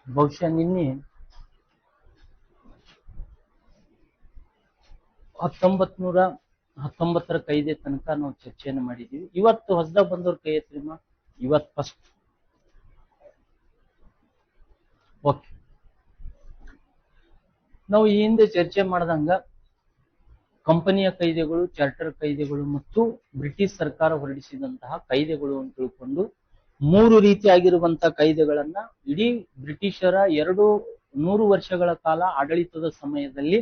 ಬಹುಶಃ ನಿನ್ನೆ 1919 ಕೈದೆ ತನಕ ನಾವು ಚರ್ಚೆಯನ್ನು ಮಾಡಿದೀವಿ. ಇವತ್ತು ಹೊಸದಾಗ ಬಂದವ್ರ ಕೈ ಎತ್ತಿರಿಮ್ಮ. ಇವತ್ತು ಫಸ್ಟ್ ಓಕೆ. ನಾವು ಈ ಹಿಂದೆ ಚರ್ಚೆ ಮಾಡಿದಂಗ ಕಂಪನಿಯ ಕೈದೆಗಳು, ಚಾರ್ಟರ್ ಕೈದೆಗಳು ಮತ್ತು ಬ್ರಿಟಿಷ್ ಸರ್ಕಾರ ಹೊರಡಿಸಿದಂತಹ ಕೈದೆಗಳು ಅಂತ ತಿಳ್ಕೊಂಡು 3 ರೀತಿಯಾಗಿರುವಂತಹ ಕೈದೆಗಳನ್ನ ಇಡೀ ಬ್ರಿಟಿಷರ 200 ವರ್ಷಗಳ ಕಾಲ ಆಡಳಿತದ ಸಮಯದಲ್ಲಿ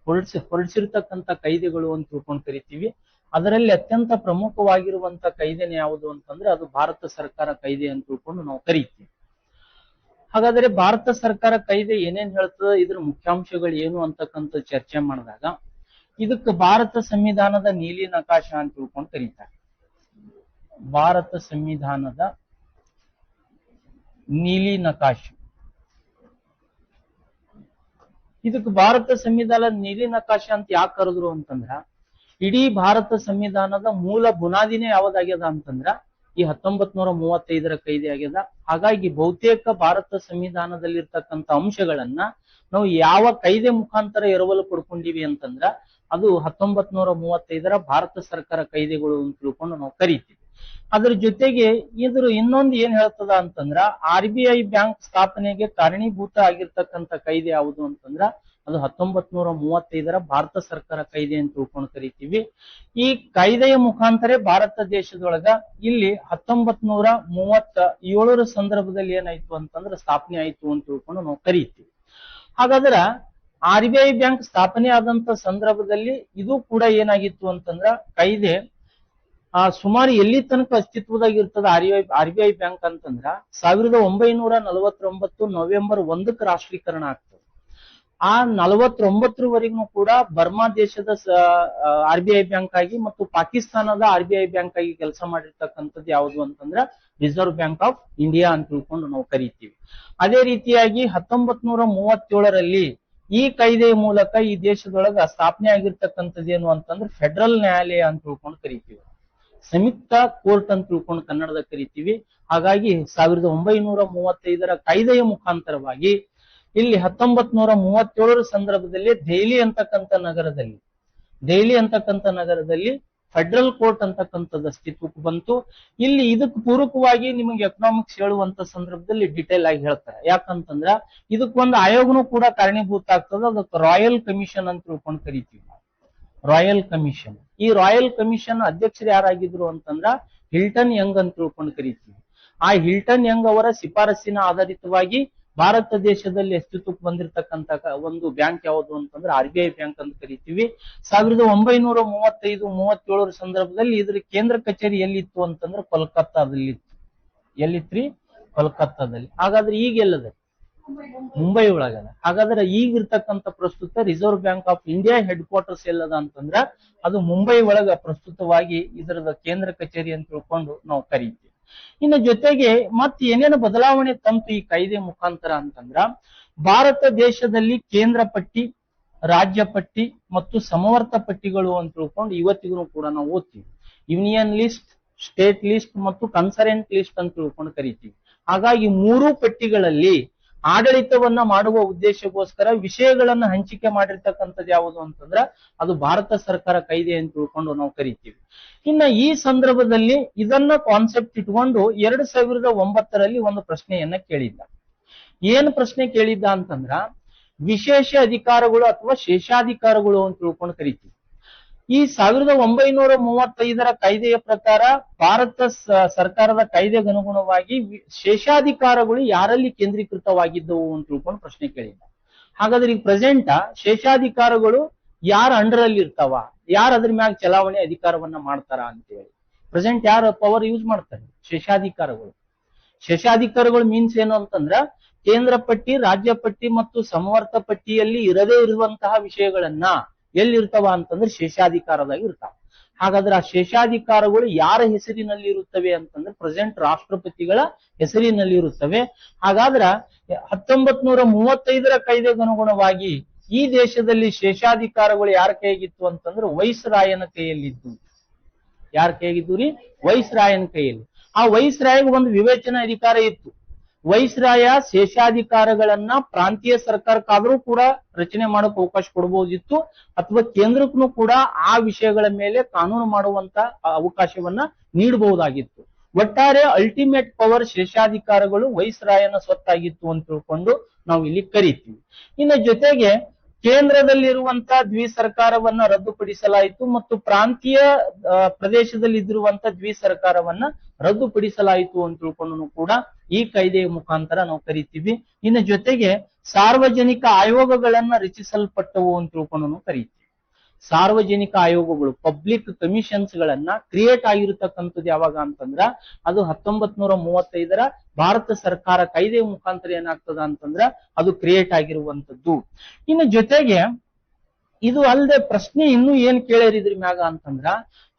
ಹೊರಡಿಸಿರ್ತಕ್ಕಂಥ ಕೈದೆಗಳು ಅಂತ ತಿಳ್ಕೊಂಡು ಕರಿತೀವಿ. ಅದರಲ್ಲಿ ಅತ್ಯಂತ ಪ್ರಮುಖವಾಗಿರುವಂತ ಕೈದೆನ ಯಾವುದು ಅಂತಂದ್ರೆ ಅದು ಭಾರತ ಸರ್ಕಾರ ಕೈದೆ ಅಂತ ತಿಳ್ಕೊಂಡು ನಾವು ಕರಿತೀವಿ. ಹಾಗಾದ್ರೆ ಭಾರತ ಸರ್ಕಾರ ಕೈದೆ ಏನೇನ್ ಹೇಳ್ತದೆ, ಇದ್ರ ಮುಖ್ಯಾಂಶಗಳು ಏನು ಅಂತಕ್ಕಂಥ ಚರ್ಚೆ ಮಾಡಿದಾಗ ಇದಕ್ಕೆ ಭಾರತ ಸಂವಿಧಾನದ ನೀಲಿ ನಕಾಶ ಅಂತ ತಿಳ್ಕೊಂಡು ಕರೀತಾರೆ. ಭಾರತ ಸಂವಿಧಾನದ ನೀಲಿ ನಕಾಶೆ. ಇದಕ್ಕೆ ಭಾರತ ಸಂವಿಧಾನದ ನೀಲಿ ನಕಾಶೆ ಅಂತ ಯಾಕೆ ಕರೆದ್ರು ಅಂತಂದ್ರ ಇಡೀ ಭಾರತ ಸಂವಿಧಾನದ ಮೂಲ ಬುನಾದಿನೇ ಯಾವ್ದಾಗ್ಯದ ಅಂತಂದ್ರ ಈ 1935ರ ಕೈದೆ ಆಗ್ಯದ. ಹಾಗಾಗಿ ಬಹುತೇಕ ಭಾರತ ಸಂವಿಧಾನದಲ್ಲಿರ್ತಕ್ಕಂಥ ಅಂಶಗಳನ್ನ ನಾವು ಯಾವ ಕೈದೆ ಮುಖಾಂತರ ಎರವಲು ಪಡ್ಕೊಂಡಿವಿ ಅಂತಂದ್ರ ಅದು 1935ರ ಭಾರತ ಸರ್ಕಾರ ಕೈದೆಗಳು ಅಂತ ತಿಳ್ಕೊಂಡು ನಾವು ಕರಿತೀವಿ. ಅದ್ರ ಜೊತೆಗೆ ಇದ್ರ ಇನ್ನೊಂದು ಏನ್ ಹೇಳ್ತದ ಅಂತಂದ್ರ RBI ಬ್ಯಾಂಕ್ ಸ್ಥಾಪನೆಗೆ ಕಾರಣೀಭೂತ ಆಗಿರ್ತಕ್ಕಂಥ ಕೈದೆ ಯಾವುದು ಅಂತಂದ್ರ ಅದು 1935ರ ಭಾರತ ಸರ್ಕಾರ ಕೈದೆ ಅಂತ ತಿಳ್ಕೊಂಡು ಕರಿತೀವಿ. ಈ ಕಾಯ್ದೆಯ ಮುಖಾಂತರ ಭಾರತ ದೇಶದೊಳಗ ಇಲ್ಲಿ 1937ರ ಸಂದರ್ಭದಲ್ಲಿ ಏನಾಯ್ತು ಅಂತಂದ್ರೆ ಸ್ಥಾಪನೆ ಆಯ್ತು ಅಂತ ತಿಳ್ಕೊಂಡು ನಾವು ಕರಿತೀವಿ. ಹಾಗಾದ್ರ RBI ಬ್ಯಾಂಕ್ ಸ್ಥಾಪನೆ ಆದಂತ ಸಂದರ್ಭದಲ್ಲಿ ಇದು ಕೂಡ ಏನಾಗಿತ್ತು ಅಂತಂದ್ರ ಕಾಯ್ದೆ ಸುಮಾರು ಎಲ್ಲಿ ತನಕ ಅಸ್ತಿತ್ವದಾಗ ಇರ್ತದ RBI ಬ್ಯಾಂಕ್ ಅಂತಂದ್ರ 1949 ನವೆಂಬರ್ 1ಕ್ಕೆ ರಾಷ್ಟ್ರೀಕರಣ ಆಗ್ತದೆ. ಆ 49ರವರೆಗೂ ಕೂಡ ಬರ್ಮಾ ದೇಶದ RBI ಬ್ಯಾಂಕ್ ಆಗಿ ಮತ್ತು ಪಾಕಿಸ್ತಾನದ RBI ಬ್ಯಾಂಕ್ ಆಗಿ ಕೆಲಸ ಮಾಡಿರ್ತಕ್ಕಂಥದ್ದು ಯಾವುದು ಅಂತಂದ್ರ ರಿಸರ್ವ್ ಬ್ಯಾಂಕ್ ಆಫ್ ಇಂಡಿಯಾ ಅಂತ ತಿಳ್ಕೊಂಡು ನಾವು ಕರಿತೀವಿ. ಅದೇ ರೀತಿಯಾಗಿ 1937ರಲ್ಲಿ ಈ ಕಾಯ್ದೆಯ ಮೂಲಕ ಈ ದೇಶದೊಳಗ ಸ್ಥಾಪನೆ ಆಗಿರ್ತಕ್ಕಂಥದ್ದು ಏನು ಅಂತಂದ್ರೆ ಫೆಡರಲ್ ನ್ಯಾಯಾಲಯ ಅಂತ ತಿಳ್ಕೊಂಡು ಕರಿತೀವಿ. ಸಂಯುಕ್ತ ಕೋರ್ಟ್ ಅಂತ ತಿಳ್ಕೊಂಡು ಕನ್ನಡದ ಕರಿತೀವಿ. ಹಾಗಾಗಿ 1935ರ ಕಾಯ್ದೆಯ ಮುಖಾಂತರವಾಗಿ ಇಲ್ಲಿ 1937ರ ಸಂದರ್ಭದಲ್ಲಿ ದೆಹಲಿ ಅಂತಕ್ಕಂಥ ನಗರದಲ್ಲಿ ಫೆಡರಲ್ ಕೋರ್ಟ್ ಅಂತಕ್ಕಂಥದ್ದು ಅಸ್ತಿತ್ವಕ್ಕೆ ಬಂತು. ಇಲ್ಲಿ ಇದಕ್ಕೆ ಪೂರಕವಾಗಿ ನಿಮಗೆ ಎಕನಾಮಿಕ್ಸ್ ಹೇಳುವಂತ ಸಂದರ್ಭದಲ್ಲಿ ಡಿಟೇಲ್ ಆಗಿ ಹೇಳ್ತಾರೆ. ಯಾಕಂತಂದ್ರ ಇದಕ್ಕೊಂದು ಆಯೋಗನೂ ಕೂಡ ಕಾರಣೀಭೂತ ಆಗ್ತದ. ಅದಕ್ಕೆ ರಾಯಲ್ ಕಮಿಷನ್ ಅಂತ ತಿಳ್ಕೊಂಡು ಕರಿತೀವಿ. Royal commission. ಈ ರಾಯಲ್ ಕಮಿಷನ್ ಅಧ್ಯಕ್ಷರು ಯಾರಾಗಿದ್ರು ಅಂತಂದ್ರ ಹಿಲ್ಟನ್ ಯಂಗ್ ಅಂತ ತಿಳ್ಕೊಂಡು ಕರಿತೀವಿ. ಆ ಹಿಲ್ಟನ್ ಯಂಗ್ ಅವರ ಶಿಫಾರಸಿನ ಆಧಾರಿತವಾಗಿ ಭಾರತ ದೇಶದಲ್ಲಿ ಅಸ್ತಿತ್ವಕ್ಕೆ ಬಂದಿರತಕ್ಕಂತ ಒಂದು ಬ್ಯಾಂಕ್ ಯಾವುದು ಅಂತಂದ್ರೆ RBI ಬ್ಯಾಂಕ್ ಅಂತ ಕರಿತೀವಿ. 1935-37ರ ಸಂದರ್ಭದಲ್ಲಿ ಇದ್ರ ಕೇಂದ್ರ ಕಚೇರಿ ಎಲ್ಲಿತ್ತು ಅಂತಂದ್ರೆ ಕೋಲ್ಕತ್ತಾದಲ್ಲಿ ಇತ್ತು. ಎಲ್ಲಿತ್ರಿ? ಕೋಲ್ಕತ್ತಾದಲ್ಲಿ. ಹಾಗಾದ್ರೆ ಈಗ ಎಲ್ಲದ? ಮುಂಬೈ ಒಳಗದ. ಹಾಗಾದ್ರೆ ಈಗಿರ್ತಕ್ಕಂಥ ಪ್ರಸ್ತುತ reserve bank of India head quarters ಎಲ್ಲದ ಅಂತಂದ್ರ ಅದು ಮುಂಬೈ ಒಳಗ ಪ್ರಸ್ತುತವಾಗಿ ಇದರದ ಕೇಂದ್ರ ಕಚೇರಿ ಅಂತ ತಿಳ್ಕೊಂಡು ನಾವು ಕರಿತೀವಿ. ಇನ್ನು ಜೊತೆಗೆ ಮತ್ತೆ ಏನೇನು ಬದಲಾವಣೆ ತಂತು ಈ ಕಾಯ್ದೆ ಮುಖಾಂತರ ಅಂತಂದ್ರ ಭಾರತ ದೇಶದಲ್ಲಿ ಕೇಂದ್ರ ಪಟ್ಟಿ, ರಾಜ್ಯ ಪಟ್ಟಿ ಮತ್ತು ಸಮವರ್ತ ಪಟ್ಟಿಗಳು ಅಂತ ತಿಳ್ಕೊಂಡು ಇವತ್ತಿಗೂ ಕೂಡ ನಾವು ಓದ್ತೀವಿ. ಯೂನಿಯನ್ ಲಿಸ್ಟ್, ಸ್ಟೇಟ್ ಲಿಸ್ಟ್ ಮತ್ತು ಕನ್ಸರೆಂಟ್ ಲಿಸ್ಟ್ ಅಂತ ತಿಳ್ಕೊಂಡು ಕರಿತೀವಿ. ಹಾಗಾಗಿ 3 ಪಟ್ಟಿಗಳಲ್ಲಿ ಆಡಳಿತವನ್ನ ಮಾಡುವ ಉದ್ದೇಶಕ್ಕೋಸ್ಕರ ವಿಷಯಗಳನ್ನ ಹಂಚಿಕೆ ಮಾಡಿರ್ತಕ್ಕಂಥದ್ದು ಯಾವುದು ಅಂತಂದ್ರ ಅದು ಭಾರತ ಸರ್ಕಾರ ಕಾಯ್ದೆ ಅಂತ ತಿಳ್ಕೊಂಡು ನಾವು ಕರಿತೀವಿ. ಇನ್ನ ಈ ಸಂದರ್ಭದಲ್ಲಿ ಇದನ್ನ ಕಾನ್ಸೆಪ್ಟ್ ಇಟ್ಕೊಂಡು 2009ರಲ್ಲಿ ಒಂದು ಪ್ರಶ್ನೆಯನ್ನ ಕೇಳಿದ್ದ. ಏನ್ ಪ್ರಶ್ನೆ ಕೇಳಿದ್ದ ಅಂತಂದ್ರ ವಿಶೇಷ ಅಧಿಕಾರಗಳು ಅಥವಾ ಶೇಷಾಧಿಕಾರಗಳು ಅಂತ ತಿಳ್ಕೊಂಡು ಕರಿತೀವಿ. ಈ 1935ರ ಕಾಯ್ದೆಯ ಪ್ರಕಾರ ಭಾರತ ಸರ್ಕಾರದ ಕಾಯ್ದೆಗೆ ಅನುಗುಣವಾಗಿ ಶೇಷಾಧಿಕಾರಗಳು ಯಾರಲ್ಲಿ ಕೇಂದ್ರೀಕೃತವಾಗಿದ್ದವು ಅಂತ ತಿಳ್ಕೊಂಡು ಪ್ರಶ್ನೆ ಕೇಳಿದ್ದ. ಹಾಗಾದ್ರೆ ಈಗ ಪ್ರೆಸೆಂಟ್ ಶೇಷಾಧಿಕಾರಗಳು ಯಾರ ಅಂಡರ್ ಅಲ್ಲಿ ಇರ್ತಾವ, ಯಾರು ಅದ್ರ ಮ್ಯಾಗ ಚಲಾವಣೆ ಅಧಿಕಾರವನ್ನ ಮಾಡ್ತಾರ ಅಂತ ಹೇಳಿ ಪ್ರೆಸೆಂಟ್ ಯಾರು ಪವರ್ ಯೂಸ್ ಮಾಡ್ತಾರೆ? ಶೇಷಾಧಿಕಾರಗಳು. ಶೇಷಾಧಿಕಾರಗಳು ಮೀನ್ಸ್ ಏನು ಅಂತಂದ್ರ ಕೇಂದ್ರ ಪಟ್ಟಿ, ರಾಜ್ಯ ಪಟ್ಟಿ ಮತ್ತು ಸಮವರ್ತ ಪಟ್ಟಿಯಲ್ಲಿ ಇರದೇ ಇರುವಂತಹ ವಿಷಯಗಳನ್ನ ಎಲ್ಲಿರ್ತಾವ ಅಂತಂದ್ರೆ ಶೇಷಾಧಿಕಾರದಾಗ ಇರ್ತಾವ. ಹಾಗಾದ್ರೆ ಆ ಶೇಷಾಧಿಕಾರಗಳು ಯಾರ ಹೆಸರಿನಲ್ಲಿ ಇರುತ್ತವೆ ಅಂತಂದ್ರೆ ಪ್ರೆಸೆಂಟ್ ರಾಷ್ಟ್ರಪತಿಗಳ ಹೆಸರಿನಲ್ಲಿ ಇರುತ್ತವೆ. ಹಾಗಾದ್ರ 1935ರ ಕಾಯ್ದೆಗೆ ಅನುಗುಣವಾಗಿ ಈ ದೇಶದಲ್ಲಿ ಶೇಷಾಧಿಕಾರಗಳು ಯಾರ ಕೈಗಿತ್ತು ಅಂತಂದ್ರೆ ವೈಸ್ ರಾಯನ ಕೈಯಲ್ಲಿದ್ದು. ಯಾರ ಕೈಗಿದ್ದು ರೀ? ವೈಸ್ ರಾಯನ ಕೈಯಲ್ಲಿ. ಆ ವೈಸ್ ರಾಯಗೆ ಒಂದು ವಿವೇಚನಾ ಅಧಿಕಾರ ಇತ್ತು. ವೈಸ್ರಾಯ ಶೇಷಾಧಿಕಾರಗಳನ್ನ ಪ್ರಾಂತೀಯ ಸರ್ಕಾರಕ್ಕಾದ್ರೂ ಕೂಡ ರಚನೆ ಮಾಡೋಕೆ ಅವಕಾಶ ಕೊಡಬಹುದಿತ್ತು, ಅಥವಾ ಕೇಂದ್ರಕ್ಕೂ ಕೂಡ ಆ ವಿಷಯಗಳ ಮೇಲೆ ಕಾನೂನು ಮಾಡುವಂತ ಅವಕಾಶವನ್ನ ನೀಡಬಹುದಾಗಿತ್ತು. ಒಟ್ಟಾರೆ ಅಲ್ಟಿಮೇಟ್ ಪವರ್ ಶೇಷಾಧಿಕಾರಗಳು ವೈಸ್ರಾಯನ ಸ್ವತ್ತಾಗಿತ್ತು ಅಂತ ತಿಳ್ಕೊಂಡು ನಾವು ಇಲ್ಲಿ ಕರಿತೀವಿ. ಇನ್ನು ಜೊತೆಗೆ ಕೇಂದ್ರದಲ್ಲಿರುವಂತ ದ್ವಿ ಸರ್ಕಾರವನ್ನ ರದ್ದುಪಡಿಸಲಾಯಿತು ಮತ್ತು ಪ್ರಾಂತೀಯ ಪ್ರದೇಶದಲ್ಲಿ ಇದ್ದಿರುವಂತ ದ್ವಿ ಸರ್ಕಾರವನ್ನ ರದ್ದುಪಡಿಸಲಾಯಿತು ಅಂತ ತಿಳ್ಕೊಂಡು ಕೂಡ ಈ ಕಾಯ್ದೆಯ ಮುಖಾಂತರ ನಾವು ಕರಿತೀವಿ. ಇನ್ನು ಜೊತೆಗೆ ಸಾರ್ವಜನಿಕ ಆಯೋಗಗಳನ್ನ ರಚಿಸಲ್ಪಟ್ಟವು ಅಂತ ತಿಳ್ಕೊಂಡು ಕರಿತೀವಿ. ಸಾರ್ವಜನಿಕ ಆಯೋಗಗಳು, ಪಬ್ಲಿಕ್ ಕಮಿಷನ್ಸ್ ಗಳನ್ನ ಕ್ರಿಯೇಟ್ ಆಗಿರತಕ್ಕಂಥದ್ದು ಯಾವಾಗ ಅಂತಂದ್ರ ಅದು 1935ರ ಭಾರತ ಸರ್ಕಾರ ಕಾಯ್ದೆಯ ಮುಖಾಂತರ ಏನಾಗ್ತದ ಅಂತಂದ್ರ ಅದು ಕ್ರಿಯೇಟ್ ಆಗಿರುವಂತದ್ದು. ಇನ್ನು ಜೊತೆಗೆ ಇದು ಅಲ್ಲದೆ ಪ್ರಶ್ನೆ ಇನ್ನೂ ಏನ್ ಕೇಳಿದ್ರ ಮ್ಯಾಗ ಅಂತಂದ್ರ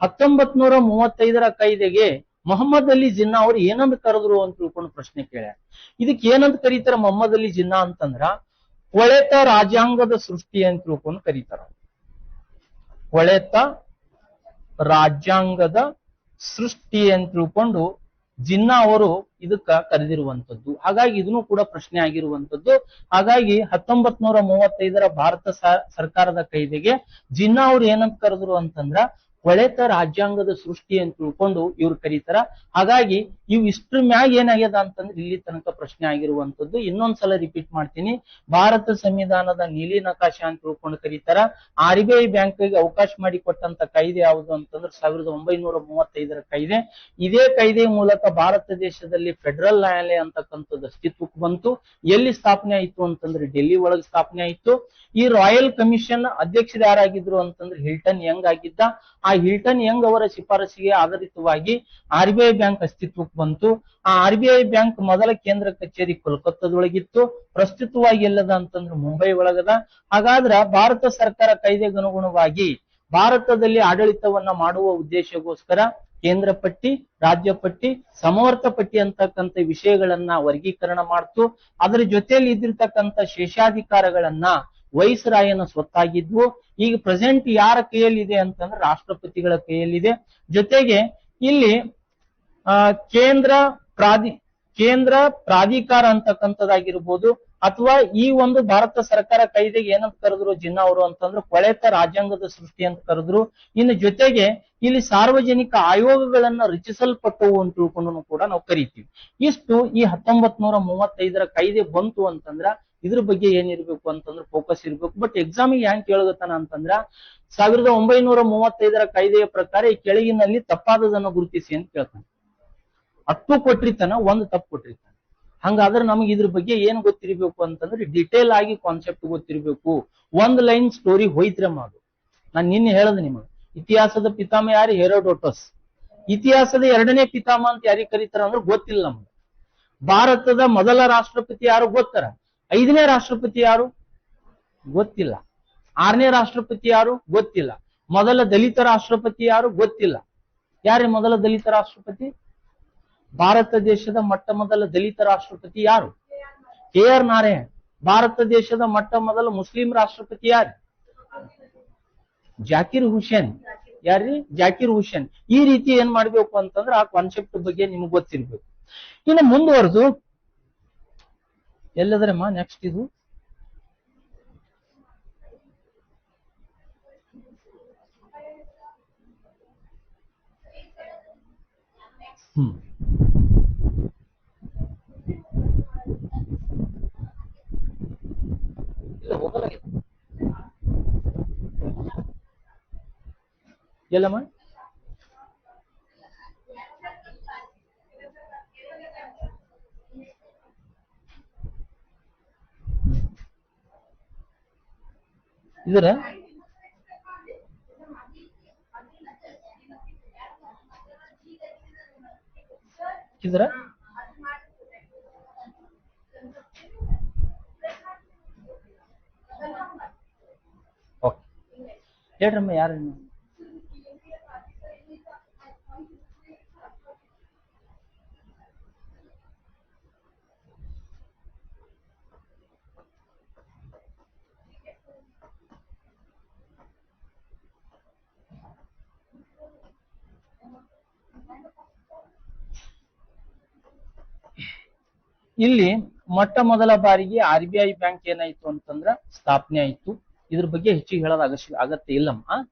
1935ರ ಕಾಯ್ದೆಗೆ ಮೊಹಮ್ಮದ್ ಅಲಿ ಜಿನ್ನಾ ಅವ್ರು ಏನಂತ ಕರೆದ್ರು ಅಂತ ತಿಳ್ಕೊಂಡು ಪ್ರಶ್ನೆ ಕೇಳ್ಯಾರ. ಇದಕ್ಕೆ ಏನಂತ ಕರೀತಾರ ಮೊಹಮ್ಮದ್ ಅಲಿ ಜಿನ್ನಾ ಅಂತಂದ್ರ ಕೊಳೆತ ರಾಜ್ಯಾಂಗದ ಸೃಷ್ಟಿ ಅಂತ ತಿಳ್ಕೊಂಡು ಕರೀತಾರ. ಕೊಳೆತ ರಾಜ್ಯಾಂಗದ ಸೃಷ್ಟಿ ಅಂತ ತಿಳ್ಕೊಂಡು ಜಿನ್ನಾ ಅವರು ಇದಕ್ಕ ಕರೆದಿರುವಂತದ್ದು. ಹಾಗಾಗಿ ಇದನ್ನು ಕೂಡ ಪ್ರಶ್ನೆ ಆಗಿರುವಂತದ್ದು. ಹಾಗಾಗಿ 1935ರ ಭಾರತ ಸರ್ಕಾರದ ಕಾಯ್ದೆಗೆ ಜಿನ್ನಾ ಅವರು ಏನಂತ ಕರೆದ್ರು ಅಂತಂದ್ರ ಕೊಳೆತ ರಾಜ್ಯಾಂಗದ ಸೃಷ್ಟಿ ಅಂತ ತಿಳ್ಕೊಂಡು ಇವ್ರು ಕರೀತಾರ. ಹಾಗಾಗಿ ಇವು ಇಷ್ಟ್ರ ಮ್ಯಾಗ ಏನಾಗ್ಯದ ಅಂತಂದ್ರೆ ಇಲ್ಲಿ ತನಕ ಪ್ರಶ್ನೆ ಆಗಿರುವಂತದ್ದು. ಇನ್ನೊಂದ್ಸಲ ರಿಪೀಟ್ ಮಾಡ್ತೀನಿ, ಭಾರತ ಸಂವಿಧಾನದ ನೀಲಿ ನಕಾಶೆ ಅಂತ ತಿಳ್ಕೊಂಡು ಕರೀತಾರ. RBI ಬ್ಯಾಂಕ್ಗೆ ಅವಕಾಶ ಮಾಡಿ ಕೊಟ್ಟಂತ ಕಾಯ್ದೆ ಯಾವುದು ಅಂತಂದ್ರೆ 1935ರ ಕಾಯ್ದೆ. ಇದೇ ಕಾಯ್ದೆಯ ಮೂಲಕ ಭಾರತ ದೇಶದಲ್ಲಿ ಫೆಡರಲ್ ನ್ಯಾಯಾಲಯ ಅಂತಕ್ಕಂಥದ್ದು ಅಸ್ತಿತ್ವಕ್ಕೆ ಬಂತು. ಎಲ್ಲಿ ಸ್ಥಾಪನೆ ಆಯ್ತು ಅಂತಂದ್ರೆ ಡೆಲ್ಲಿ ಒಳಗೆ ಸ್ಥಾಪನೆ ಆಯ್ತು. ಈ ರಾಯಲ್ ಕಮಿಷನ್ ಅಧ್ಯಕ್ಷರು ಯಾರಾಗಿದ್ರು ಅಂತಂದ್ರೆ ಹಿಲ್ಟನ್ ಯಂಗ್ ಆಗಿದ್ದ. ಆ ಹಿಲ್ಟನ್ ಯಂಗ್ ಅವರ ಶಿಫಾರಸಿಗೆ ಆಧಾರಿತವಾಗಿ RBI ಬ್ಯಾಂಕ್ ಅಸ್ತಿತ್ವಕ್ಕೆ ಬಂತು. ಆ RBI ಬ್ಯಾಂಕ್ ಮೊದಲ ಕೇಂದ್ರ ಕಚೇರಿ ಕೋಲ್ಕತ್ತಾದೊಳಗಿತ್ತು. ಪ್ರಸ್ತುತವಾಗಿ ಎಲ್ಲದ ಅಂತಂದ್ರೆ ಮುಂಬೈ ಒಳಗದ. ಹಾಗಾದ್ರ ಭಾರತ ಸರ್ಕಾರ ಕಾಯ್ದೆಗೆ ಅನುಗುಣವಾಗಿ ಭಾರತದಲ್ಲಿ ಆಡಳಿತವನ್ನ ಮಾಡುವ ಉದ್ದೇಶಗೋಸ್ಕರ ಕೇಂದ್ರ ಪಟ್ಟಿ, ರಾಜ್ಯ ಪಟ್ಟಿ, ಸಮವರ್ತ ಪಟ್ಟಿ ಅಂತಕ್ಕಂಥ ವಿಷಯಗಳನ್ನ ವರ್ಗೀಕರಣ ಮಾಡ್ತು. ಅದರ ಜೊತೆಯಲ್ಲಿ ಇದ್ದಿರ್ತಕ್ಕಂಥ ಶೇಷಾಧಿಕಾರಗಳನ್ನ ವೈಸ್ರಾಯನ ಸ್ವತ್ತಾಗಿದ್ವು. ಈಗ ಪ್ರೆಸೆಂಟ್ ಯಾರ ಕೈಯಲ್ಲಿದೆ ಅಂತಂದ್ರೆ ರಾಷ್ಟ್ರಪತಿಗಳ ಕೈಯಲ್ಲಿದೆ. ಜೊತೆಗೆ ಇಲ್ಲಿ ಕೇಂದ್ರ ಪ್ರಾಧಿಕಾರ ಅಂತಕ್ಕಂಥದ್ದಾಗಿರ್ಬೋದು, ಅಥವಾ ಈ ಒಂದು ಭಾರತ ಸರ್ಕಾರ ಕಾಯ್ದೆಗೆ ಏನಂತ ಕರೆದ್ರು ಜಿನ್ನಾ ಅವರು ಅಂತಂದ್ರೆ ಕೊಳೆತ ರಾಜ್ಯಾಂಗದ ಸೃಷ್ಟಿ ಅಂತ ಕರೆದ್ರು. ಇನ್ನು ಜೊತೆಗೆ ಇಲ್ಲಿ ಸಾರ್ವಜನಿಕ ಆಯೋಗಗಳನ್ನ ರಚಿಸಲ್ಪಟ್ಟವು ಅಂತ ತಿಳ್ಕೊಂಡು ಕೂಡ ನಾವು ಕರಿತೀವಿ. ಇಷ್ಟು ಈ 1935ರ ಕಾಯ್ದೆ ಬಂತು ಅಂತಂದ್ರ ಇದ್ರ ಬಗ್ಗೆ ಏನಿರ್ಬೇಕು ಅಂತಂದ್ರೆ ಫೋಕಸ್ ಇರ್ಬೇಕು. ಬಟ್ ಎಕ್ಸಾಮಿಗೆ ಹೆಂಗ್ ಕೇಳಗತ್ತಾನ ಅಂತಂದ್ರ 1935ರ ಕಾಯ್ದೆಯ ಪ್ರಕಾರ ಈ ಕೆಳಗಿನಲ್ಲಿ ತಪ್ಪಾದದನ್ನು ಗುರುತಿಸಿ ಅಂತ ಕೇಳ್ತಾನೆ. ಅಟ್ಟು ಕೊಟ್ಟಿರ್ತಾನ, ಒಂದು ತಪ್ಪು ಕೊಟ್ಟಿರ್ತಾನೆ. ಹಂಗಾದ್ರೆ ನಮಗೆ ಇದ್ರ ಬಗ್ಗೆ ಏನ್ ಗೊತ್ತಿರ್ಬೇಕು ಅಂತಂದ್ರೆ ಡಿಟೇಲ್ ಆಗಿ ಕಾನ್ಸೆಪ್ಟ್ ಗೊತ್ತಿರ್ಬೇಕು. ಒಂದ್ ಲೈನ್ ಸ್ಟೋರಿ ಹೋಯ್ತ್ರೆ ಮಾಡು. ನಾನು ನಿನ್ನೆ ಹೇಳದ್ ನಿಮಗೆ, ಇತಿಹಾಸದ ಪಿತಾಮಹ ಯಾರು? ಹೆರೋಡೋಟಸ್. ಇತಿಹಾಸದ ಎರಡನೇ ಪಿತಾಮಹ ಅಂತ ಯಾರಿಗೆ ಕರೀತಾರ ಅಂದ್ರೆ ಗೊತ್ತಿಲ್ಲ ನಮ್ಗೆ. ಭಾರತದ ಮೊದಲ ರಾಷ್ಟ್ರಪತಿ ಯಾರು ಗೊತ್ತಾರ? 5ನೇ ರಾಷ್ಟ್ರಪತಿ ಯಾರು? ಗೊತ್ತಿಲ್ಲ. 6ನೇ ರಾಷ್ಟ್ರಪತಿ ಯಾರು? ಗೊತ್ತಿಲ್ಲ. ಮೊದಲ ದಲಿತ ರಾಷ್ಟ್ರಪತಿ ಯಾರು? ಗೊತ್ತಿಲ್ಲ. ಯಾರೇ ಮೊದಲ ದಲಿತ ರಾಷ್ಟ್ರಪತಿ? ಭಾರತ ದೇಶದ ಮೊಟ್ಟ ಮೊದಲ ದಲಿತ ರಾಷ್ಟ್ರಪತಿ ಯಾರು? KR ನಾರಾಯಣ್. ಭಾರತ ದೇಶದ ಮೊಟ್ಟ ಮೊದಲ ಮುಸ್ಲಿಂ ರಾಷ್ಟ್ರಪತಿ ಯಾರು? ಜಾಕಿರ್ ಹುಸೇನ್. ಯಾರ್ರಿ? ಜಾಕಿರ್ ಹುಸೇನ್. ಈ ರೀತಿ ಏನ್ ಮಾಡ್ಬೇಕು ಅಂತಂದ್ರೆ ಆ ಕಾನ್ಸೆಪ್ಟ್ ಬಗ್ಗೆ ನಿಮ್ಗೆ ಗೊತ್ತಿರ್ಬೇಕು. ಇನ್ನು ಮುಂದುವರೆದು ಎಲ್ಲದ್ರಮ್ಮ ನೆಕ್ಸ್ಟ್ ಇದು ಎಲ್ಲಮ್ಮ ಇದರ ಇದರ ಓಕೆ ಹೇಳ್ರಮ್ಮ ಯಾರು? ಇಲ್ಲಿ ಮೊಟ್ಟ ಮೊದಲ ಬಾರಿಗೆ RBI ಬ್ಯಾಂಕ್ ಏನಾಯ್ತು ಅಂತಂದ್ರ ಸ್ಥಾಪನೆ ಆಯ್ತು. ಇದ್ರ ಬಗ್ಗೆ ಹೆಚ್ಚಿಗೆ ಹೇಳೋದ ಅಗತ್ಯ ಇಲ್ಲಮ್ಮ.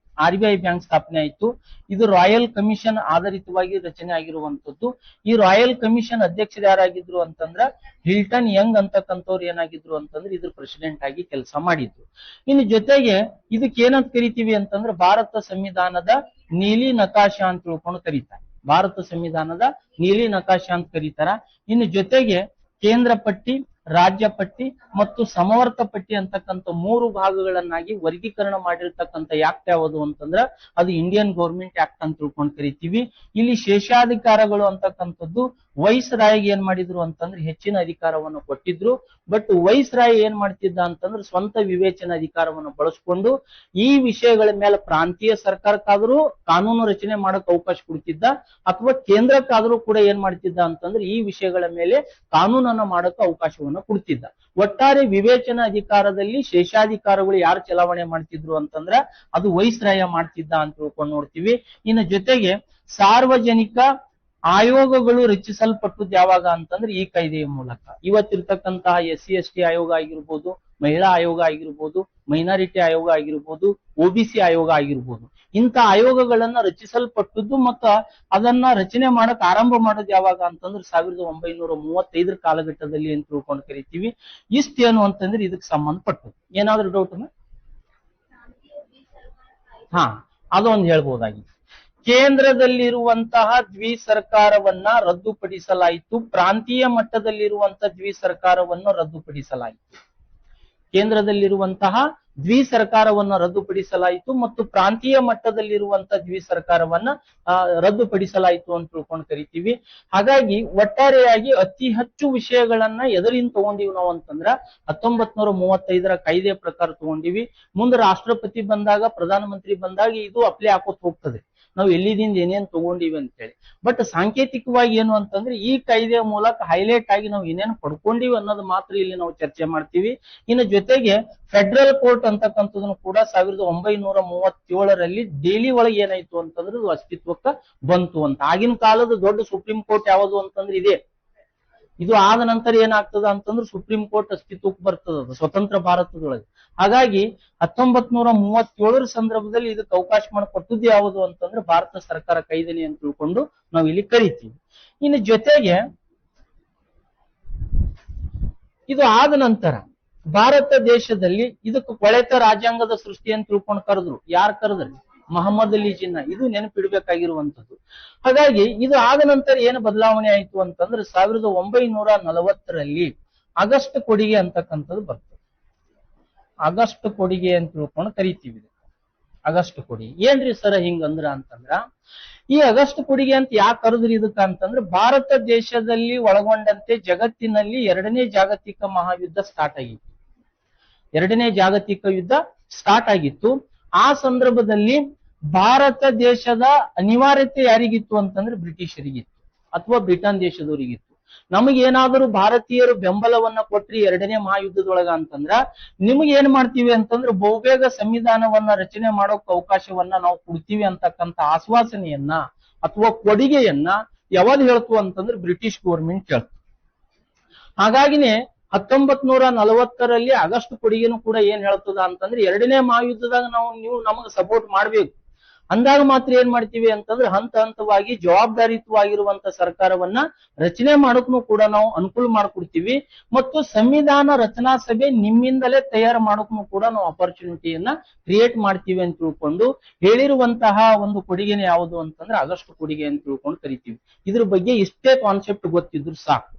RBI ಬ್ಯಾಂಕ್ ಸ್ಥಾಪನೆ ಆಯ್ತು. ಇದು ರಾಯಲ್ ಕಮಿಷನ್ ಆಧಾರಿತವಾಗಿ ರಚನೆ ಆಗಿರುವಂತದ್ದು. ಈ ರಾಯಲ್ ಕಮಿಷನ್ ಅಧ್ಯಕ್ಷರು ಯಾರಾಗಿದ್ರು ಅಂತಂದ್ರ ಹಿಲ್ಟನ್ ಯಂಗ್ ಅಂತಕ್ಕಂಥವ್ರು ಏನಾಗಿದ್ರು ಅಂತಂದ್ರೆ ಇದ್ರ ಪ್ರೆಸಿಡೆಂಟ್ ಆಗಿ ಕೆಲಸ ಮಾಡಿದ್ರು. ಇನ್ನು ಜೊತೆಗೆ ಇದಕ್ಕೆ ಏನಂತ ಕರಿತೀವಿ ಅಂತಂದ್ರೆ ಭಾರತ ಸಂವಿಧಾನದ ನೀಲಿ ನಕಾಶ ಅಂತ ತಿಳ್ಕೊಂಡು ಕರೀತಾರೆ. ಭಾರತ ಸಂವಿಧಾನದ ನೀಲಿ ನಕಾಶ ಅಂತ ಕರೀತಾರ. ಇನ್ನು ಜೊತೆಗೆ ಕೇಂದ್ರ ಪಟ್ಟಿ, ರಾಜ್ಯ ಪಟ್ಟಿ ಮತ್ತು ಸಮವರ್ತ ಪಟ್ಟಿ ಅಂತಕ್ಕಂಥ 3 ಭಾಗಗಳನ್ನಾಗಿ ವರ್ಗೀಕರಣ ಮಾಡಿರ್ತಕ್ಕಂಥ ಆಕ್ಟ್ ಯಾವುದು ಅಂತಂದ್ರ ಅದು ಇಂಡಿಯನ್ ಗೌರ್ಮೆಂಟ್ ಆಕ್ಟ್ ಅಂತ ತಿಳ್ಕೊಂಡು ಕರಿತೀವಿ. ಇಲ್ಲಿ ಶೇಷಾಧಿಕಾರಗಳು ಅಂತಕ್ಕಂಥದ್ದು ವೈಸ್ ರಾಯ್ಗೆ ಏನ್ ಮಾಡಿದ್ರು ಅಂತಂದ್ರೆ ಹೆಚ್ಚಿನ ಅಧಿಕಾರವನ್ನು ಕೊಟ್ಟಿದ್ರು. ಬಟ್ ವೈಸ್ ರಾಯ್ ಏನ್ ಮಾಡ್ತಿದ್ದ ಅಂತಂದ್ರೆ ಸ್ವಂತ ವಿವೇಚನ ಅಧಿಕಾರವನ್ನು ಬಳಸ್ಕೊಂಡು ಈ ವಿಷಯಗಳ ಮೇಲೆ ಪ್ರಾಂತೀಯ ಸರ್ಕಾರಕ್ಕಾದ್ರೂ ಕಾನೂನು ರಚನೆ ಮಾಡಕ್ ಅವಕಾಶ ಕೊಡ್ತಿದ್ದ, ಅಥವಾ ಕೇಂದ್ರಕ್ಕಾದ್ರೂ ಕೂಡ ಏನ್ ಮಾಡ್ತಿದ್ದ ಅಂತಂದ್ರೆ ಈ ವಿಷಯಗಳ ಮೇಲೆ ಕಾನೂನನ್ನ ಮಾಡಕ್ ಅವಕಾಶವನ್ನ ಕೊಡ್ತಿದ್ದ. ಒಟ್ಟಾರೆ ವಿವೇಚನಾ ಅಧಿಕಾರದಲ್ಲಿ ಶೇಷಾಧಿಕಾರಗಳು ಯಾರು ಚಲಾವಣೆ ಮಾಡ್ತಿದ್ರು ಅಂತಂದ್ರ ಅದು ವೈಸ್ ರಾಯ ಮಾಡ್ತಿದ್ದ ಅಂತ ತಿಳ್ಕೊಂಡು ನೋಡ್ತೀವಿ. ಇನ್ನು ಜೊತೆಗೆ ಸಾರ್ವಜನಿಕ ಆಯೋಗಗಳು ರಚಿಸಲ್ಪಟ್ಟದ್ದು ಯಾವಾಗ ಅಂತಂದ್ರೆ ಈ ಕಾಯ್ದೆಯ ಮೂಲಕ. ಇವತ್ತಿರ್ತಕ್ಕಂತಹ SC/ST ಆಯೋಗ ಆಗಿರ್ಬೋದು, ಮಹಿಳಾ ಆಯೋಗ ಆಗಿರ್ಬೋದು, ಮೈನಾರಿಟಿ ಆಯೋಗ ಆಗಿರ್ಬೋದು, OBC ಆಯೋಗ ಆಗಿರ್ಬೋದು, ಇಂಥ ಆಯೋಗಗಳನ್ನ ರಚಿಸಲ್ಪಟ್ಟದ್ದು ಮತ್ತ ಅದನ್ನ ರಚನೆ ಮಾಡಕ್ ಆರಂಭ ಮಾಡೋದು ಯಾವಾಗ ಅಂತಂದ್ರೆ 1935 ಕಾಲಘಟ್ಟದಲ್ಲಿ ಅಂತ ತಿಳ್ಕೊಂಡು ಕರಿತೀವಿ. ಇಷ್ಟೇನು ಅಂತಂದ್ರೆ ಇದಕ್ಕೆ ಸಂಬಂಧಪಟ್ಟದ್ದು. ಏನಾದ್ರೂ ಡೌಟ್? ಅದೊಂದು ಹೇಳ್ಬೋದಾಗಿತ್ತು. ಕೇಂದ್ರದಲ್ಲಿರುವಂತಹ ದ್ವಿ ಸರ್ಕಾರವನ್ನ ರದ್ದುಪಡಿಸಲಾಯಿತು, ಪ್ರಾಂತೀಯ ಮಟ್ಟದಲ್ಲಿರುವಂತಹ ದ್ವಿ ಸರ್ಕಾರವನ್ನು ರದ್ದುಪಡಿಸಲಾಯಿತು. ಕೇಂದ್ರದಲ್ಲಿರುವಂತಹ ದ್ವಿ ಸರ್ಕಾರವನ್ನ ರದ್ದುಪಡಿಸಲಾಯಿತು ಮತ್ತು ಪ್ರಾಂತೀಯ ಮಟ್ಟದಲ್ಲಿರುವಂತಹ ದ್ವಿ ಸರ್ಕಾರವನ್ನ ರದ್ದುಪಡಿಸಲಾಯಿತು ಅಂತ ತಿಳ್ಕೊಂಡು ಕರಿತೀವಿ. ಹಾಗಾಗಿ ಒಟ್ಟಾರೆಯಾಗಿ ಅತಿ ಹೆಚ್ಚು ವಿಷಯಗಳನ್ನ ಎದರಿಂದ ತಗೊಂಡಿವಿ ನಾವು ಅಂತಂದ್ರ 1935 ಕಾಯ್ದೆಯ ಪ್ರಕಾರ ತಗೊಂಡಿವಿ. ಮುಂದೆ ರಾಷ್ಟ್ರಪತಿ ಬಂದಾಗ, ಪ್ರಧಾನಮಂತ್ರಿ ಬಂದಾಗ ಇದು ಅಪ್ಲೈ ಹಾಕೋತ್ ಹೋಗ್ತದೆ ನಾವು ಎಲ್ಲಿದಿಂದ ಏನೇನ್ ತಗೊಂಡಿವಿ ಅಂತೇಳಿ. ಬಟ್ ಸಾಂಕೇತಿಕವಾಗಿ ಏನು ಅಂತಂದ್ರೆ ಈ ಕಾಯ್ದೆಯ ಮೂಲಕ ಹೈಲೈಟ್ ಆಗಿ ನಾವು ಏನೇನು ಪಡ್ಕೊಂಡಿವಿ ಅನ್ನೋದು ಮಾತ್ರ ಇಲ್ಲಿ ನಾವು ಚರ್ಚೆ ಮಾಡ್ತೀವಿ. ಇನ್ನು ಜೊತೆಗೆ ಫೆಡರಲ್ ಕೋರ್ಟ್ ಅಂತಕ್ಕಂಥದನ್ನು ಕೂಡ 1937ರಲ್ಲಿ ಡೆಲ್ಲಿ ಒಳಗೆ ಏನಾಯ್ತು ಅಂತಂದ್ರೆ ಅದು ಅಸ್ತಿತ್ವಕ್ಕೆ ಬಂತು ಅಂತ. ಆಗಿನ ಕಾಲದ ದೊಡ್ಡ ಸುಪ್ರೀಂ ಕೋರ್ಟ್ ಯಾವುದು ಅಂತಂದ್ರೆ ಇದೆ. ಇದು ಆದ ನಂತರ ಏನಾಗ್ತದ ಅಂತಂದ್ರೆ ಸುಪ್ರೀಂ ಕೋರ್ಟ್ ಅಸ್ತಿತ್ವಕ್ಕೆ ಬರ್ತದ ಸ್ವತಂತ್ರ ಭಾರತದೊಳಗೆ. ಹಾಗಾಗಿ 1937 ಸಂದರ್ಭದಲ್ಲಿ ಇದಕ್ಕೆ ಅವಕಾಶ ಮಾಡಿಕೊಟ್ಟದ್ದು ಯಾವುದು ಅಂತಂದ್ರೆ ಭಾರತ ಸರ್ಕಾರ ಕಾಯ್ದೆನೆ ಅಂತ ತಿಳ್ಕೊಂಡು ನಾವು ಇಲ್ಲಿ ಕರಿತೀವಿ. ಇನ್ನು ಜೊತೆಗೆ ಇದು ಆದ ನಂತರ ಭಾರತ ದೇಶದಲ್ಲಿ ಇದಕ್ಕೆ ಕೊಳೆತ ರಾಜ್ಯಾಂಗದ ಸೃಷ್ಟಿ ಅಂತ ತಿಳ್ಕೊಂಡು ಕರೆದ್ರು. ಯಾರು ಕರೆದ್ರಿ? ಮಹಮ್ಮದ್ ಅಲಿ ಜಿನ್ನಾ. ಇದು ನೆನಪಿಡ್ಬೇಕಾಗಿರುವಂತದ್ದು. ಹಾಗಾಗಿ ಇದು ಆದ ನಂತರ ಏನು ಬದಲಾವಣೆ ಆಯ್ತು ಅಂತಂದ್ರೆ 1940ರಲ್ಲಿ ಆಗಸ್ಟ್ ಕೊಡುಗೆ ಅಂತಕ್ಕಂಥದ್ದು ಬರ್ತದೆ. ಆಗಸ್ಟ್ ಕೊಡುಗೆ ಅಂತ ತಿಳ್ಕೊಂಡು ಕರಿತೀವಿ. ಆಗಸ್ಟ್ ಕೊಡುಗೆ ಏನ್ರಿ ಸರ್ ಹಿಂಗಂದ್ರ ಅಂತಂದ್ರ ಈ ಆಗಸ್ಟ್ ಕೊಡುಗೆ ಅಂತ ಯಾಕೆ ಕರೆದ್ರಿ ಇದಕ್ಕ ಅಂತಂದ್ರೆ ಭಾರತ ದೇಶದಲ್ಲಿ ಒಳಗೊಂಡಂತೆ ಜಗತ್ತಿನಲ್ಲಿ 2ನೇ ಜಾಗತಿಕ ಮಹಾಯುದ್ಧ ಸ್ಟಾರ್ಟ್ ಆಗಿತ್ತು. 2ನೇ ಜಾಗತಿಕ ಯುದ್ಧ ಸ್ಟಾರ್ಟ್ ಆಗಿತ್ತು. ಆ ಸಂದರ್ಭದಲ್ಲಿ ಭಾರತ ದೇಶದ ಅನಿವಾರ್ಯತೆ ಯಾರಿಗಿತ್ತು ಅಂತಂದ್ರೆ ಬ್ರಿಟಿಷರಿಗಿತ್ತು ಅಥವಾ ಬ್ರಿಟನ್ ದೇಶದವರಿಗಿತ್ತು. ನಮಗೇನಾದರೂ ಭಾರತೀಯರು ಬೆಂಬಲವನ್ನ ಕೊಟ್ರಿ 2ನೇ ಮಹಾಯುದ್ಧದೊಳಗ ಅಂತಂದ್ರ ನಿಮ್ಗೆ ಏನ್ ಮಾಡ್ತೀವಿ ಅಂತಂದ್ರೆ ಬಹುಬೇಗ ಸಂವಿಧಾನವನ್ನ ರಚನೆ ಮಾಡೋಕ್ ಅವಕಾಶವನ್ನ ನಾವು ಕೊಡ್ತೀವಿ ಅಂತಕ್ಕಂಥ ಆಶ್ವಾಸನೆಯನ್ನ ಅಥವಾ ಕೊಡುಗೆಯನ್ನ ಯಾವಾಗ ಹೇಳ್ತು ಅಂತಂದ್ರೆ ಬ್ರಿಟಿಷ್ ಗೌರ್ಮೆಂಟ್ ಹೇಳ್ತು. ಹಾಗಾಗಿನೇ 1940ರಲ್ಲಿ ಆಗಸ್ಟ್ ಕೊಡುಗೆನೂ ಕೂಡ ಏನ್ ಹೇಳ್ತದ ಅಂತಂದ್ರೆ 2ನೇ ಮಹಾಯುದ್ಧದಾಗ ನೀವು ನಮಗೆ ಸಪೋರ್ಟ್ ಮಾಡ್ಬೇಕು ಅಂದಾಗ ಮಾತ್ರ ಏನ್ ಮಾಡ್ತೀವಿ ಅಂತಂದ್ರೆ ಹಂತ ಹಂತವಾಗಿ ಜವಾಬ್ದಾರಿಯುತವಾಗಿರುವಂತ ಸರ್ಕಾರವನ್ನ ರಚನೆ ಮಾಡೋಕ್ನು ಕೂಡ ನಾವು ಅನುಕೂಲ ಮಾಡ್ಕೊಡ್ತೀವಿ ಮತ್ತು ಸಂವಿಧಾನ ರಚನಾ ಸಭೆ ನಿಮ್ಮಿಂದಲೇ ತಯಾರು ಮಾಡೋಕ್ನು ಕೂಡ ನಾವು ಅಪರ್ಚುನಿಟಿಯನ್ನ ಕ್ರಿಯೇಟ್ ಮಾಡ್ತೀವಿ ಅಂತ ತಿಳ್ಕೊಂಡು ಹೇಳಿರುವಂತಹ ಒಂದು ಕೊಡುಗೆನೆ ಯಾವುದು ಅಂತಂದ್ರೆ ಆಗಸ್ಟ್ ಕೊಡುಗೆ ಅಂತ ತಿಳ್ಕೊಂಡು ಕರಿತೀವಿ. ಇದ್ರ ಬಗ್ಗೆ ಇಷ್ಟೇ ಕಾನ್ಸೆಪ್ಟ್ ಗೊತ್ತಿದ್ರು ಸಾಕು.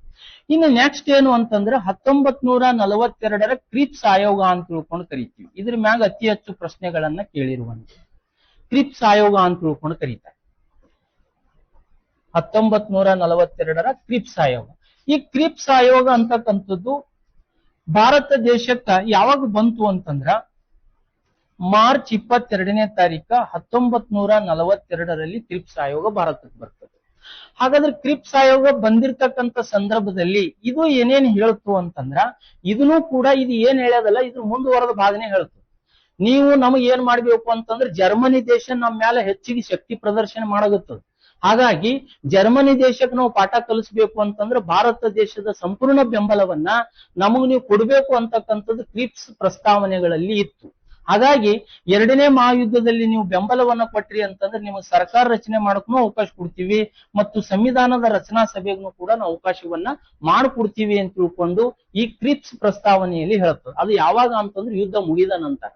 ಇನ್ನು ನೆಕ್ಸ್ಟ್ ಏನು ಅಂತಂದ್ರೆ 1942ರ ಕ್ರಿಪ್ಸ್ ಆಯೋಗ ಅಂತ ತಿಳ್ಕೊಂಡು ಕರಿತೀವಿ. ಇದ್ರ ಮ್ಯಾಗ ಅತಿ ಹೆಚ್ಚು ಪ್ರಶ್ನೆಗಳನ್ನ ಕೇಳಿರುವಂತ ಕ್ರಿಪ್ಸ್ ಆಯೋಗ ಅಂತ ತಿಳ್ಕೊಂಡು ಕರೀತಾರೆ. 1942ರ ಕ್ರಿಪ್ಸ್ ಆಯೋಗ. ಈ ಕ್ರಿಪ್ಸ್ ಆಯೋಗ ಅಂತಕ್ಕಂಥದ್ದು ಭಾರತ ದೇಶಕ್ಕ ಯಾವಾಗ ಬಂತು ಅಂತಂದ್ರ ಮಾರ್ಚ್ 22ನೇ ತಾರೀಕ 1942ರಲ್ಲಿ ಕ್ರಿಪ್ಸ್ ಆಯೋಗ ಭಾರತಕ್ಕೆ ಬರ್ತದೆ. ಹಾಗಾದ್ರೆ ಕ್ರಿಪ್ಸ್ ಆಯೋಗ ಬಂದಿರತಕ್ಕಂತ ಸಂದರ್ಭದಲ್ಲಿ ಇದು ಏನೇನ್ ಹೇಳ್ತು ಅಂತಂದ್ರ ಇದನ್ನು ಕೂಡ ಇದು ಏನ್ ಹೇಳ್ಯದಲ್ಲ ಇದ್ರ ಮುಂದುವರೆದ ಭಾಗನೇ ಹೇಳ್ತು. ನೀವು ನಮಗೆ ಏನ್ ಮಾಡ್ಬೇಕು ಅಂತಂದ್ರೆ ಜರ್ಮನಿ ದೇಶ ನಮ್ಮ ಮೇಲೆ ಹೆಚ್ಚಿಗೆ ಶಕ್ತಿ ಪ್ರದರ್ಶನ ಮಾಡಾಗುತ್ತದೆ. ಹಾಗಾಗಿ ಜರ್ಮನಿ ದೇಶಕ್ಕೆ ನಾವು ಪಾಠ ಕಲಿಸ್ಬೇಕು ಅಂತಂದ್ರೆ ಭಾರತ ದೇಶದ ಸಂಪೂರ್ಣ ಬೆಂಬಲವನ್ನ ನಮಗ್ ನೀವು ಕೊಡ್ಬೇಕು ಅಂತಕ್ಕಂಥದ್ದು ಕ್ರಿಪ್ಸ್ ಪ್ರಸ್ತಾವನೆಗಳಲ್ಲಿ ಇತ್ತು. ಹಾಗಾಗಿ ಎರಡನೇ ಮಹಾಯುದ್ಧದಲ್ಲಿ ನೀವು ಬೆಂಬಲವನ್ನ ಕೊಟ್ರಿ ಅಂತಂದ್ರೆ ನಿಮಗೆ ಸರ್ಕಾರ ರಚನೆ ಮಾಡಕ್ಕೂ ಅವಕಾಶ ಕೊಡ್ತೀವಿ ಮತ್ತು ಸಂವಿಧಾನದ ರಚನಾ ಸಭೆಗೂ ಕೂಡ ನಾವು ಅವಕಾಶವನ್ನ ಮಾಡಿಕೊಡ್ತೀವಿ ಅಂತ ತಿಳ್ಕೊಂಡು ಈ ಕ್ರಿಪ್ಸ್ ಪ್ರಸ್ತಾವನೆಯಲ್ಲಿ ಹೇಳ್ತದೆ. ಅದು ಯಾವಾಗ ಅಂತಂದ್ರೆ ಯುದ್ಧ ಮುಗಿದ ನಂತರ.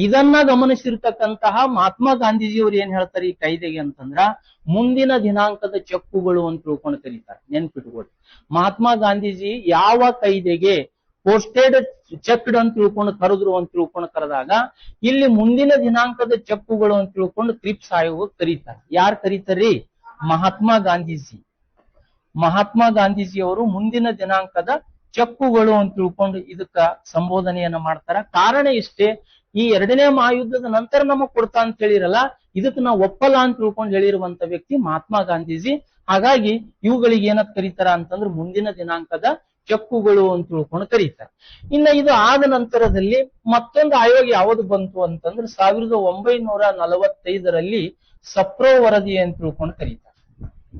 ಇದನ್ನ ಗಮನಿಸಿರ್ತಕ್ಕಂತಹ ಮಹಾತ್ಮ ಗಾಂಧೀಜಿಯವರು ಏನ್ ಹೇಳ್ತಾರೆ ಈ ಕಾಯ್ದೆಗೆ ಅಂತಂದ್ರ ಮುಂದಿನ ದಿನಾಂಕದ ಚೆಕ್ಕುಗಳು ಅಂತ ತಿಳ್ಕೊಂಡು ಕರೀತಾರೆ. ನೆನ್ಪಿಟ್ಕೊಳ್ಳಿ, ಮಹಾತ್ಮ ಗಾಂಧೀಜಿ ಯಾವ ಕಾಯ್ದೆಗೆ ಪೋಸ್ಟೆಡ್ ಚೆಕ್ಡ್ ಅಂತ ತಿಳ್ಕೊಂಡು ಕರೆದ್ರು ಅಂತ ತಿಳ್ಕೊಂಡು ಕರೆದಾಗ ಇಲ್ಲಿ ಮುಂದಿನ ದಿನಾಂಕದ ಚೆಕ್ಕುಗಳು ಅಂತ ತಿಳ್ಕೊಂಡು ಕ್ರಿಪ್ಸ್ ಆಯೋಗ ಕರೀತಾರೆ. ಯಾರು ಕರೀತಾರ್ರಿ? ಮಹಾತ್ಮ ಗಾಂಧೀಜಿ. ಮಹಾತ್ಮ ಗಾಂಧೀಜಿಯವರು ಮುಂದಿನ ದಿನಾಂಕದ ಚೆಕ್ಕುಗಳು ಅಂತ ತಿಳ್ಕೊಂಡು ಇದಕ್ಕ ಸಂಬೋಧನೆಯನ್ನ ಮಾಡ್ತಾರ. ಕಾರಣ ಇಷ್ಟೇ, ಈ ಎರಡನೇ ಮಹಾಯುದ್ಧದ ನಂತರ ನಮಗ್ ಕೊಡ್ತಾ ಅಂತ ಹೇಳಿರಲ್ಲ, ಇದಕ್ಕೆ ನಾವು ಒಪ್ಪಲ್ಲ ಅಂತ ತಿಳ್ಕೊಂಡು ಹೇಳಿರುವಂತ ವ್ಯಕ್ತಿ ಮಹಾತ್ಮ ಗಾಂಧೀಜಿ. ಹಾಗಾಗಿ ಇವುಗಳಿಗೆ ಏನಂತ ಕರೀತಾರ ಅಂತಂದ್ರೆ ಮುಂದಿನ ದಿನಾಂಕದ ಚೆಕ್ಕುಗಳು ಅಂತ ತಿಳ್ಕೊಂಡು ಕರೀತಾರೆ. ಇನ್ನ ಇದು ಆದ ನಂತರದಲ್ಲಿ ಮತ್ತೊಂದು ಆಯೋಗ ಯಾವುದು ಬಂತು ಅಂತಂದ್ರೆ 1945ರಲ್ಲಿ ಸಪ್ರೋ ವರದಿ ಅಂತ ತಿಳ್ಕೊಂಡು ಕರೀತಾರೆ.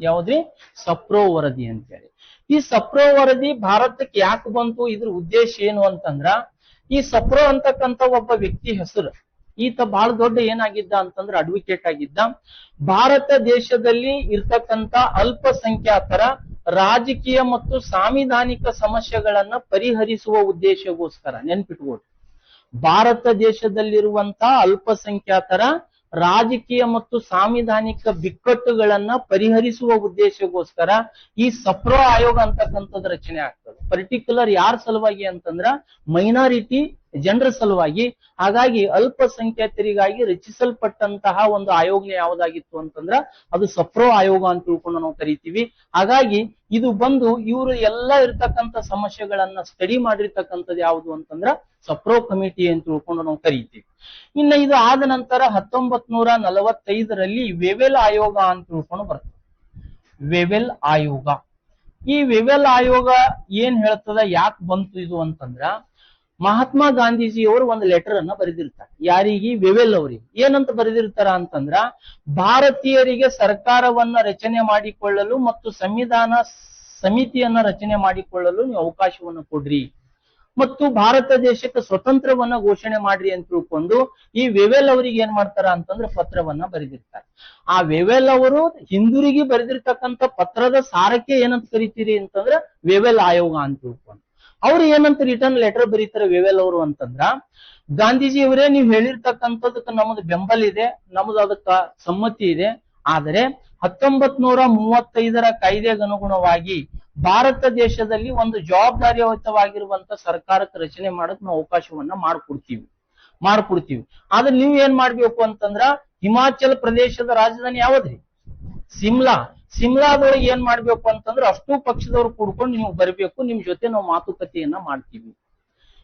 ಯಾವ್ದ್ರಿ? ಸಪ್ರೋ ವರದಿ ಅಂತ ಹೇಳಿ. ಈ ಸಪ್ರೋ ವರದಿ ಭಾರತಕ್ಕೆ ಯಾಕೆ ಬಂತು, ಇದ್ರ ಉದ್ದೇಶ ಏನು ಅಂತಂದ್ರ ಈ ಸಪ್ರೋ ಅಂತಕ್ಕಂಥ ಒಬ್ಬ ವ್ಯಕ್ತಿ ಹೆಸರು, ಈತ ಬಹಳ ದೊಡ್ಡ ಏನಾಗಿದ್ದ ಅಂತಂದ್ರೆ ಅಡ್ವೊಕೇಟ್ ಆಗಿದ್ದ. ಭಾರತ ದೇಶದಲ್ಲಿ ಇರ್ತಕ್ಕಂಥ ಅಲ್ಪಸಂಖ್ಯಾತರ ರಾಜಕೀಯ ಮತ್ತು ಸಾಂವಿಧಾನಿಕ ಸಮಸ್ಯೆಗಳನ್ನ ಪರಿಹರಿಸುವ ಉದ್ದೇಶಗೋಸ್ಕರ, ನೆನ್ಪಿಟ್ಕೊಳ್ರಿ, ಭಾರತ ದೇಶದಲ್ಲಿರುವಂತ ಅಲ್ಪಸಂಖ್ಯಾತರ ರಾಜಕೀಯ ಮತ್ತು ಸಾಂವಿಧಾನಿಕ ಬಿಕ್ಕಟ್ಟುಗಳನ್ನ ಪರಿಹರಿಸುವ ಉದ್ದೇಶಗೋಸ್ಕರ ಈ ಸಪ್ರೋ ಆಯೋಗ ಅಂತಕ್ಕಂಥದ್ದು ರಚನೆ ಆಗ್ತದೆ. ಪರ್ಟಿಕ್ಯುಲರ್ ಯಾರ ಸಲುವಾಗಿ ಅಂತಂದ್ರ ಮೈನಾರಿಟಿ ಜನರ ಸಲುವಾಗಿ. ಹಾಗಾಗಿ ಅಲ್ಪಸಂಖ್ಯಾತರಿಗಾಗಿ ರಚಿಸಲ್ಪಟ್ಟಂತಹ ಒಂದು ಆಯೋಗ ಯಾವ್ದಾಗಿತ್ತು ಅಂತಂದ್ರ ಅದು ಸಪ್ರೋ ಆಯೋಗ ಅಂತ ತಿಳ್ಕೊಂಡು ನಾವು ಕರಿತೀವಿ. ಹಾಗಾಗಿ ಇದು ಬಂದು ಇವರು ಎಲ್ಲ ಇರ್ತಕ್ಕಂಥ ಸಮಸ್ಯೆಗಳನ್ನ ಸ್ಟಡಿ ಮಾಡಿರ್ತಕ್ಕಂಥದ್ದು ಯಾವುದು ಅಂತಂದ್ರ ಸಪ್ರೋ ಕಮಿಟಿ ಅಂತ ತಿಳ್ಕೊಂಡು ನಾವು ಕರಿತೀವಿ. ಇನ್ನು ಇದು ಆದ ನಂತರ 1945ರಲ್ಲಿ ವೇವೆಲ್ ಆಯೋಗ ಅಂತ ತಿಳ್ಕೊಂಡು ಬರ್ತದೆ. ವೇವೆಲ್ ಆಯೋಗ, ಈ ವೇವೆಲ್ ಆಯೋಗ ಏನ್ ಹೇಳ್ತದ, ಯಾಕೆ ಬಂತು ಇದು ಅಂತಂದ್ರ ಮಹಾತ್ಮ ಗಾಂಧೀಜಿಯವರು ಒಂದು ಲೆಟರ್ ಅನ್ನ ಬರೆದಿರ್ತಾರೆ. ಯಾರಿಗೆ? ವೇವೆಲ್ ಅವರಿಗೆ. ಏನಂತ ಬರೆದಿರ್ತಾರ ಅಂತಂದ್ರ ಭಾರತೀಯರಿಗೆ ಸರ್ಕಾರವನ್ನ ರಚನೆ ಮಾಡಿಕೊಳ್ಳಲು ಮತ್ತು ಸಂವಿಧಾನ ಸಮಿತಿಯನ್ನ ರಚನೆ ಮಾಡಿಕೊಳ್ಳಲು ನೀವು ಅವಕಾಶವನ್ನು ಕೊಡ್ರಿ ಮತ್ತು ಭಾರತ ದೇಶಕ್ಕೆ ಸ್ವತಂತ್ರವನ್ನ ಘೋಷಣೆ ಮಾಡ್ರಿ ಅಂತ ತಿಳ್ಕೊಂಡು ಈ ವೇವೆಲ್ ಅವರಿಗೆ ಏನ್ ಮಾಡ್ತಾರ ಅಂತಂದ್ರೆ ಪತ್ರವನ್ನ ಬರೆದಿರ್ತಾರೆ. ಆ ವೇವೆಲ್ ಅವರು ಹಿಂದೂರಿಗೆ ಬರೆದಿರ್ತಕ್ಕಂಥ ಪತ್ರದ ಸಾರಕ್ಕೆ ಏನಂತ ಕರಿತೀರಿ ಅಂತಂದ್ರೆ ವೇವೆಲ್ ಆಯೋಗ ಅಂತ ತಿಳ್ಕೊಂಡು ಅವ್ರು ಏನಂತ ರಿಟರ್ನ್ ಲೆಟರ್ ಬರೀತಾರೆ ವೇವೆಲ್ ಅವರು ಅಂತಂದ್ರ, ಗಾಂಧೀಜಿಯವರೇ ನೀವು ಹೇಳಿರ್ತಕ್ಕಂಥದಕ್ಕೆ ನಮ್ದು ಬೆಂಬಲ ಇದೆ, ನಮ್ದು ಅದಕ್ಕ ಸಮ್ಮತಿ ಇದೆ. ಆದರೆ 1935ರ ಕಾಯ್ದೆಗೆ ಅನುಗುಣವಾಗಿ ಭಾರತ ದೇಶದಲ್ಲಿ ಒಂದು ಜವಾಬ್ದಾರಿಯುತವಾಗಿರುವಂತ ಸರ್ಕಾರಕ್ಕೆ ರಚನೆ ಮಾಡಕ್ ನಾವು ಅವಕಾಶವನ್ನ ಮಾಡ್ಕೊಡ್ತೀವಿ. ಆದ್ರೆ ನೀವ್ ಏನ್ ಮಾಡ್ಬೇಕು ಅಂತಂದ್ರ ಹಿಮಾಚಲ ಪ್ರದೇಶದ ರಾಜಧಾನಿ ಯಾವದ್ರಿ? ಸಿಮ್ಲಾದೊಳಗೆ ಏನ್ ಮಾಡ್ಬೇಕು ಅಂತಂದ್ರೆ ಅಷ್ಟು ಪಕ್ಷದವ್ರು ಕೂಡ್ಕೊಂಡು ನೀವು ಬರಬೇಕು, ನಿಮ್ ಜೊತೆ ನಾವು ಮಾತುಕತೆಯನ್ನ ಮಾಡ್ತೀವಿ.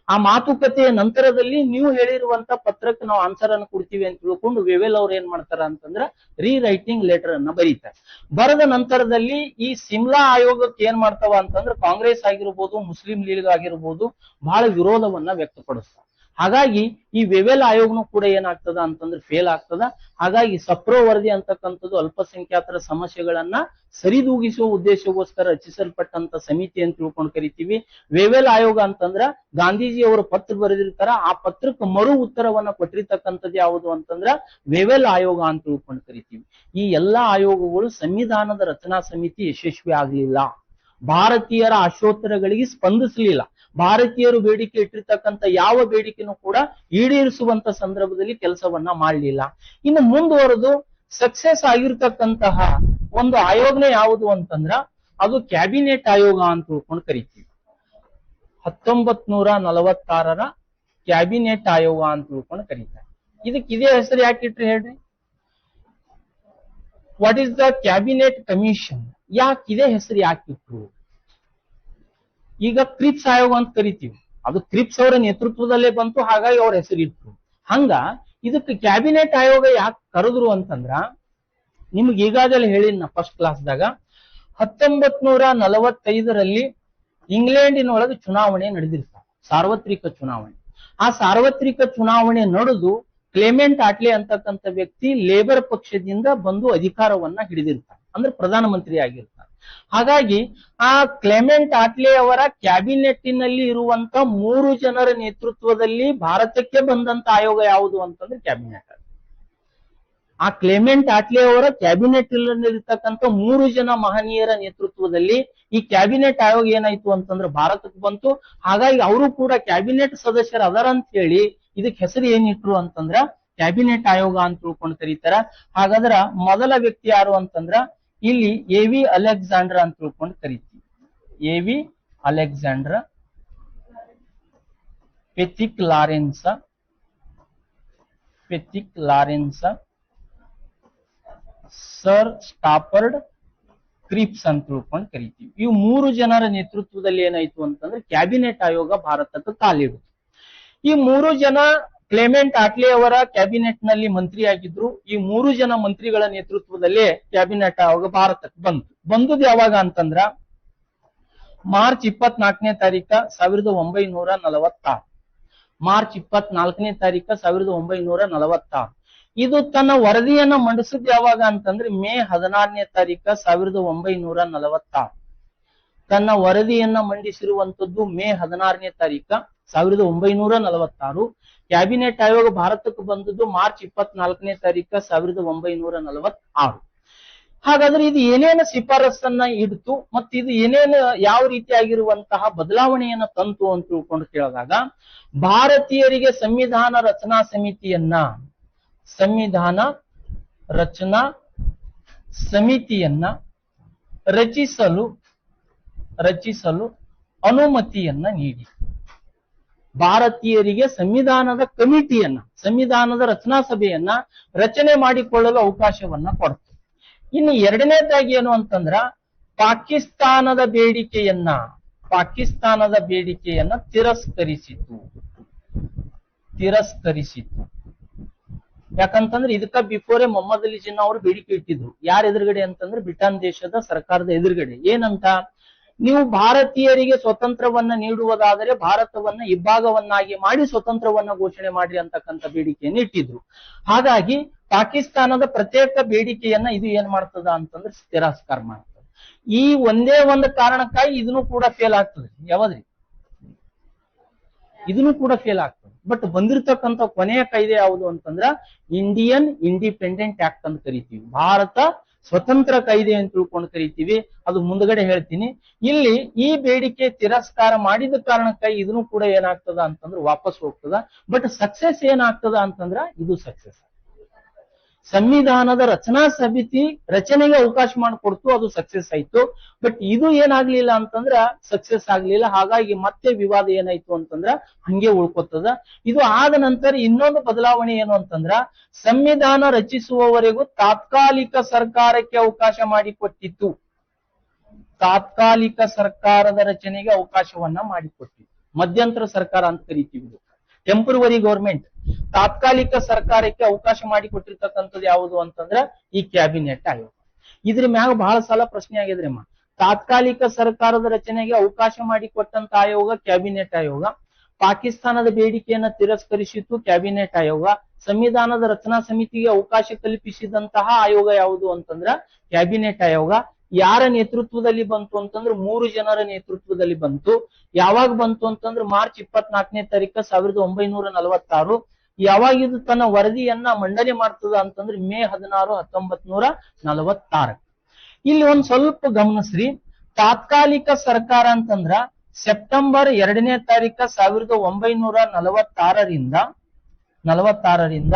ಆ ಮಾತುಕತೆಯ ನಂತರದಲ್ಲಿ ನೀವು ಹೇಳಿರುವಂತ ಪತ್ರಕ್ಕೆ ನಾವು ಆನ್ಸರ್ ಅನ್ನು ಕೊಡ್ತೀವಿ ಅಂತ ತಿಳ್ಕೊಂಡು ವೇವೆಲ್ ಅವ್ರು ಏನ್ ಮಾಡ್ತಾರ ಅಂತಂದ್ರ ರೀರೈಟಿಂಗ್ ಲೆಟರ್ ಅನ್ನ ಬರೀತಾರೆ. ಬರೆದ ನಂತರದಲ್ಲಿ ಈ ಸಿಮ್ಲಾ ಆಯೋಗಕ್ಕೆ ಏನ್ ಮಾಡ್ತಾವ ಅಂತಂದ್ರೆ ಕಾಂಗ್ರೆಸ್ ಆಗಿರ್ಬೋದು, ಮುಸ್ಲಿಂ ಲೀಗ್ ಆಗಿರ್ಬೋದು ಬಹಳ ವಿರೋಧವನ್ನ ವ್ಯಕ್ತಪಡಿಸ್ತಾರೆ. ಹಾಗಾಗಿ ಈ ವೇವೆಲ್ ಆಯೋಗನು ಕೂಡ ಏನಾಗ್ತದ ಅಂತಂದ್ರೆ ಫೇಲ್ ಆಗ್ತದ. ಹಾಗಾಗಿ ಸಪ್ರೋ ವರದಿ ಅಂತಕ್ಕಂಥದ್ದು ಅಲ್ಪಸಂಖ್ಯಾತರ ಸಮಸ್ಯೆಗಳನ್ನ ಸರಿದೂಗಿಸುವ ಉದ್ದೇಶಗೋಸ್ಕರ ರಚಿಸಲ್ಪಟ್ಟಂತ ಸಮಿತಿ ಅಂತ ತಿಳ್ಕೊಂಡು ಕರಿತೀವಿ. ವೇವೆಲ್ ಆಯೋಗ ಅಂತಂದ್ರ ಗಾಂಧೀಜಿ ಅವರು ಪತ್ರ ಬರೆದಿರ್ತಾರ, ಆ ಪತ್ರಕ್ಕೆ ಮರು ಉತ್ತರವನ್ನ ಕೊಟ್ಟಿರ್ತಕ್ಕಂಥದ್ದು ಯಾವುದು ಅಂತಂದ್ರ ವೇವೆಲ್ ಆಯೋಗ ಅಂತ ತಿಳ್ಕೊಂಡು ಕರಿತೀವಿ. ಈ ಎಲ್ಲಾ ಆಯೋಗಗಳು ಸಂವಿಧಾನದ ರಚನಾ ಸಮಿತಿ ಯಶಸ್ವಿ ಆಗ್ಲಿಲ್ಲ, ಭಾರತೀಯರ ಆಶೋತ್ತರಗಳಿಗೆ ಸ್ಪಂದಿಸಲಿಲ್ಲ, ಭಾರತೀಯರು ಬೇಡಿಕೆ ಇಟ್ಟಿರ್ತಕ್ಕಂಥ ಯಾವ ಬೇಡಿಕೆನೂ ಕೂಡ ಈಡೇರಿಸುವಂತ ಸಂದರ್ಭದಲ್ಲಿ ಕೆಲಸವನ್ನ ಮಾಡಲಿಲ್ಲ. ಇನ್ನು ಮುಂದುವರೆದು ಸಕ್ಸೆಸ್ ಆಗಿರ್ತಕ್ಕಂತಹ ಒಂದು ಆಯೋಗನೆ ಯಾವುದು ಅಂತಂದ್ರ ಅದು ಕ್ಯಾಬಿನೆಟ್ ಆಯೋಗ ಅಂತ ತಿಳ್ಕೊಂಡು ಕರಿತೀವಿ. 1946ರ ಕ್ಯಾಬಿನೆಟ್ ಆಯೋಗ ಅಂತ ತಿಳ್ಕೊಂಡು ಕರೀತಾರೆ. ಇದಕ್ಕೆ ಇದೇ ಹೆಸರು ಯಾಕೆ ಇಟ್ರಿ ಹೇಳ್ರಿ? What is the cabinet commission? ಯಾಕೆ ಇದೇ ಹೆಸರು ಯಾಕಿಟ್ರು? ಈಗ ಕ್ರಿಪ್ಸ್ ಆಯೋಗ ಅಂತ ಕರಿತೀವಿ, ಅದು ಕ್ರಿಪ್ಸ್ ಅವರ ನೇತೃತ್ವದಲ್ಲೇ ಬಂತು, ಹಾಗಾಗಿ ಅವ್ರ ಹೆಸರು ಇಟ್ರು. ಹಂಗ ಇದಕ್ಕೆ ಕ್ಯಾಬಿನೆಟ್ ಆಯೋಗ ಯಾಕೆ ಕರೆದ್ರು ಅಂತಂದ್ರ ನಿಮ್ಗೆ ಈಗಾಗಲೇ ಹೇಳಿನ ಫಸ್ಟ್ ಕ್ಲಾಸ್ದಾಗ 1945ರಲ್ಲಿ ಇಂಗ್ಲೆಂಡಿನೊಳಗೆ ಚುನಾವಣೆ ನಡೆದಿರ್ತಾರೆ, ಸಾರ್ವತ್ರಿಕ ಚುನಾವಣೆ. ಆ ಸಾರ್ವತ್ರಿಕ ಚುನಾವಣೆ ನಡೆದು ಕ್ಲೇಮೆಂಟ್ ಆಟ್ಲೆ ಅಂತಕ್ಕಂಥ ವ್ಯಕ್ತಿ ಲೇಬರ್ ಪಕ್ಷದಿಂದ ಬಂದು ಅಧಿಕಾರವನ್ನ ಹಿಡಿದಿರ್ತಾರೆ, ಅಂದ್ರೆ ಪ್ರಧಾನಮಂತ್ರಿ ಆಗಿರ್ತಾರೆ. ಹಾಗಾಗಿ ಆ ಕ್ಲೇಮೆಂಟ್ ಆಟ್ಲೆ ಅವರ ಕ್ಯಾಬಿನೆಟ್ಟಿನಲ್ಲಿ ಇರುವಂತ 3 ಜನರ ನೇತೃತ್ವದಲ್ಲಿ ಭಾರತಕ್ಕೆ ಬಂದಂತ ಆಯೋಗ ಯಾವುದು ಅಂತಂದ್ರೆ ಕ್ಯಾಬಿನೆಟ್. ಆ ಕ್ಲೇಮೆಂಟ್ ಆಟ್ಲೆ ಅವರ ಕ್ಯಾಬಿನೆಟ್ ಇರ್ತಕ್ಕಂಥ 3 ಜನ ಮಹನೀಯರ ನೇತೃತ್ವದಲ್ಲಿ ಈ ಕ್ಯಾಬಿನೆಟ್ ಆಯೋಗ ಏನಾಯ್ತು ಅಂತಂದ್ರೆ ಭಾರತಕ್ಕೆ ಬಂತು. ಹಾಗಾಗಿ ಅವರು ಕೂಡ ಕ್ಯಾಬಿನೆಟ್ ಸದಸ್ಯರು ಅದರ ಅಂತ ಹೇಳಿ ಇದಕ್ಕೆ ಹೆಸರು ಏನಿಟ್ರು ಅಂತಂದ್ರ ಕ್ಯಾಬಿನೆಟ್ ಆಯೋಗ ಅಂತ ತಿಳ್ಕೊಂಡು ಕರೀತಾರ. ಹಾಗಾದ್ರ ಮೊದಲ ವ್ಯಕ್ತಿ ಯಾರು ಅಂತಂದ್ರ ಇಲ್ಲಿ ಎ.ವಿ. ಅಲೆಕ್ಸಾಂಡರ್ ಅಂತ ತಿಳ್ಕೊಂಡು ಕರಿತೀವಿ. A V. Alexander, Pethick Lawrence, sir Stafford Cripps ಅಂತ ತಿಳ್ಕೊಂಡು ಕರಿತೀವಿ. ಇವು 3 ಜನರ ನೇತೃತ್ವದಲ್ಲಿ ಏನಾಯ್ತು ಅಂತಂದ್ರೆ ಕ್ಯಾಬಿನೆಟ್ ಆಯೋಗ ಭಾರತಕ್ಕೆ ಕಾಲಿಡುತ್ತೆ. ಈ 3 ಜನ ಕ್ಲೇಮೆಂಟ್ ಆಟ್ಲೆ ಅವರ ಕ್ಯಾಬಿನೆಟ್ ನಲ್ಲಿ ಮಂತ್ರಿ ಆಗಿದ್ರು. ಈ 3 ಜನ ಮಂತ್ರಿಗಳ ನೇತೃತ್ವದಲ್ಲಿ ಕ್ಯಾಬಿನೆಟ್ ಆಯೋಗ ಭಾರತಕ್ಕೆ ಬಂದದ್ದು ಯಾವಾಗ ಅಂತಂದ್ರ ಮಾರ್ಚ್ 24ನೇ ತಾರೀಕು 1946. ಮಾರ್ಚ್ 24ನೇ ತಾರೀಕು 1946. ಇದು ತನ್ನ ವರದಿಯನ್ನ ಮಂಡಿಸಿದ್ ಯಾವಾಗ ಅಂತಂದ್ರೆ ಮೇ 16ನೇ ತಾರೀಕು 1946. ತನ್ನ ವರದಿಯನ್ನ ಮಂಡಿಸಿರುವಂತದ್ದು ಮೇ 16ನೇ ತಾರೀಕು 1946. ಕ್ಯಾಬಿನೆಟ್ ಆಯೋಗ ಭಾರತಕ್ಕೆ ಬಂದದ್ದು ಮಾರ್ಚ್ 24ನೇ ತಾರೀಕು 1946. ಹಾಗಾದ್ರೆ ಇದು ಏನೇನು ಶಿಫಾರಸನ್ನ ಇಡ್ತು ಮತ್ತು ಇದು ಏನೇನು ಯಾವ ರೀತಿಯಾಗಿರುವಂತಹ ಬದಲಾವಣೆಯನ್ನ ತಂತು ಅಂತ ತಿಳ್ಕೊಂಡು ಕೇಳಿದಾಗ, ಭಾರತೀಯರಿಗೆ ಸಂವಿಧಾನ ರಚನಾ ಸಮಿತಿಯನ್ನ ರಚಿಸಲು ಅನುಮತಿಯನ್ನ ನೀಡಿ ಭಾರತೀಯರಿಗೆ ಸಂವಿಧಾನದ ಕಮಿಟಿಯನ್ನ, ಸಂವಿಧಾನದ ರಚನಾ ಸಭೆಯನ್ನ ರಚನೆ ಮಾಡಿಕೊಳ್ಳಲು ಅವಕಾಶವನ್ನ ಕೊಡ್ತು. ಇನ್ನು ಎರಡನೇದಾಗಿ ಏನು ಅಂತಂದ್ರ ಪಾಕಿಸ್ತಾನದ ಬೇಡಿಕೆಯನ್ನ ತಿರಸ್ಕರಿಸಿತು. ಯಾಕಂತಂದ್ರೆ ಇದಕ್ಕ ಬಿಫೋರೆ ಮೊಹಮ್ಮದ್ ಅಲಿ ಜಿನ್ನಾ ಅವರು ಬೇಡಿಕೆ ಇಟ್ಟಿದ್ರು. ಯಾರ ಎದುರುಗಡೆ ಅಂತಂದ್ರೆ ಬ್ರಿಟನ್ ದೇಶದ ಸರ್ಕಾರದ ಎದುರುಗಡೆ. ಏನಂತ, ನೀವು ಭಾರತೀಯರಿಗೆ ಸ್ವತಂತ್ರವನ್ನ ನೀಡುವುದಾದರೆ ಭಾರತವನ್ನ ಇಬ್ಬಾಗವನ್ನಾಗಿ ಮಾಡಿ ಸ್ವತಂತ್ರವನ್ನ ಘೋಷಣೆ ಮಾಡ್ರಿ ಅಂತಕ್ಕಂಥ ಬೇಡಿಕೆಯನ್ನು ಇಟ್ಟಿದ್ರು. ಹಾಗಾಗಿ ಪಾಕಿಸ್ತಾನದ ಪ್ರತ್ಯೇಕ ಬೇಡಿಕೆಯನ್ನ ಇದು ಏನ್ ಮಾಡ್ತದ ಅಂತಂದ್ರೆ ತಿರಸ್ಕಾರ ಮಾಡ್ತದೆ. ಈ ಒಂದೇ ಒಂದು ಕಾರಣಕ್ಕಾಗಿ ಇದನ್ನು ಕೂಡ ಫೇಲ್ ಆಗ್ತದೆ. ಯಾವದ್ರಿ? ಇದನ್ನು ಕೂಡ ಫೇಲ್ ಆಗ್ತದೆ. ಬಟ್ ಬಂದಿರತಕ್ಕಂಥ ಕೊನೆಯ ಕಾಯ್ದೆ ಯಾವುದು ಅಂತಂದ್ರ ಇಂಡಿಯನ್ ಇಂಡಿಪೆಂಡೆಂಟ್ ಆಕ್ಟ್ ಅಂತ ಕರಿತೀವಿ. ಭಾರತ ಸ್ವತಂತ್ರ ಕಾಯ್ದೆ ಅಂತ ತಿಳ್ಕೊಂಡು ಕರಿತೀವಿ. ಅದು ಮುಂದ್ಗಡೆ ಹೇಳ್ತೀನಿ. ಇಲ್ಲಿ ಈ ಬೇಡಿಕೆ ತಿರಸ್ಕಾರ ಮಾಡಿದ ಕಾರಣಕ್ಕಾಗಿ ಇದನ್ನು ಕೂಡ ಏನಾಗ್ತದ ಅಂತಂದ್ರೆ ವಾಪಸ್ ಹೋಗ್ತದ. ಬಟ್ ಸಕ್ಸೆಸ್ ಏನಾಗ್ತದ ಅಂತಂದ್ರ ಇದು ಸಕ್ಸೆಸ್. ಸಂವಿಧಾನದ ರಚನಾ ಸಮಿತಿ ರಚನೆಗೆ ಅವಕಾಶ ಮಾಡಿಕೊಡ್ತು, ಅದು ಸಕ್ಸೆಸ್ ಆಯ್ತು. ಬಟ್ ಇದು ಏನಾಗ್ಲಿಲ್ಲ ಅಂತಂದ್ರ ಸಕ್ಸೆಸ್ ಆಗ್ಲಿಲ್ಲ. ಹಾಗಾಗಿ ಮತ್ತೆ ವಿವಾದ ಏನಾಯ್ತು ಅಂತಂದ್ರ ಹಂಗೆ ಉಳ್ಕೊತದ. ಇದು ಆದ ನಂತರ ಇನ್ನೊಂದು ಬದಲಾವಣೆ ಏನು ಅಂತಂದ್ರ ಸಂವಿಧಾನ ರಚಿಸುವವರೆಗೂ ತಾತ್ಕಾಲಿಕ ಸರ್ಕಾರಕ್ಕೆ ಅವಕಾಶ ಮಾಡಿಕೊಟ್ಟಿತ್ತು. ತಾತ್ಕಾಲಿಕ ಸರ್ಕಾರದ ರಚನೆಗೆ ಅವಕಾಶವನ್ನ ಮಾಡಿಕೊಟ್ಟಿತ್ತು. ಮಧ್ಯಂತರ ಸರ್ಕಾರ ಅಂತ ಕರಿತೀವಿ. ಟೆಂಪರವರಿ ಗವರ್ಮೆಂಟ್, ತಾತ್ಕಾಲಿಕ ಸರ್ಕಾರಕ್ಕೆ ಅವಕಾಶ ಮಾಡಿಕೊಟ್ಟಿರ್ತಕ್ಕಂಥದ್ದು ಯಾವುದು ಅಂತಂದ್ರ ಈ ಕ್ಯಾಬಿನೆಟ್ ಆಯೋಗ. ಇದ್ರ ಮ್ಯಾಗ ಬಹಳ ಸಲ ಪ್ರಶ್ನೆ ಆಗಿದ್ರಿ ಅಮ್ಮ. ತಾತ್ಕಾಲಿಕ ಸರ್ಕಾರದ ರಚನೆಗೆ ಅವಕಾಶ ಮಾಡಿಕೊಟ್ಟಂತ ಆಯೋಗ ಕ್ಯಾಬಿನೆಟ್ ಆಯೋಗ. ಪಾಕಿಸ್ತಾನದ ಬೇಡಿಕೆಯನ್ನ ತಿರಸ್ಕರಿಸಿತು ಕ್ಯಾಬಿನೆಟ್ ಆಯೋಗ. ಸಂವಿಧಾನದ ರಚನಾ ಸಮಿತಿಗೆ ಅವಕಾಶ ಕಲ್ಪಿಸಿದಂತಹ ಆಯೋಗ ಯಾವುದು ಅಂತಂದ್ರ ಕ್ಯಾಬಿನೆಟ್ ಆಯೋಗ. ಯಾರ ನೇತೃತ್ವದಲ್ಲಿ ಬಂತು ಅಂತಂದ್ರೆ 3 ಜನರ ನೇತೃತ್ವದಲ್ಲಿ ಬಂತು. ಯಾವಾಗ ಬಂತು ಅಂತಂದ್ರೆ ಮಾರ್ಚ್ 24ನೇ ತಾರೀಕು 1946. ಯಾವಾಗ ಇದು ತನ್ನ ವರದಿಯನ್ನ ಮಂಡನೆ ಮಾಡ್ತದ ಅಂತಂದ್ರೆ ಮೇ 16, 1946. ಇಲ್ಲಿ ಒಂದ್ ಸ್ವಲ್ಪ ಗಮನಿಸ್ರಿ. ತಾತ್ಕಾಲಿಕ ಸರ್ಕಾರ ಅಂತಂದ್ರ ಸೆಪ್ಟೆಂಬರ್ 2ನೇ ತಾರೀಕು 1946ರಿಂದ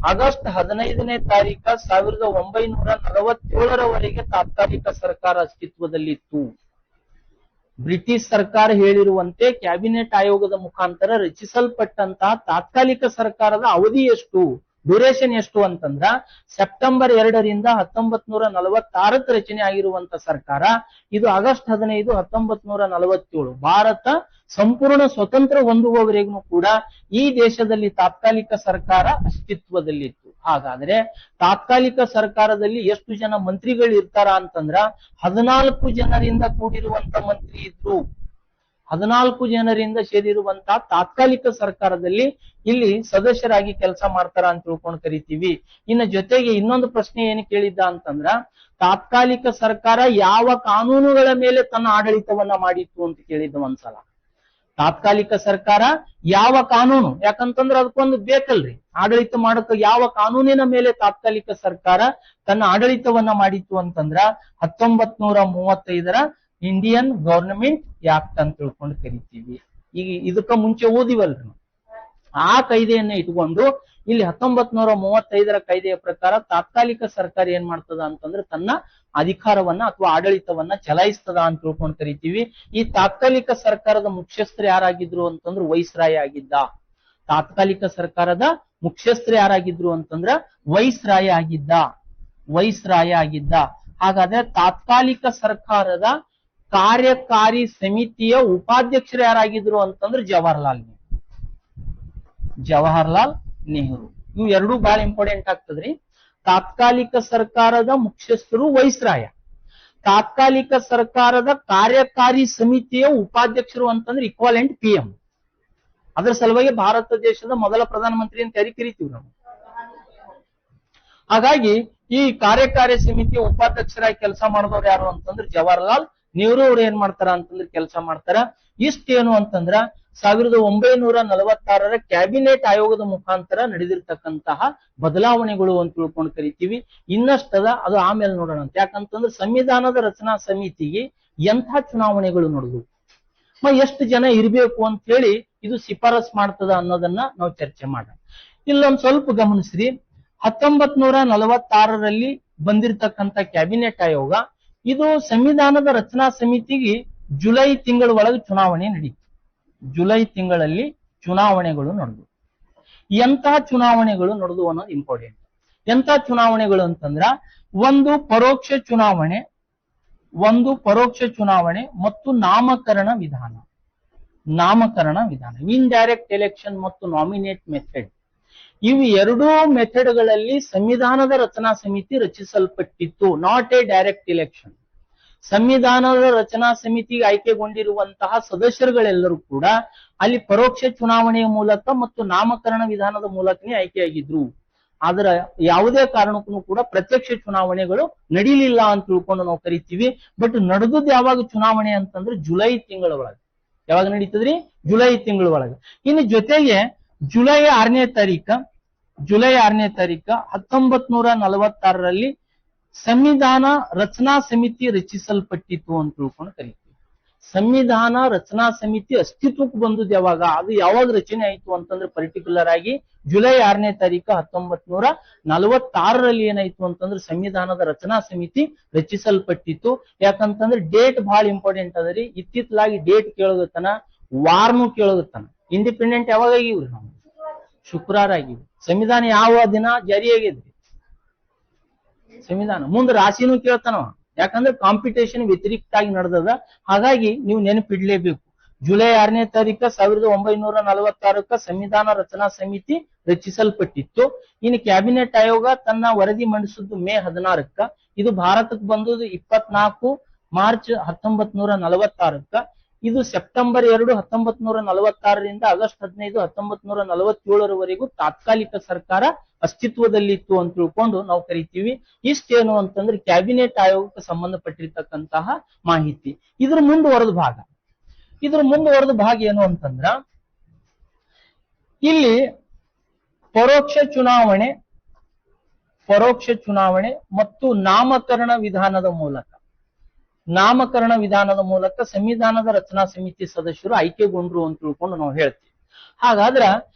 ಆಗಸ್ಟ್ 15ನೇ ತಾರೀಕು 1947ರವರೆಗೆ ತಾತ್ಕಾಲಿಕ ಸರ್ಕಾರ ಅಸ್ತಿತ್ವದಲ್ಲಿತ್ತು. ಬ್ರಿಟಿಷ್ ಸರ್ಕಾರ ಹೇಳಿರುವಂತೆ ಕ್ಯಾಬಿನೆಟ್ ಆಯೋಗದ ಮುಖಾಂತರ ರಚಿಸಲ್ಪಟ್ಟಂತಹ ತಾತ್ಕಾಲಿಕ ಸರ್ಕಾರದ ಅವಧಿ ಎಷ್ಟು, ಡ್ಯೂರೇಷನ್ ಎಷ್ಟು ಅಂತಂದ್ರ ಸೆಪ್ಟೆಂಬರ್ 2ರಿಂದ 1946 ರಚನೆ ಆಗಿರುವಂತ ಸರ್ಕಾರ. ಇದು ಆಗಸ್ಟ್ 15, 1947. ಭಾರತ ಸಂಪೂರ್ಣ ಸ್ವತಂತ್ರ ಹೊಂದುವವರೆಗೂ ಕೂಡ ಈ ದೇಶದಲ್ಲಿ ತಾತ್ಕಾಲಿಕ ಸರ್ಕಾರ ಅಸ್ತಿತ್ವದಲ್ಲಿತ್ತು. ಹಾಗಾದ್ರೆ ತಾತ್ಕಾಲಿಕ ಸರ್ಕಾರದಲ್ಲಿ ಎಷ್ಟು ಜನ ಮಂತ್ರಿಗಳು ಇರ್ತಾರ ಅಂತಂದ್ರ 14 ಜನರಿಂದ ಕೂಡಿರುವಂತ ಮಂತ್ರಿ ಇದ್ರು. 14 ಜನರಿಂದ ಸೇರಿರುವಂತಹ ತಾತ್ಕಾಲಿಕ ಸರ್ಕಾರದಲ್ಲಿ ಇಲ್ಲಿ ಸದಸ್ಯರಾಗಿ ಕೆಲಸ ಮಾಡ್ತಾರ ಅಂತ ತಿಳ್ಕೊಂಡು ಕರಿತೀವಿ. ಇನ್ನು ಜೊತೆಗೆ ಇನ್ನೊಂದು ಪ್ರಶ್ನೆ ಏನು ಕೇಳಿದ್ದ ಅಂತಂದ್ರ, ತಾತ್ಕಾಲಿಕ ಸರ್ಕಾರ ಯಾವ ಕಾನೂನುಗಳ ಮೇಲೆ ತನ್ನ ಆಡಳಿತವನ್ನ ಮಾಡಿತ್ತು ಅಂತ ಕೇಳಿದ್ದ ಒಂದ್ಸಲ. ತಾತ್ಕಾಲಿಕ ಸರ್ಕಾರ ಯಾವ ಕಾನೂನು, ಯಾಕಂತಂದ್ರೆ ಅದಕ್ಕೊಂದು ಬೇಕಲ್ರಿ ಆಡಳಿತ ಮಾಡಕ, ಯಾವ ಕಾನೂನಿನ ಮೇಲೆ ತಾತ್ಕಾಲಿಕ ಸರ್ಕಾರ ತನ್ನ ಆಡಳಿತವನ್ನ ಮಾಡಿತ್ತು ಅಂತಂದ್ರ 1935 ಇಂಡಿಯನ್ ಗವರ್ನಮೆಂಟ್ ಆಕ್ಟ್ ಅಂತ ತಿಳ್ಕೊಂಡು ಕರಿತೀವಿ. ಈಗ ಇದಕ್ಕ ಮುಂಚೆ ಓದಿವಲ್ರಿ, ಆ ಕಾಯ್ದೆಯನ್ನ ಇಟ್ಕೊಂಡು ಇಲ್ಲಿ 1935 ಕಾಯ್ದೆಯ ಪ್ರಕಾರ ತಾತ್ಕಾಲಿಕ ಸರ್ಕಾರ ಏನ್ ಮಾಡ್ತದ ಅಂತಂದ್ರೆ ತನ್ನ ಅಧಿಕಾರವನ್ನ ಅಥವಾ ಆಡಳಿತವನ್ನ ಚಲಾಯಿಸ್ತದ ಅಂತ ತಿಳ್ಕೊಂಡು ಕರಿತೀವಿ. ಈ ತಾತ್ಕಾಲಿಕ ಸರ್ಕಾರದ ಮುಖ್ಯಸ್ಥರು ಯಾರಾಗಿದ್ರು ಅಂತಂದ್ರೆ ವೈಸ್ರಾಯ ಆಗಿದ್ದ. ತಾತ್ಕಾಲಿಕ ಸರ್ಕಾರದ ಮುಖ್ಯಸ್ಥರು ಯಾರಾಗಿದ್ರು ಅಂತಂದ್ರ ವೈಸ್ರಾಯ ಆಗಿದ್ದ. ವೈಸ್ರಾಯ ಆಗಿದ್ದ. ಹಾಗಾದ್ರೆ ತಾತ್ಕಾಲಿಕ ಸರ್ಕಾರದ ಕಾರ್ಯಕಾರಿ ಸಮಿತಿಯ ಉಪಾಧ್ಯಕ್ಷರು ಯಾರಾಗಿದ್ರು ಅಂತಂದ್ರೆ ಜವಾಹರ್ಲಾಲ್ ನೆಹರು. ಇವು ಎರಡೂ ಬಹಳ ಇಂಪಾರ್ಟೆಂಟ್ ಆಗ್ತದ್ರಿ. ತಾತ್ಕಾಲಿಕ ಸರ್ಕಾರದ ಮುಖ್ಯಸ್ಥರು ವೈಸ್ರಾಯ, ತಾತ್ಕಾಲಿಕ ಸರ್ಕಾರದ ಕಾರ್ಯಕಾರಿ ಸಮಿತಿಯ ಉಪಾಧ್ಯಕ್ಷರು ಅಂತಂದ್ರೆ ಇಕ್ವಾಲೆಂಟ್ PM. ಅದರ ಸಲುವಾಗಿ ಭಾರತ ದೇಶದ ಮೊದಲ ಪ್ರಧಾನಮಂತ್ರಿ ಅಂತ ಯಾರಿಗೆ ಕರಿತೀವಿ ನಾವು. ಹಾಗಾಗಿ ಈ ಕಾರ್ಯಕಾರಿ ಸಮಿತಿಯ ಉಪಾಧ್ಯಕ್ಷರಾಗಿ ಕೆಲಸ ಮಾಡಿದವ್ರು ಯಾರು ಅಂತಂದ್ರೆ ಜವಾಹರ್ಲಾಲ್ ನೆಹರು ಅವ್ರು ಏನ್ ಮಾಡ್ತಾರ ಅಂತಂದ್ರೆ ಕೆಲಸ ಮಾಡ್ತಾರ. ಇಷ್ಟೇನು ಅಂತಂದ್ರ 1946 ಕ್ಯಾಬಿನೆಟ್ ಆಯೋಗದ ಮುಖಾಂತರ ನಡೆದಿರ್ತಕ್ಕಂತಹ ಬದಲಾವಣೆಗಳು ಅಂತ ತಿಳ್ಕೊಂಡು ಕರಿತೀವಿ. ಇನ್ನಷ್ಟದ ಅದು ಆಮೇಲೆ ನೋಡೋಣ ಅಂತ. ಯಾಕಂತಂದ್ರೆ ಸಂವಿಧಾನದ ರಚನಾ ಸಮಿತಿಗೆ ಎಂಥ ಚುನಾವಣೆಗಳು ನಡೆದು ಎಷ್ಟು ಜನ ಇರಬೇಕು ಅಂತ ಹೇಳಿ ಇದು ಶಿಫಾರಸ್ ಮಾಡ್ತದ ಅನ್ನೋದನ್ನ ನಾವು ಚರ್ಚೆ ಮಾಡೋಣ. ಇಲ್ಲೊಂದ್ ಸ್ವಲ್ಪ ಗಮನಿಸ್ರಿ, 1946 ಬಂದಿರತಕ್ಕಂತ ಕ್ಯಾಬಿನೆಟ್ ಆಯೋಗ ಇದು ಸಂವಿಧಾನದ ರಚನಾ ಸಮಿತಿಗೆ ಜುಲೈ ತಿಂಗಳ ಒಳಗೆ ಚುನಾವಣೆ ನಡೀತು. ಜುಲೈ ತಿಂಗಳಲ್ಲಿ ಚುನಾವಣೆಗಳು ನಡೆದು. ಎಂತಹ ಚುನಾವಣೆಗಳು ನಡೆದು ಅನ್ನೋದು ಇಂಪಾರ್ಟೆಂಟ್. ಎಂತ ಚುನಾವಣೆಗಳು ಅಂತಂದ್ರ ಒಂದು ಪರೋಕ್ಷ ಚುನಾವಣೆ ಮತ್ತು ನಾಮಕರಣ ವಿಧಾನ. ಇಂಡೈರೆಕ್ಟ್ ಎಲೆಕ್ಷನ್ ಮತ್ತು ನಾಮಿನೇಟ್ ಮೆಥಡ್. ಇವು ಎರಡೂ ಮೆಥಡ್ಗಳಲ್ಲಿ ಸಂವಿಧಾನದ ರಚನಾ ಸಮಿತಿ ರಚಿಸಲ್ಪಟ್ಟಿತ್ತು. Not a direct election. ಸಂವಿಧಾನದ ರಚನಾ ಸಮಿತಿಗೆ ಆಯ್ಕೆಗೊಂಡಿರುವಂತಹ ಸದಸ್ಯರುಗಳೆಲ್ಲರೂ ಕೂಡ ಅಲ್ಲಿ ಪರೋಕ್ಷ ಚುನಾವಣೆಯ ಮೂಲಕ ಮತ್ತು ನಾಮಕರಣ ವಿಧಾನದ ಮೂಲಕನೇ ಆಯ್ಕೆಯಾಗಿದ್ರು. ಆದ್ರ ಯಾವುದೇ ಕಾರಣಕ್ಕೂ ಕೂಡ ಪ್ರತ್ಯಕ್ಷ ಚುನಾವಣೆಗಳು ನಡೀಲಿಲ್ಲ ಅಂತ ತಿಳ್ಕೊಂಡು ನಾವು ಕರಿತೀವಿ. ಬಟ್ ನಡೆದದ್ದು ಯಾವಾಗ ಚುನಾವಣೆ ಅಂತಂದ್ರೆ ಜುಲೈ ತಿಂಗಳ ಒಳಗೆ. ಯಾವಾಗ ನಡೀತದ್ರಿ? ಜುಲೈ ತಿಂಗಳ ಒಳಗೆ. ಇನ್ನು ಜೊತೆಗೆ ಜುಲೈ 6ನೇ ತಾರೀಕ 1946 ಸಂವಿಧಾನ ರಚನಾ ಸಮಿತಿ ರಚಿಸಲ್ಪಟ್ಟಿತ್ತು ಅಂತ ತಿಳ್ಕೊಂಡು ಕರಿತೀವಿ. ಸಂವಿಧಾನ ರಚನಾ ಸಮಿತಿ ಅಸ್ತಿತ್ವಕ್ಕೆ ಬಂದದ್ದು ಯಾವಾಗ, ಅದು ಯಾವಾಗ ರಚನೆ ಆಯ್ತು ಅಂತಂದ್ರೆ ಪರ್ಟಿಕ್ಯುಲರ್ ಆಗಿ ಜುಲೈ 6ನೇ ತಾರೀಕು 1946 ಏನಾಯ್ತು ಅಂತಂದ್ರೆ ಸಂವಿಧಾನದ ರಚನಾ ಸಮಿತಿ ರಚಿಸಲ್ಪಟ್ಟಿತ್ತು. ಯಾಕಂತಂದ್ರೆ ಡೇಟ್ ಬಹಳ ಇಂಪಾರ್ಟೆಂಟ್ ಅದರಿ. ಇತ್ತಿತ್ತಲಾಗಿ ಡೇಟ್ ಕೇಳೋಗತ್ತನ, ವಾರ್ನು ಕೇಳೋಗತ್ತನ. ಇಂಡಿಪೆಂಡೆಂಟ್ ಯಾವಾಗ ಆಗಿವ್ರಿ ನಾವು? ಶುಕ್ರವಾರ ಆಗಿವಿ. ಸಂವಿಧಾನ ಯಾವ ದಿನ ಜಾರಿಯಾಗಿದ್ರಿ? ಸಂವಿಧಾನ ಮುಂದೆ ರಾಶಿನೂ ಕೇಳ್ತಾನವ. ಯಾಕಂದ್ರೆ ಕಾಂಪಿಟೇಷನ್ ವ್ಯತಿರಿಕ್ತ ಆಗಿ ನಡೆದದ. ಹಾಗಾಗಿ ನೀವು ನೆನಪಿಡ್ಲೇಬೇಕು. ಜುಲೈ 6ನೇ ತಾರೀಕ 1946 ಸಂವಿಧಾನ ರಚನಾ ಸಮಿತಿ ರಚಿಸಲ್ಪಟ್ಟಿತ್ತು. ಇನ್ನು ಕ್ಯಾಬಿನೆಟ್ ಆಯೋಗ ತನ್ನ ವರದಿ ಮಂಡಿಸಿದ್ದು ಮೇ 16. ಇದು ಭಾರತಕ್ಕೆ ಬಂದದ್ದು 24 ಮಾರ್ಚ್ 1946. ಇದು ಸೆಪ್ಟೆಂಬರ್ 2 1946 ಆಗಸ್ಟ್ 15 1947 ತಾತ್ಕಾಲಿಕ ಸರ್ಕಾರ ಅಸ್ತಿತ್ವದಲ್ಲಿತ್ತು ಅಂತ ತಿಳ್ಕೊಂಡು ನಾವು ಕರಿತೀವಿ. ಇಷ್ಟೇನು ಅಂತಂದ್ರೆ ಕ್ಯಾಬಿನೆಟ್ ಆಯೋಗಕ್ಕೆ ಸಂಬಂಧಪಟ್ಟಿರ್ತಕ್ಕಂತಹ ಮಾಹಿತಿ. ಇದ್ರ ಮುಂದುವರೆದ ಭಾಗ ಏನು ಅಂತಂದ್ರ ಇಲ್ಲಿ ಪರೋಕ್ಷ ಚುನಾವಣೆ ಮತ್ತು ನಾಮಕರಣ ವಿಧಾನದ ಮೂಲಕ ಸಂವಿಧಾನದ ರಚನಾ ಸಮಿತಿ ಸದಸ್ಯರು ಆಯ್ಕೆಗೊಂಡ್ರು ಅಂತ ತಿಳ್ಕೊಂಡು ನಾವು ಹೇಳ್ತೀವಿ. ಹಾಗಾದ್ರ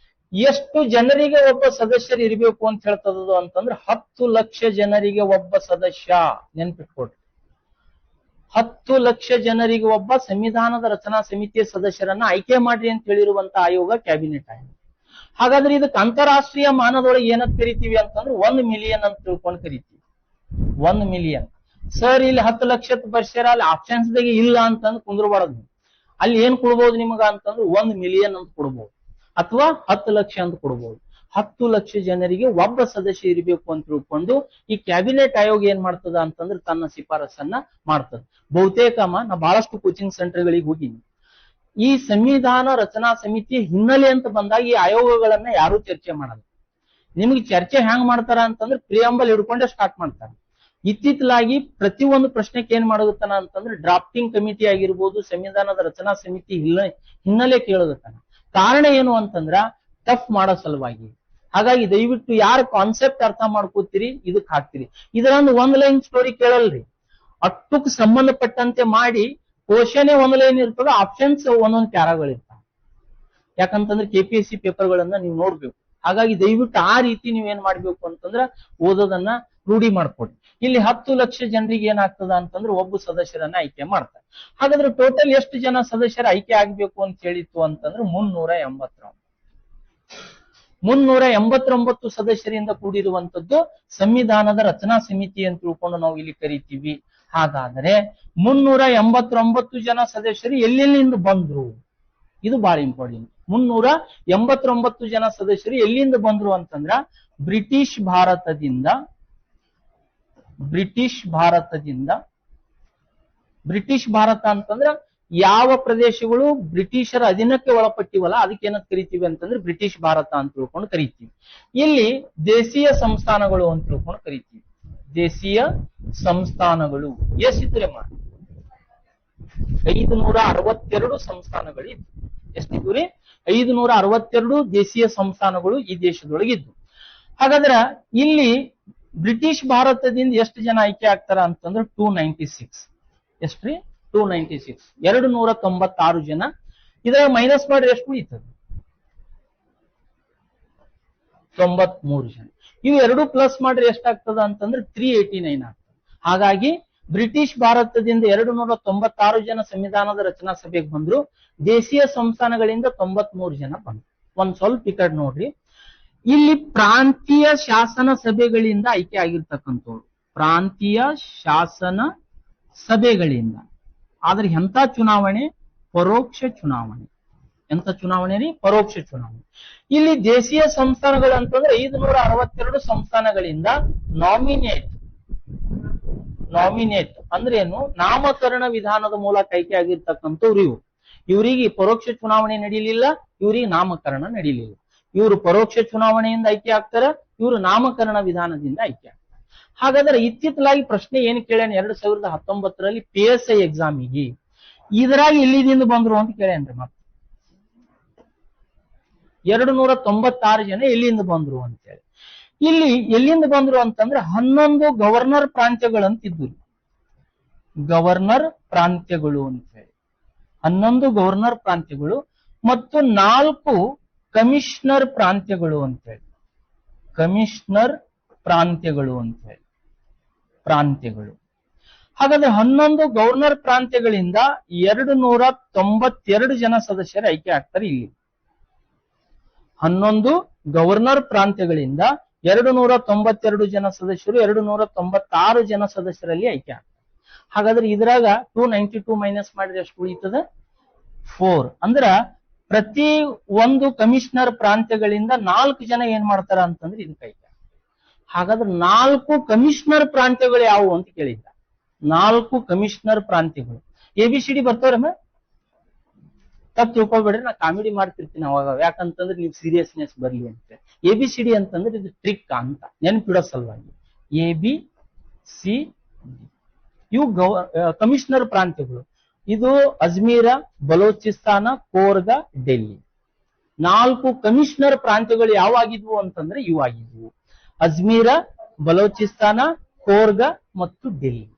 ಎಷ್ಟು ಜನರಿಗೆ ಒಬ್ಬ ಸದಸ್ಯರು ಇರಬೇಕು ಅಂತ ಹೇಳ್ತದದು ಅಂತಂದ್ರೆ 10 ಲಕ್ಷ ಜನರಿಗೆ ಒಬ್ಬ ಸದಸ್ಯ. ನೆನ್ಪಿಟ್ಕೊಡ್ರಿ, 10 ಲಕ್ಷ ಜನರಿಗೆ ಒಬ್ಬ ಸಂವಿಧಾನದ ರಚನಾ ಸಮಿತಿಯ ಸದಸ್ಯರನ್ನ ಆಯ್ಕೆ ಮಾಡ್ರಿ ಅಂತ ಹೇಳಿರುವಂತ ಆಯೋಗ ಕ್ಯಾಬಿನೆಟ್ ಆಯೋಗ. ಹಾಗಾದ್ರೆ ಇದಕ್ಕೆ ಅಂತಾರಾಷ್ಟ್ರೀಯ ಮಾನದೊಳಗೆ ಏನಂತ ಕರಿತೀವಿ ಅಂತಂದ್ರೆ 1 ಮಿಲಿಯನ್ ಅಂತ ತಿಳ್ಕೊಂಡು ಕರಿತೀವಿ. 1 ಮಿಲಿಯನ್. ಸರ್ ಇಲ್ಲಿ 10 ಲಕ್ಷದ ಬರ್ಸ್ಯಾರ, ಅಲ್ಲಿ ಆಪ್ಷನ್ಸ್ ದಾಗೆ ಇಲ್ಲ ಅಂತಂದು ಕುಂದ್ರಬಾರದು. ಅಲ್ಲಿ ಏನ್ ಕೊಡ್ಬೋದು ನಿಮಗ ಅಂತಂದ್ರೆ 1 ಮಿಲಿಯನ್ ಅಂತ ಕೊಡ್ಬೋದು, ಅಥವಾ 10 ಲಕ್ಷ ಅಂತ ಕೊಡ್ಬೋದು. 10 ಲಕ್ಷ ಜನರಿಗೆ ಒಬ್ಬ ಸದಸ್ಯ ಇರಬೇಕು ಅಂತ ತಿಳ್ಕೊಂಡು ಈ ಕ್ಯಾಬಿನೆಟ್ ಆಯೋಗ ಏನ್ ಮಾಡ್ತದ ಅಂತಂದ್ರೆ ತನ್ನ ಶಿಫಾರಸನ್ನ ಮಾಡ್ತದ. ಬಹುತೇಕ ನಾ ಬಹಳಷ್ಟು ಕೋಚಿಂಗ್ ಸೆಂಟರ್ಗಳಿಗೆ ಹೋಗಿನಿ. ಈ ಸಂವಿಧಾನ ರಚನಾ ಸಮಿತಿಯ ಹಿನ್ನೆಲೆ ಅಂತ ಬಂದಾಗ ಈ ಆಯೋಗಗಳನ್ನ ಯಾರು ಚರ್ಚೆ ಮಾಡಲ್ಲ. ನಿಮ್ಗೆ ಚರ್ಚೆ ಹೆಂಗ್ ಮಾಡ್ತಾರ ಅಂತಂದ್ರೆ ಪ್ರಿಯಾಂಬಲ್ ಹಿಡ್ಕೊಂಡೆ ಸ್ಟಾರ್ಟ್ ಮಾಡ್ತಾರೆ. ಇತ್ತಿತ್ತಲಾಗಿ ಪ್ರತಿಯೊಂದು ಪ್ರಶ್ನೆಗೆ ಏನ್ ಮಾಡೋಗುತ್ತಾನ ಅಂತಂದ್ರೆ ಡ್ರಾಫ್ಟಿಂಗ್ ಕಮಿಟಿ ಆಗಿರ್ಬೋದು, ಸಂವಿಧಾನದ ರಚನಾ ಸಮಿತಿ ಹಿನ್ನೆಲೆ ಕೇಳೋಗುತ್ತಾನ. ಕಾರಣ ಏನು ಅಂತಂದ್ರ ಟಫ್ ಮಾಡೋ ಸಲುವಾಗಿ. ಹಾಗಾಗಿ ದಯವಿಟ್ಟು ಯಾರು ಕಾನ್ಸೆಪ್ಟ್ ಅರ್ಥ ಮಾಡ್ಕೋತೀರಿ ಇದಕ್ ಹಾಕ್ತಿರಿ. ಇದರೊಂದು ಒಂದ್ ಲೈನ್ ಸ್ಟೋರಿ ಕೇಳಲ್ರಿ, ಅಷ್ಟಕ್ಕೆ ಸಂಬಂಧಪಟ್ಟಂತೆ ಮಾಡಿ ಕ್ವಶನ್ ಒಂದ್ ಲೈನ್ ಇರ್ತದ, ಆಪ್ಷನ್ಸ್ ಒಂದೊಂದು ಪ್ಯಾರಾಗಳಿರ್ತಾವ. ಯಾಕಂತಂದ್ರೆ KPSC ಪೇಪರ್ಗಳನ್ನ ನೀವು ನೋಡ್ಬೇಕು. ಹಾಗಾಗಿ ದಯವಿಟ್ಟು ಆ ರೀತಿ ನೀವೇನ್ ಮಾಡ್ಬೇಕು ಅಂತಂದ್ರ ಓದೋದನ್ನ ರೂಢಿ ಮಾಡ್ಕೊಡಿ. ಇಲ್ಲಿ 10 ಲಕ್ಷ ಜನರಿಗೆ ಏನಾಗ್ತದ ಅಂತಂದ್ರೆ ಒಬ್ಬ ಸದಸ್ಯರನ್ನ ಆಯ್ಕೆ ಮಾಡ್ತಾರೆ. ಹಾಗಾದ್ರೆ ಟೋಟಲ್ ಎಷ್ಟು ಜನ ಸದಸ್ಯರ ಆಯ್ಕೆ ಆಗ್ಬೇಕು ಅಂತ ಹೇಳಿತ್ತು ಅಂತಂದ್ರೆ 389 ಸದಸ್ಯರಿಂದ ಕೂಡಿರುವಂತದ್ದು ಸಂವಿಧಾನದ ರಚನಾ ಸಮಿತಿ ಅಂತ ತಿಳ್ಕೊಂಡು ನಾವು ಇಲ್ಲಿ ಕರಿತೀವಿ. ಹಾಗಾದರೆ 389 ಜನ ಸದಸ್ಯರು ಎಲ್ಲೆಲ್ಲಿಂದ ಬಂದ್ರು, ಇದು ಬಹಳ ಇಂಪಾರ್ಟೆಂಟ್. 389 ಜನ ಸದಸ್ಯರು ಎಲ್ಲಿಂದ ಬಂದ್ರು ಅಂತಂದ್ರ ಬ್ರಿಟಿಷ್ ಭಾರತದಿಂದ ಬ್ರಿಟಿಷ್ ಭಾರತ ಅಂತಂದ್ರ ಯಾವ ಪ್ರದೇಶಗಳು ಬ್ರಿಟಿಷರ ಅಧೀನಕ್ಕೆ ಒಳಪಟ್ಟಿವಲ್ಲ ಅದಕ್ಕೆ ಏನಂತ ಕರಿತೀವಿ ಅಂತಂದ್ರೆ ಬ್ರಿಟಿಷ್ ಭಾರತ ಅಂತ ತಿಳ್ಕೊಂಡು ಕರಿತೀವಿ. ಇಲ್ಲಿ ದೇಶೀಯ ಸಂಸ್ಥಾನಗಳು ಅಂತ ತಿಳ್ಕೊಂಡು ಕರಿತೀವಿ. ದೇಶೀಯ ಸಂಸ್ಥಾನಗಳು ಎಷ್ಟಿದ್ರಮ್ಮ? 562 ಸಂಸ್ಥಾನಗಳಿದ್ದು. ಎಷ್ಟಿದ್ವು ರೀ? 562 ದೇಶೀಯ ಸಂಸ್ಥಾನಗಳು ಈ ದೇಶದೊಳಗಿದ್ದು. ಹಾಗಾದ್ರ ಇಲ್ಲಿ ಬ್ರಿಟಿಷ್ ಭಾರತದಿಂದ ಎಷ್ಟು ಜನ ಆಯ್ಕೆ ಆಗ್ತಾರ ಅಂತಂದ್ರೆ 296. ಎಷ್ಟ್ರಿ? 296, 296 ಜನ. ಇದ್ರಾಗ ಮೈನಸ್ ಮಾಡ್ರಿ ಎಷ್ಟು ಉಳಿತದೆ? 93 ಜನ. ಇವು ಎರಡು ಪ್ಲಸ್ ಮಾಡ್ರಿ ಎಷ್ಟಾಗ್ತದ ಅಂತಂದ್ರೆ 389 ಆಗ್ತದೆ. ಹಾಗಾಗಿ ಬ್ರಿಟಿಷ್ ಭಾರತದಿಂದ 296 ಜನ ಸಂವಿಧಾನದ ರಚನಾ ಸಭೆಗೆ ಬಂದ್ರು. ದೇಶೀಯ ಸಂಸ್ಥಾನಗಳಿಂದ 93 ಜನ ಬಂದ್ರು. ಒಂದ್ ಸ್ವಲ್ಪ ಈ ಕಡೆ ನೋಡ್ರಿ, ಇಲ್ಲಿ ಪ್ರಾಂತೀಯ ಶಾಸನ ಸಭೆಗಳಿಂದ ಆಯ್ಕೆ ಆಗಿರ್ತಕ್ಕಂಥವ್ರು. ಪ್ರಾಂತೀಯ ಶಾಸನ ಸಭೆಗಳಿಂದ. ಆದ್ರೆ ಎಂತ ಚುನಾವಣೆ? ಪರೋಕ್ಷ ಚುನಾವಣೆ. ಎಂತ ಚುನಾವಣೆ ರೀ? ಪರೋಕ್ಷ ಚುನಾವಣೆ. ಇಲ್ಲಿ ದೇಶೀಯ ಸಂಸ್ಥಾನಗಳು ಅಂತಂದ್ರೆ 562 ಸಂಸ್ಥಾನಗಳಿಂದ ನಾಮಿನೇಟ್ ಅಂದ್ರೆ ಏನು? ನಾಮಕರಣ ವಿಧಾನದ ಮೂಲಕ ಆಯ್ಕೆ ಆಗಿರ್ತಕ್ಕಂಥವ್ರು ಇವರು. ಇವರಿಗೆ ಪರೋಕ್ಷ ಚುನಾವಣೆ ನಡೀಲಿಲ್ಲ, ಇವರಿಗೆ ನಾಮಕರಣ ನಡೀಲಿಲ್ಲ. ಇವರು ಪರೋಕ್ಷ ಚುನಾವಣೆಯಿಂದ ಆಯ್ಕೆ ಆಗ್ತಾರ, ಇವರು ನಾಮಕರಣ ವಿಧಾನದಿಂದ ಆಯ್ಕೆ ಆಗ್ತಾರೆ. ಹಾಗಾದ್ರೆ ಇತ್ತಿತ್ತಲಾಗಿ ಪ್ರಶ್ನೆ ಏನ್ ಕೇಳ್ಯಾನ 2019ರಲ್ಲಿ PSI ಎಕ್ಸಾಮಿಗೆ, ಇದ್ರಾಗ ಎಲ್ಲಿದಿಂದ ಬಂದ್ರು ಅಂತ ಕೇಳ್ಯಾನ್ರಿ. ಮತ್ತೆ 296 ಜನ ಎಲ್ಲಿಂದ ಬಂದ್ರು ಅಂತೇಳಿ. ಇಲ್ಲಿ ಎಲ್ಲಿಂದ ಬಂದ್ರು ಅಂತಂದ್ರೆ 11 ಗವರ್ನರ್ ಪ್ರಾಂತ್ಯಗಳಂತಿದ್ದು. ಗವರ್ನರ್ ಪ್ರಾಂತ್ಯಗಳು ಅಂತ ಹೇಳಿ 11 ಗವರ್ನರ್ ಪ್ರಾಂತ್ಯಗಳು ಮತ್ತು 4 ಕಮಿಷನರ್ ಪ್ರಾಂತ್ಯಗಳು ಅಂತ ಹೇಳಿ. ಕಮಿಷನರ್ ಪ್ರಾಂತ್ಯಗಳು ಅಂತ ಹೇಳಿ ಪ್ರಾಂತ್ಯಗಳು. ಹಾಗಾದ್ರೆ 11 ಗವರ್ನರ್ ಪ್ರಾಂತ್ಯಗಳಿಂದ 292 ಜನ ಸದಸ್ಯರು ಆಯ್ಕೆ ಆಗ್ತಾರೆ. ಇಲ್ಲಿ 11 ಗವರ್ನರ್ ಪ್ರಾಂತ್ಯಗಳಿಂದ 292 ಜನ ಸದಸ್ಯರು 296 ಜನ ಸದಸ್ಯರಲ್ಲಿ ಆಯ್ಕೆ ಆಗ್ತಾರೆ. ಹಾಗಾದ್ರೆ ಇದ್ರಾಗ 292 ಮೈನಸ್ ಮಾಡಿದ್ರೆ ಎಷ್ಟು ಉಳಿತದ? 4. ಅಂದ್ರ ಪ್ರತಿ ಒಂದು ಕಮಿಷನರ್ ಪ್ರಾಂತ್ಯಗಳಿಂದ 4 ಜನ ಏನ್ ಮಾಡ್ತಾರ ಅಂತಂದ್ರೆ ಇದಕ್ಕೆ ಆಯ್ಕೆ. ಹಾಗಾದ್ರೆ 4 ಕಮಿಷನರ್ ಪ್ರಾಂತ್ಯಗಳು ಯಾವುವು ಅಂತ ಕೇಳಿದ್ದ. 4 ಕಮಿಷನರ್ ಪ್ರಾಂತ್ಯಗಳು. ABCD ಬರ್ತಾವ್ರಮ್ಮ? ತಪ್ಪು ತಿಳ್ಕೊಬೇಡ್ರಿ, ನಾ ಕಾಮಿಡಿ ಮಾಡ್ತಿರ್ತೀನಿ ಅವಾಗ, ಯಾಕಂತಂದ್ರೆ ನೀವು ಸೀರಿಯಸ್ನೆಸ್ ಬರ್ಲಿ ಅಂತ. ABCD ಅಂತಂದ್ರೆ ಇದು ಟ್ರಿಕ್ ಅಂತ ನೆನಪಿಡೋ ಸಲುವಾಗಿ. ABC ಇವು ಕಮಿಷನರ್ ಪ್ರಾಂತ್ಯಗಳು. ಇದು ಅಜ್ಮೀರ, ಬಲೋಚಿಸ್ತಾನ, ಕೋರ್ಗ, ಡೆಲ್ಲಿ. 4 ಕಮಿಷನರ್ ಪ್ರಾಂತ್ಯಗಳು ಯಾವಾಗಿದ್ವು ಅಂತಂದ್ರೆ ಇವಾಗಿದ್ವು: ಅಜ್ಮೀರ, ಬಲೋಚಿಸ್ತಾನ, ಕೋರ್ಗ ಮತ್ತು ಡೆಲ್ಲಿ.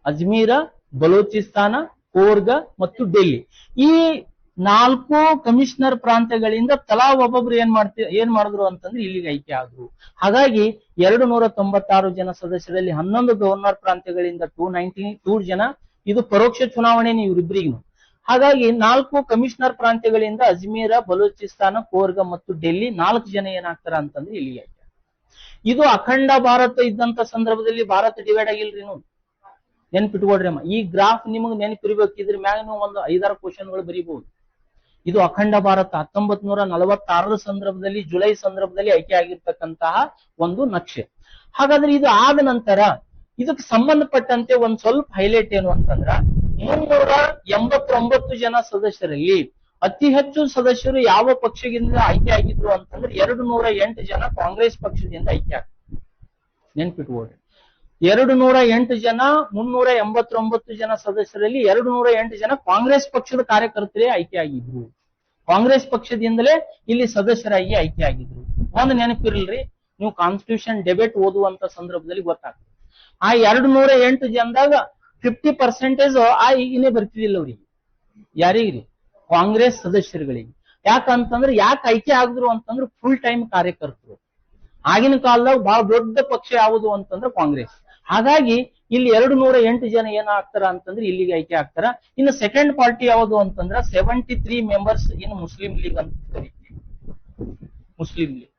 ಅಜ್ಮೀರ, ಬಲೋಚಿಸ್ತಾನ, ಕೋರ್ಗ ಮತ್ತು ಡೆಲ್ಲಿ. ಈ 4 ಕಮಿಷನರ್ ಪ್ರಾಂತ್ಯಗಳಿಂದ ತಲಾ ಒಬ್ಬೊಬ್ರು ಏನ್ ಮಾಡಿದ್ರು ಅಂತಂದ್ರೆ ಇಲ್ಲಿಗೆ ಆಯ್ಕೆ ಆದ್ರು. ಹಾಗಾಗಿ 296 ಜನ ಸದಸ್ಯರಲ್ಲಿ 11 ಗವರ್ನರ್ ಪ್ರಾಂತ್ಯಗಳಿಂದ 292 ಜನ. ಇದು ಪರೋಕ್ಷ ಚುನಾವಣೆ ಇವರಿಬ್ಬರಿಗೂ. ಹಾಗಾಗಿ 4 ಕಮಿಷನರ್ ಪ್ರಾಂತ್ಯಗಳಿಂದ ಅಜ್ಮೀರ, ಬಲೂಚಿಸ್ತಾನ, ಕೋರ್ಗ ಮತ್ತು ಡೆಲ್ಲಿ 4 ಜನ ಏನಾಗ್ತಾರ ಅಂತಂದ್ರೆ ಇಲ್ಲಿಗೆ ಆಯ್ಕೆ. ಇದು ಅಖಂಡ ಭಾರತ ಇದ್ದಂತ ಸಂದರ್ಭದಲ್ಲಿ ಭಾರತ ಡಿವೈಡ್ ಆಗಿಲ್ರಿ. ನೋಡಿ, ನೆನ್ಪಿಟ್ಕೊಡ್ರಿ ಅಮ್ಮ. ಈ ಗ್ರಾಫ್ ನಿಮಗೆ ನೆನಪಿರ್ಬೇಕಿದ್ರ ಮ್ಯಾಗ ನೀವು ಒಂದು 5-6 ಕ್ವಶನ್ಗಳು ಬರೀಬಹುದು. ಇದು ಅಖಂಡ ಭಾರತ 1946 ಸಂದರ್ಭದಲ್ಲಿ ಜುಲೈ ಸಂದರ್ಭದಲ್ಲಿ ಆಯ್ಕೆ ಆಗಿರ್ತಕ್ಕಂತಹ ಒಂದು ನಕ್ಷೆ. ಹಾಗಾದ್ರೆ ಇದು ಆದ ನಂತರ ಇದಕ್ಕೆ ಸಂಬಂಧಪಟ್ಟಂತೆ ಒಂದ್ ಸ್ವಲ್ಪ ಹೈಲೈಟ್ ಏನು ಅಂತಂದ್ರ 389 ಜನ ಸದಸ್ಯರಲ್ಲಿ ಅತಿ ಹೆಚ್ಚು ಸದಸ್ಯರು ಯಾವ ಪಕ್ಷದಿಂದ ಆಯ್ಕೆ ಆಗಿದ್ರು ಅಂತಂದ್ರೆ 208 ಜನ ಕಾಂಗ್ರೆಸ್ ಪಕ್ಷದಿಂದ ಆಯ್ಕೆ ಆಗ್ತಾರೆ. ನೆನ್ಪಿಟ್ಕೊಳ್ರಿ, 208 ಜನ 389 ಜನ ಸದಸ್ಯರಲ್ಲಿ 208 ಜನ ಕಾಂಗ್ರೆಸ್ ಪಕ್ಷದ ಕಾರ್ಯಕರ್ತರೇ ಆಯ್ಕೆ ಆಗಿದ್ರು. ಕಾಂಗ್ರೆಸ್ ಪಕ್ಷದಿಂದಲೇ ಇಲ್ಲಿ ಸದಸ್ಯರಾಗಿ ಆಯ್ಕೆ ಆಗಿದ್ರು. ಒಂದು ನೆನಪಿರ್ಲ್ರಿ, ನೀವು ಕಾನ್ಸ್ಟಿಟ್ಯೂಷನ್ ಡೆಬೇಟ್ ಓದುವಂತ ಸಂದರ್ಭದಲ್ಲಿ ಗೊತ್ತಾಗ್ತದೆ. ಆ 208 ಜನದಾಗ 50% ಆ ಈಗಿನೇ ಬರ್ತಿದಿಲ್ಲ ಅವ್ರಿಗೆ. ಯಾರಿಗ್ರಿ? ಕಾಂಗ್ರೆಸ್ ಸದಸ್ಯರುಗಳಿಗೆ. ಯಾಕಂತಂದ್ರೆ ಯಾಕೆ ಆಯ್ಕೆ ಆಗಿದ್ರು ಅಂತಂದ್ರೆ ಫುಲ್ ಟೈಮ್ ಕಾರ್ಯಕರ್ತರು. ಆಗಿನ ಕಾಲದಾಗ ಬಹಳ ದೊಡ್ಡ ಪಕ್ಷ ಯಾವುದು ಅಂತಂದ್ರೆ ಕಾಂಗ್ರೆಸ್. ಹಾಗಾಗಿ ಇಲ್ಲಿ 208 ಜನ ಏನಾಗ್ತಾರ ಅಂತಂದ್ರೆ ಇಲ್ಲಿಗೆ ಆಯ್ಕೆ ಆಗ್ತಾರ. ಇನ್ನು ಸೆಕೆಂಡ್ ಪಾರ್ಟಿ ಯಾವುದು ಅಂತಂದ್ರ 73 ಮೆಂಬರ್ಸ್ ಇನ್ ಮುಸ್ಲಿಂ ಲೀಗ್ ಅಂತ ಕರೀತೀವಿ. ಮುಸ್ಲಿಂ ಲೀಗ್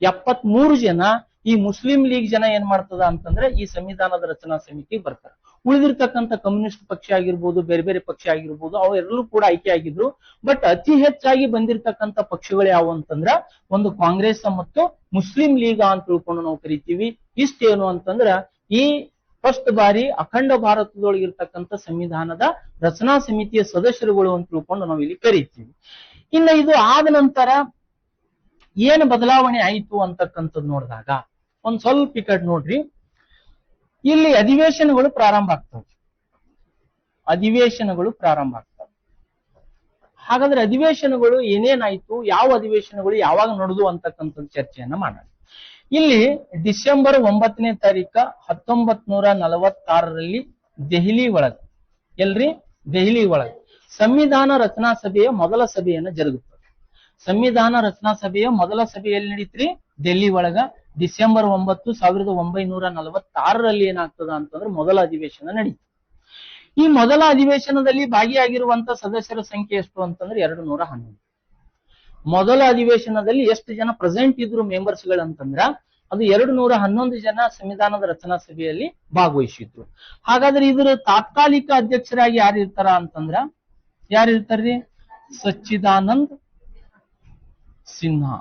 73 ಜನ ಈ ಮುಸ್ಲಿಂ ಲೀಗ್ ಜನ ಏನ್ ಮಾಡ್ತದ ಅಂತಂದ್ರೆ ಈ ಸಂವಿಧಾನದ ರಚನಾ ಸಮಿತಿಗೆ ಬರ್ತಾರೆ. ಉಳಿದಿರ್ತಕ್ಕಂಥ ಕಮ್ಯುನಿಸ್ಟ್ ಪಕ್ಷ ಆಗಿರ್ಬೋದು, ಬೇರೆ ಬೇರೆ ಪಕ್ಷ ಆಗಿರ್ಬೋದು, ಅವೆಲ್ಲರೂ ಕೂಡ ಆಯ್ಕೆ ಆಗಿದ್ರು. ಬಟ್ ಅತಿ ಹೆಚ್ಚಾಗಿ ಬಂದಿರತಕ್ಕಂಥ ಪಕ್ಷಗಳು ಯಾವ ಅಂತಂದ್ರ ಒಂದು ಕಾಂಗ್ರೆಸ್ ಮತ್ತು ಮುಸ್ಲಿಂ ಲೀಗ್ ಅಂತ ತಿಳ್ಕೊಂಡು ನಾವು ಕರಿತೀವಿ. ಇಷ್ಟೇನು ಅಂತಂದ್ರ ಈ ಫಸ್ಟ್ ಬಾರಿ ಅಖಂಡ ಭಾರತದೊಳಗಿರ್ತಕ್ಕಂಥ ಸಂವಿಧಾನದ ರಚನಾ ಸಮಿತಿಯ ಸದಸ್ಯರುಗಳು ಅಂತ ತಿಳ್ಕೊಂಡು ನಾವು ಇಲ್ಲಿ ಕರಿತೀವಿ. ಇನ್ನು ಇದು ಆದ ನಂತರ ಏನು ಬದಲಾವಣೆ ಆಯಿತು ಅಂತಕ್ಕಂಥದ್ದು ನೋಡಿದಾಗ ಒಂದ್ ಸ್ವಲ್ಪ ಈ ಕಡೆ ನೋಡ್ರಿ, ಇಲ್ಲಿ ಅಧಿವೇಶನಗಳು ಪ್ರಾರಂಭ ಆಗ್ತವೆ. ಅಧಿವೇಶನಗಳು ಪ್ರಾರಂಭ ಆಗ್ತವೆ. ಹಾಗಾದ್ರೆ ಅಧಿವೇಶನಗಳು ಏನೇನಾಯ್ತು, ಯಾವ ಅಧಿವೇಶನಗಳು ಯಾವಾಗ ನಡೆದು ಅಂತಕ್ಕಂಥದ್ದು ಚರ್ಚೆಯನ್ನ ಮಾಡೋಣ. ಇಲ್ಲಿ ಡಿಸೆಂಬರ್ 9ನೇ ತಾರೀಕು 1946ರಲ್ಲಿ ದೆಹಲಿ ಒಳಗ, ಎಲ್ರಿ ದೆಹಲಿ ಒಳಗ ಸಂವಿಧಾನ ರಚನಾ ಸಭೆಯ ಮೊದಲ ಸಭೆಯನ್ನ ಜರುಗುತ್ತದೆ. ಸಂವಿಧಾನ ರಚನಾ ಸಭೆಯ ಮೊದಲ ಸಭೆ ಎಲ್ಲಿ ನಡೀತ್ರಿ? ಡೆಲ್ಲಿ ಒಳಗ ಡಿಸೆಂಬರ್ 9, 1946ರಲ್ಲಿ ಏನಾಗ್ತದ ಅಂತಂದ್ರೆ ಮೊದಲ ಅಧಿವೇಶನ ನಡೀತು. ಈ ಮೊದಲ ಅಧಿವೇಶನದಲ್ಲಿ ಭಾಗಿಯಾಗಿರುವಂತ ಸದಸ್ಯರ ಸಂಖ್ಯೆ ಎಷ್ಟು ಅಂತಂದ್ರೆ 211. ಮೊದಲ ಅಧಿವೇಶನದಲ್ಲಿ ಎಷ್ಟು ಜನ ಪ್ರೆಸೆಂಟ್ ಇದ್ರು ಮೆಂಬರ್ಸ್ ಗಳಂತಂದ್ರ ಅದು 211 ಜನ ಸಂವಿಧಾನದ ರಚನಾ ಸಭೆಯಲ್ಲಿ ಭಾಗವಹಿಸಿದ್ರು. ಹಾಗಾದ್ರೆ ಇದ್ರ ತಾತ್ಕಾಲಿಕ ಅಧ್ಯಕ್ಷರಾಗಿ ಯಾರು ಇರ್ತಾರ ಅಂತಂದ್ರ ಯಾರು ಇರ್ತಾರ್ರಿ? ಸಚ್ಚಿದಾನಂದ್ ಸಿನ್ಹಾ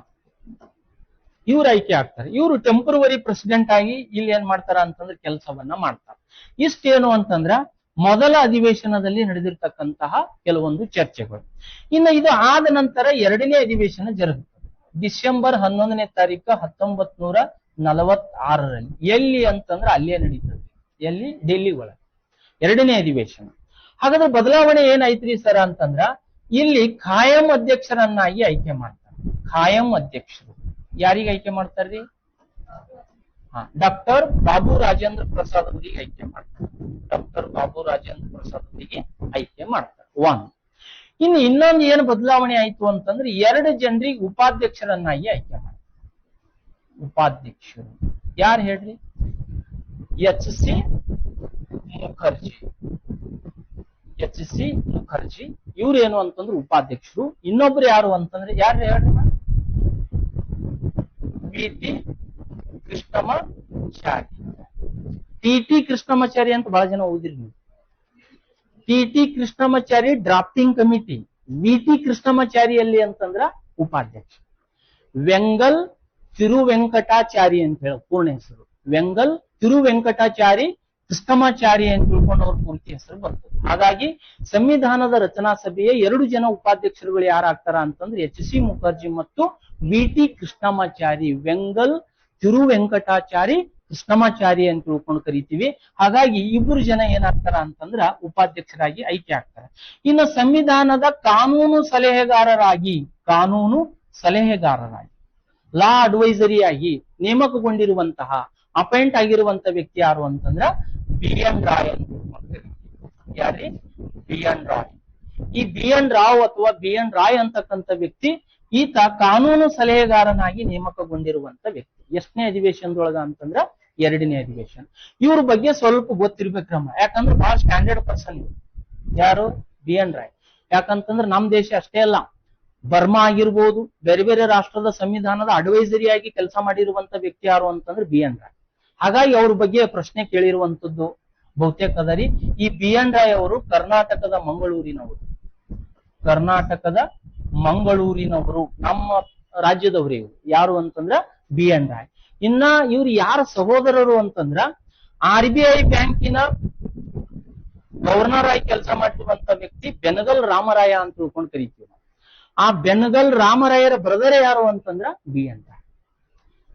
ಇವ್ರು ಆಯ್ಕೆ ಆಗ್ತಾರೆ. ಇವರು ಟೆಂಪರವರಿ ಪ್ರೆಸಿಡೆಂಟ್ ಆಗಿ ಇಲ್ಲಿ ಏನ್ ಮಾಡ್ತಾರ ಅಂತಂದ್ರೆ ಕೆಲಸವನ್ನ ಮಾಡ್ತಾರೆ. ಇಷ್ಟೇನು ಅಂತಂದ್ರ ಮೊದಲ ಅಧಿವೇಶನದಲ್ಲಿ ನಡೆದಿರ್ತಕ್ಕಂತಹ ಕೆಲವೊಂದು ಚರ್ಚೆಗಳು. ಇನ್ನು ಇದು ಆದ ನಂತರ ಎರಡನೇ ಅಧಿವೇಶನ ಜರುಗುತ್ತದೆ ಡಿಸೆಂಬರ್ 11ನೇ ತಾರೀಕು 1946ರಲ್ಲಿ. ಎಲ್ಲಿ ಅಂತಂದ್ರೆ ಅಲ್ಲೇ ನಡೀತದೆ. ಎಲ್ಲಿ? ಡೆಲ್ಲಿ ಒಳಗೆ ಎರಡನೇ ಅಧಿವೇಶನ. ಹಾಗಾದ್ರೆ ಬದಲಾವಣೆ ಏನಾಯ್ತ್ರಿ ಸರ್ ಅಂತಂದ್ರ ಇಲ್ಲಿ ಖಾಯಂ ಅಧ್ಯಕ್ಷರನ್ನಾಗಿ ಆಯ್ಕೆ ಮಾಡ್ತಾರೆ. ಖಾಯಂ ಅಧ್ಯಕ್ಷರು ಯಾರಿಗೆ ಆಯ್ಕೆ ಮಾಡ್ತಾರ್ರಿ? ಡಾಕ್ಟರ್ ಬಾಬು ರಾಜೇಂದ್ರ ಪ್ರಸಾದ್ ಅವರಿಗೆ ಆಯ್ಕೆ ಮಾಡ್ತಾರೆ. ಡಾಕ್ಟರ್ ಬಾಬು ರಾಜೇಂದ್ರ ಪ್ರಸಾದ್ ಅವರಿಗೆ ಆಯ್ಕೆ ಮಾಡ್ತಾರೆ. ಇನ್ನು ಇನ್ನೊಂದು ಏನು ಬದಲಾವಣೆ ಆಯ್ತು ಅಂತಂದ್ರೆ 2 ಜನರಿಗೆ ಉಪಾಧ್ಯಕ್ಷರನ್ನಾಗಿ ಆಯ್ಕೆ ಮಾಡ್ತಾರೆ. ಉಪಾಧ್ಯಕ್ಷರು ಯಾರು ಹೇಳ್ರಿ? ಎಚ್.ಸಿ. ಮುಖರ್ಜಿ. ಎಚ್.ಸಿ. ಮುಖರ್ಜಿ ಇವ್ರು ಏನು ಅಂತಂದ್ರೆ ಉಪಾಧ್ಯಕ್ಷರು. ಇನ್ನೊಬ್ರು ಯಾರು ಅಂತಂದ್ರೆ ಯಾರು ಹೇಳ್ರಿ? ಟಿ ಕೃಷ್ಣಮಾಚಾರಿ. ಟಿ ಕೃಷ್ಣಮಾಚಾರಿ ಅಂತ ಬಹಳ ಜನ ಓದಿರಿ ನೀವು. T Krishnamachari drafting committee. T ಕೃಷ್ಣಮಾಚಾರಿಯಲ್ಲಿ ಅಂತಂದ್ರ ಉಪಾಧ್ಯಕ್ಷ. ವೆಂಗಲ್ ತಿರುವೆಂಕಟಾಚಾರಿ ಅಂತ ಹೇಳ ಪೂರ್ಣ ಹೆಸರು. ವೆಂಗಲ್ ತಿರುವೆಂಕಟಾಚಾರಿ ಕೃಷ್ಣಮಾಚಾರಿ ಅಂತ ತಿಳ್ಕೊಂಡು ಅವ್ರ ಪೂರ್ತಿ ಹೆಸರು ಬರ್ತದೆ. ಹಾಗಾಗಿ ಸಂವಿಧಾನದ ರಚನಾ ಸಭೆಯ 2 ಜನ ಉಪಾಧ್ಯಕ್ಷರುಗಳು ಯಾರಾಗ್ತಾರ ಅಂತಂದ್ರೆ ಎಚ್.ಸಿ. ಮುಖರ್ಜಿ ಮತ್ತು ಟಿ ಕೃಷ್ಣಮಾಚಾರಿ. ವೆಂಗಲ್ ತಿರುವೆಂಕಟಾಚಾರಿ ಕೃಷ್ಣಮಾಚಾರಿ ಅಂತ ತಿಳ್ಕೊಂಡು ಕರಿತೀವಿ. ಹಾಗಾಗಿ 2 ಜನ ಏನಾಗ್ತಾರ ಅಂತಂದ್ರ ಉಪಾಧ್ಯಕ್ಷರಾಗಿ ಆಯ್ಕೆ ಆಗ್ತಾರೆ. ಇನ್ನು ಸಂವಿಧಾನದ ಕಾನೂನು ಸಲಹೆಗಾರರಾಗಿ ಲಾ ಅಡ್ವೈಸರಿ ಆಗಿ ನೇಮಕಗೊಂಡಿರುವಂತಹ ಅಪಾಯಿಂಟ್ ಆಗಿರುವಂತ ವ್ಯಕ್ತಿ ಯಾರು ಅಂತಂದ್ರ ಬಿ.ಎನ್. ರಾಯ್ ಅಂತ ಕರಿತೀವಿ. ಯಾರ್ರಿ? ಬಿ.ಎನ್. ರಾಯ್. ಈ ಬಿ.ಎನ್. ರಾವ್ ಅಥವಾ ಬಿ.ಎನ್. ರಾಯ್ ಅಂತಕ್ಕಂಥ ವ್ಯಕ್ತಿ ಈತ ಕಾನೂನು ಸಲಹೆಗಾರನಾಗಿ ನೇಮಕಗೊಂಡಿರುವಂತ ವ್ಯಕ್ತಿ. ಎಷ್ಟನೇ ಅಧಿವೇಶನದೊಳಗ ಅಂತಂದ್ರ 2ನೇ ಅಧಿವೇಶನ. ಇವ್ರ ಬಗ್ಗೆ ಸ್ವಲ್ಪ ಗೊತ್ತಿರ್ಬೇಕ್ರಮ್ಮ. ಯಾಕಂದ್ರೆ ಬಹಳ ಸ್ಟ್ಯಾಂಡರ್ಡ್ ಪರ್ಸನ್ ಇವ್ರು. ಯಾರು? ಬಿ.ಎನ್. ರಾಯ್. ಯಾಕಂತಂದ್ರೆ ನಮ್ ದೇಶ ಅಷ್ಟೇ ಅಲ್ಲ, ಬರ್ಮಾ ಆಗಿರ್ಬೋದು, ಬೇರೆ ಬೇರೆ ರಾಷ್ಟ್ರದ ಸಂವಿಧಾನದ ಅಡ್ವೈಸರಿ ಆಗಿ ಕೆಲಸ ಮಾಡಿರುವಂತ ವ್ಯಕ್ತಿ ಯಾರು ಅಂತಂದ್ರೆ ಬಿ.ಎನ್. ರಾಯ್. ಹಾಗಾಗಿ ಅವ್ರ ಬಗ್ಗೆ ಪ್ರಶ್ನೆ ಕೇಳಿರುವಂತದ್ದು ಬಹುತೇಕ ಅದರಿ. ಈ ಬಿ.ಎನ್. ರಾಯ್ ಅವರು ಕರ್ನಾಟಕದ ಮಂಗಳೂರಿನವರು, ನಮ್ಮ ರಾಜ್ಯದವರು. ಇವರು ಯಾರು ಅಂತಂದ್ರ ಬಿ.ಎನ್. ರಾಯ್. ಇನ್ನ ಇವ್ರು ಯಾರ ಸಹೋದರರು ಅಂತಂದ್ರ RBI ಬ್ಯಾಂಕಿನ ಗವರ್ನರ್ ಆಗಿ ಕೆಲಸ ಮಾಡಿರುವಂತ ವ್ಯಕ್ತಿ ಬೆನಗಲ್ ರಾಮರಾಯ ಅಂತ ತಿಳ್ಕೊಂಡು ಕರಿತೀವಿ. ಆ ಬೆನಗಲ್ ರಾಮರಾಯರ ಬ್ರದರ್ ಯಾರು ಅಂತಂದ್ರ ಬಿ ಎನ್ ರಾಯ್.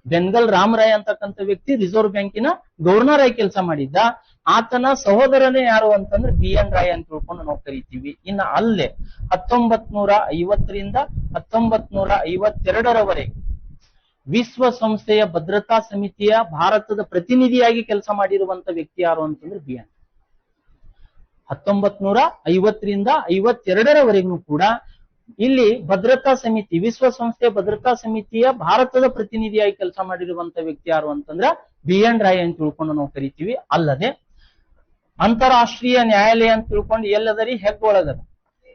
ಬೆನಗಲ್ ರಾಮರಾಯ್ ಅಂತಕ್ಕಂಥ ವ್ಯಕ್ತಿ ರಿಸರ್ವ್ ಬ್ಯಾಂಕಿನ ಗವರ್ನರ್ ಆಗಿ ಕೆಲಸ ಮಾಡಿದ್ದ. ಆತನ ಸಹೋದರನೇ ಯಾರು ಅಂತಂದ್ರೆ ಬಿ ಎನ್ ರಾಯ್ ಅಂತ ತಿಳ್ಕೊಂಡು ನಾವು ಕರಿತೀವಿ. ಇನ್ನು ಅಲ್ಲೇ 1950ರಿಂದ 1952ರವರೆಗೆ ವಿಶ್ವಸಂಸ್ಥೆಯ ಭದ್ರತಾ ಸಮಿತಿಯ ಭಾರತದ ಪ್ರತಿನಿಧಿಯಾಗಿ ಕೆಲಸ ಮಾಡಿರುವಂತ ವ್ಯಕ್ತಿ ಯಾರು ಅಂತಂದ್ರೆ ಬಿ ಎನ್. 1950ರಿಂದ 52ರವರೆಗೂ ಕೂಡ ಇಲ್ಲಿ ಭದ್ರತಾ ಸಮಿತಿ, ವಿಶ್ವಸಂಸ್ಥೆಯ ಭದ್ರತಾ ಸಮಿತಿಯ ಭಾರತದ ಪ್ರತಿನಿಧಿಯಾಗಿ ಕೆಲಸ ಮಾಡಿರುವಂತ ವ್ಯಕ್ತಿ ಯಾರು ಅಂತಂದ್ರ ಬಿ ಎನ್ ರಾಯ್ ಅಂತ ತಿಳ್ಕೊಂಡು ನಾವು ಕರಿತೀವಿ. ಅಲ್ಲದೆ ಅಂತಾರಾಷ್ಟ್ರೀಯ ನ್ಯಾಯಾಲಯ ಅಂತ ತಿಳ್ಕೊಂಡು ಎಲ್ಲದರಿ ಹೆಗ್ ಒಳಗದ.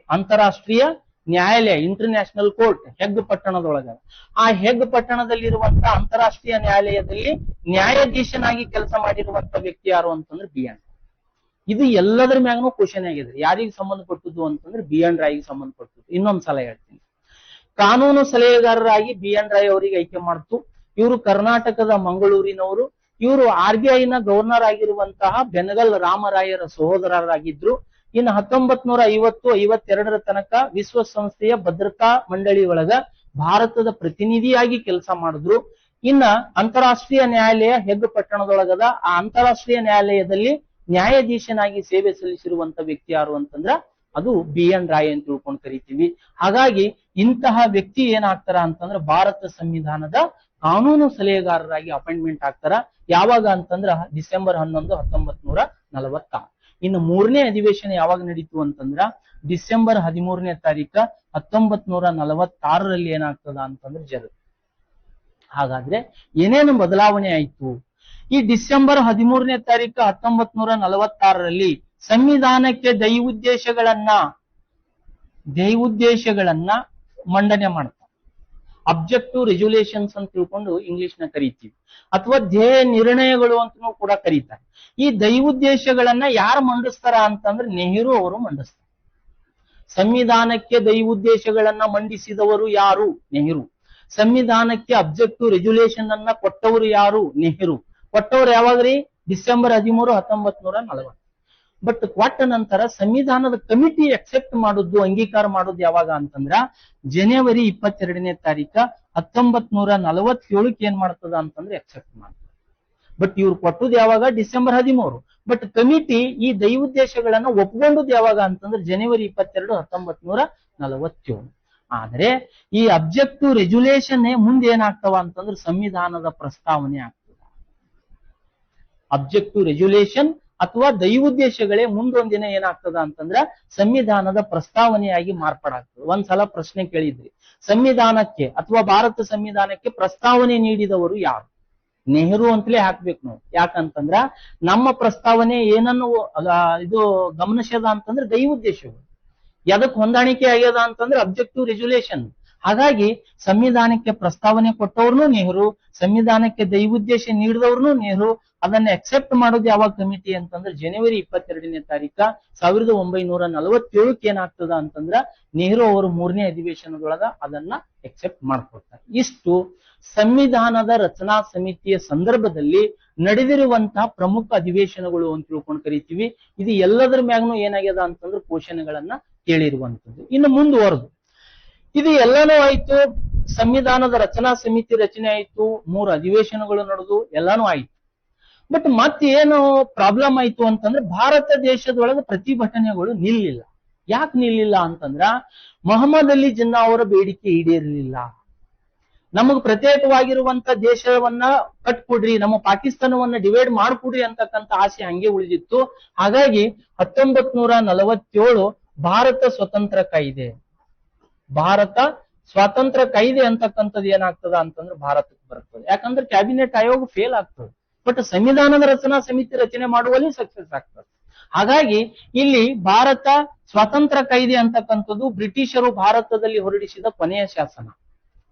ಅಂತಾರಾಷ್ಟ್ರೀಯ ನ್ಯಾಯಾಲಯ, ಇಂಟರ್ನ್ಯಾಷನಲ್ ಕೋರ್ಟ್ ಹೆಗ್ ಪಟ್ಟಣದೊಳಗ. ಆ ಹೆಗ್ ಪಟ್ಟಣದಲ್ಲಿರುವಂತ ಅಂತಾರಾಷ್ಟ್ರೀಯ ನ್ಯಾಯಾಲಯದಲ್ಲಿ ನ್ಯಾಯಾಧೀಶನಾಗಿ ಕೆಲಸ ಮಾಡಿರುವಂತ ವ್ಯಕ್ತಿ ಯಾರು ಅಂತಂದ್ರೆ ಬಿ ಎನ್. ಇದು ಎಲ್ಲದರ ಮ್ಯಾಗನೂ ಕ್ವಶನ್ ಆಗಿದೆ. ಯಾರಿಗೆ ಸಂಬಂಧಪಟ್ಟದ್ದು ಅಂತಂದ್ರೆ ಬಿ ಎನ್ ರಾಯ್ಗೆ ಸಂಬಂಧಪಟ್ಟದ್ದು. ಇನ್ನೊಂದ್ಸಲ ಹೇಳ್ತೀನಿ, ಕಾನೂನು ಸಲಹೆಗಾರರಾಗಿ ಬಿ ಎನ್ ರಾಯ್ ಅವರಿಗೆ ಆಯ್ಕೆ ಮಾಡ್ತು. ಇವರು ಕರ್ನಾಟಕದ ಮಂಗಳೂರಿನವರು. ಇವರು RBI ನ ಗವರ್ನರ್ ಆಗಿರುವಂತಹ ಬೆನಗಲ್ ರಾಮರಾಯರ ಸಹೋದರರಾಗಿದ್ರು. ಇನ್ನು 1950-52ರ ತನಕ ವಿಶ್ವಸಂಸ್ಥೆಯ ಭದ್ರತಾ ಮಂಡಳಿ ಒಳಗ ಭಾರತದ ಪ್ರತಿನಿಧಿಯಾಗಿ ಕೆಲಸ ಮಾಡಿದ್ರು. ಇನ್ನ ಅಂತಾರಾಷ್ಟ್ರೀಯ ನ್ಯಾಯಾಲಯ ಹೆಗ್ ಪಟ್ಟಣದೊಳಗದ. ಆ ಅಂತಾರಾಷ್ಟ್ರೀಯ ನ್ಯಾಯಾಲಯದಲ್ಲಿ ನ್ಯಾಯಾಧೀಶನಾಗಿ ಸೇವೆ ಸಲ್ಲಿಸಿರುವಂತ ವ್ಯಕ್ತಿ ಯಾರು ಅಂತಂದ್ರ ಅದು ಬಿ ಎನ್ ರಾಯ್ ಅಂತ ತಿಳ್ಕೊಂಡು ಕರಿತೀವಿ. ಹಾಗಾಗಿ ಇಂತಹ ವ್ಯಕ್ತಿ ಏನಾಗ್ತಾರ ಅಂತಂದ್ರ ಭಾರತ ಸಂವಿಧಾನದ ಕಾನೂನು ಸಲಹೆಗಾರರಾಗಿ ಅಪಾಯಿಂಟ್ಮೆಂಟ್ ಆಗ್ತಾರ. ಯಾವಾಗ ಅಂತಂದ್ರ ಡಿಸೆಂಬರ್ 11, 1946. ಇನ್ನು 3ನೇ ಅಧಿವೇಶನ ಯಾವಾಗ ನಡೀತು ಅಂತಂದ್ರ ಡಿಸೆಂಬರ್ 13ನೇ ತಾರೀಕ 1946ರಲ್ಲಿ ಏನಾಗ್ತದ ಅಂತಂದ್ರೆ ಜರುಗ. ಹಾಗಾದ್ರೆ ಏನೇನು ಬದಲಾವಣೆ ಆಯ್ತು? ಈ ಡಿಸೆಂಬರ್ 13ನೇ ತಾರೀಕು 1946ರಲ್ಲಿ ಸಂವಿಧಾನಕ್ಕೆ ದೈವುದ್ದೇಶಗಳನ್ನ ಮಂಡನೆ ಮಾಡ್ತಾರೆ. ಅಬ್ಜೆಕ್ಟಿವ್ ರೆಜುಲೇಷನ್ಸ್ ಅಂತ ತಿಳ್ಕೊಂಡು ಇಂಗ್ಲಿಷ್ ನ ಕರಿತೀವಿ, ಅಥವಾ ಧ್ಯೇಯ ನಿರ್ಣಯಗಳು ಅಂತನೂ ಕೂಡ ಕರೀತಾರೆ. ಈ ದೈವುದ್ದೇಶಗಳನ್ನ ಯಾರು ಮಂಡಿಸ್ತಾರ ಅಂತಂದ್ರೆ ನೆಹರು ಅವರು ಮಂಡಿಸ್ತಾರೆ. ಸಂವಿಧಾನಕ್ಕೆ ದೈವುದ್ದೇಶಗಳನ್ನ ಮಂಡಿಸಿದವರು ಯಾರು? ನೆಹರು. ಸಂವಿಧಾನಕ್ಕೆ ಅಬ್ಜೆಕ್ಟಿವ್ ರೆಜುಲೇಷನ್ ಅನ್ನ ಕೊಟ್ಟವರು ಯಾರು? ನೆಹರು. ಕೊಟ್ಟವ್ರು ಯಾವಾಗ್ರಿ? ಡಿಸೆಂಬರ್ 13, 1940. ಬಟ್ ಕೊಟ್ಟ ನಂತರ ಸಂವಿಧಾನದ ಕಮಿಟಿ ಅಕ್ಸೆಪ್ಟ್ ಮಾಡುದು, ಅಂಗೀಕಾರ ಮಾಡೋದು ಯಾವಾಗ ಅಂತಂದ್ರ ಜನವರಿ 22ನೇ ತಾರೀಕ 1947 ಏನ್ ಮಾಡ್ತದ ಅಂತಂದ್ರೆ ಅಕ್ಸೆಪ್ಟ್ ಮಾಡ್ತದೆ. ಬಟ್ ಇವ್ರು ಕೊಟ್ಟುದು ಯಾವಾಗ? ಡಿಸೆಂಬರ್ 13. ಬಟ್ ಕಮಿಟಿ ಈ ದೈವುದ್ದೇಶಗಳನ್ನ ಒಪ್ಕೊಂಡುದು ಯಾವಾಗ ಅಂತಂದ್ರೆ ಜನವರಿ 22, 1947. ಆದ್ರೆ ಈ ಅಬ್ಜೆಕ್ಟಿವ್ ರೆಜುಲೇಷನ್ ಮುಂದೆ ಏನಾಗ್ತವ ಅಂತಂದ್ರೆ ಸಂವಿಧಾನದ ಪ್ರಸ್ತಾವನೆ ಆಗ್ತದ. ಅಬ್ಜೆಕ್ಟಿವ್ ರೆಜುಲೇಷನ್ ಅಥವಾ ದೈವುದ್ದೇಶಗಳೇ ಮುಂದೊಂದಿನ ಏನಾಗ್ತದ ಅಂತಂದ್ರ ಸಂವಿಧಾನದ ಪ್ರಸ್ತಾವನೆಯಾಗಿ ಮಾರ್ಪಾಡಾಗ್ತದೆ. ಒಂದ್ಸಲ ಪ್ರಶ್ನೆ ಕೇಳಿದ್ರಿ, ಸಂವಿಧಾನಕ್ಕೆ ಅಥವಾ ಭಾರತ ಸಂವಿಧಾನಕ್ಕೆ ಪ್ರಸ್ತಾವನೆ ನೀಡಿದವರು ಯಾರು? ನೆಹರು ಅಂತಲೇ ಹಾಕ್ಬೇಕು ನಾವು. ಯಾಕಂತಂದ್ರ ನಮ್ಮ ಪ್ರಸ್ತಾವನೆ ಏನನ್ನು ಇದು ಗಮನಿಸದ ಅಂತಂದ್ರೆ ದೈವುದ್ದೇಶಗಳು. ಎದಕ್ ಹೊಂದಾಣಿಕೆ ಆಗ್ಯದ ಅಂತಂದ್ರೆ ಅಬ್ಜೆಕ್ಟಿವ್ ರೆಜುಲೇಷನ್. ಹಾಗಾಗಿ ಸಂವಿಧಾನಕ್ಕೆ ಪ್ರಸ್ತಾವನೆ ಕೊಟ್ಟವ್ರನು ನೆಹರು, ಸಂವಿಧಾನಕ್ಕೆ ದೈವುದ್ದೇಶ ನೀಡಿದವ್ರನು ನೆಹರು. ಅದನ್ನ ಅಕ್ಸೆಪ್ಟ್ ಮಾಡೋದು ಯಾವಾಗ ಕಮಿಟಿ ಅಂತಂದ್ರೆ ಜನವರಿ 22ನೇ ತಾರೀಕ 1947 ಏನಾಗ್ತದ ಅಂತಂದ್ರ ನೆಹರು ಅವರು 3ನೇ ಅಧಿವೇಶನದೊಳಗ ಅದನ್ನ ಅಕ್ಸೆಪ್ಟ್ ಮಾಡ್ಕೊಡ್ತಾರೆ. ಇಷ್ಟು ಸಂವಿಧಾನದ ರಚನಾ ಸಮಿತಿಯ ಸಂದರ್ಭದಲ್ಲಿ ನಡೆದಿರುವಂತಹ ಪ್ರಮುಖ ಅಧಿವೇಶನಗಳು ಅಂತ ತಿಳ್ಕೊಂಡು ಕರಿತೀವಿ. ಇದು ಎಲ್ಲದರ ಮ್ಯಾಗ್ನು ಏನಾಗ್ಯದ ಅಂತಂದ್ರೆ ಕ್ವಶನ್ಗಳನ್ನ ಕೇಳಿರುವಂತದ್ದು. ಇನ್ನು ಮುಂದುವರೆದು ಇದು ಎಲ್ಲಾನು ಆಯ್ತು. ಸಂವಿಧಾನದ ರಚನಾ ಸಮಿತಿ ರಚನೆ ಆಯ್ತು, 3 ಅಧಿವೇಶನಗಳು ನಡೆದು ಎಲ್ಲಾನು ಆಯ್ತು. ಬಟ್ ಮತ್ತೇನು ಪ್ರಾಬ್ಲಮ್ ಆಯ್ತು ಅಂತಂದ್ರೆ ಭಾರತ ದೇಶದೊಳಗೆ ಪ್ರತಿಭಟನೆಗಳು ನಿಲ್ಲಿಲ್ಲ. ಯಾಕೆ ನಿಲ್ಲಿಲ್ಲ ಅಂತಂದ್ರ ಮೊಹಮ್ಮದ್ ಅಲಿ ಜಿನ್ನಾ ಅವರ ಬೇಡಿಕೆ ಈಡೇರಲಿಲ್ಲ. ನಮಗ್ ಪ್ರತ್ಯೇಕವಾಗಿರುವಂತ ದೇಶವನ್ನ ಕಟ್ಕೊಡ್ರಿ, ನಮ್ಮ ಪಾಕಿಸ್ತಾನವನ್ನ ಡಿವೈಡ್ ಮಾಡ್ಕೊಡ್ರಿ ಅಂತಕ್ಕಂಥ ಆಸೆ ಹಂಗೆ ಉಳಿದಿತ್ತು. ಹಾಗಾಗಿ 1947 ಭಾರತ ಸ್ವತಂತ್ರ ಕಾಯ್ದೆ, ಭಾರತ ಸ್ವಾತಂತ್ರ್ಯ ಕಾಯ್ದೆ ಅಂತಕ್ಕಂಥದ್ದು ಏನಾಗ್ತದ ಅಂತಂದ್ರೆ ಭಾರತಕ್ಕೆ ಬರ್ತದೆ. ಯಾಕಂದ್ರೆ ಕ್ಯಾಬಿನೆಟ್ ಆಯೋಗ ಫೇಲ್ ಆಗ್ತದೆ, ಬಟ್ ಸಂವಿಧಾನದ ರಚನಾ ಸಮಿತಿ ರಚನೆ ಮಾಡುವಲ್ಲಿ ಸಕ್ಸಸ್ ಆಗ್ತದೆ. ಹಾಗಾಗಿ ಇಲ್ಲಿ ಭಾರತ ಸ್ವಾತಂತ್ರ್ಯ ಕಾಯ್ದೆ ಅಂತಕ್ಕಂಥದ್ದು ಬ್ರಿಟಿಷರು ಭಾರತದಲ್ಲಿ ಹೊರಡಿಸಿದ ಕೊನೆಯ ಶಾಸನ.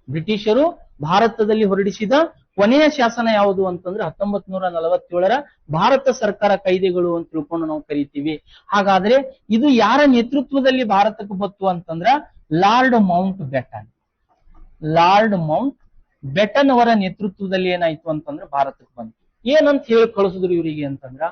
ಬ್ರಿಟಿಷರು ಭಾರತದಲ್ಲಿ ಹೊರಡಿಸಿದ ಕೊನೆಯ ಶಾಸನ ಯಾವುದು ಅಂತಂದ್ರೆ 1947ರ ಭಾರತ ಸರ್ಕಾರ ಕಾಯ್ದೆಗಳು ಅಂತ ತಿಳ್ಕೊಂಡು ನಾವು ಕರಿತೀವಿ. ಹಾಗಾದ್ರೆ ಇದು ಯಾರ ನೇತೃತ್ವದಲ್ಲಿ ಭಾರತಕ್ಕೆ ಬಂತು ಅಂತಂದ್ರ ಲಾರ್ಡ್ ಮೌಂಟ್ ಬೆಟನ್. ಲಾರ್ಡ್ ಮೌಂಟ್ ಬೆಟನ್ ಅವರ ನೇತೃತ್ವದಲ್ಲಿ ಏನಾಯ್ತು ಅಂತಂದ್ರೆ ಭಾರತಕ್ಕೆ ಬಂತು. ಏನಂತ ಹೇಳಿ ಕಳಿಸಿದ್ರು ಇವರಿಗೆ ಅಂತಂದ್ರ,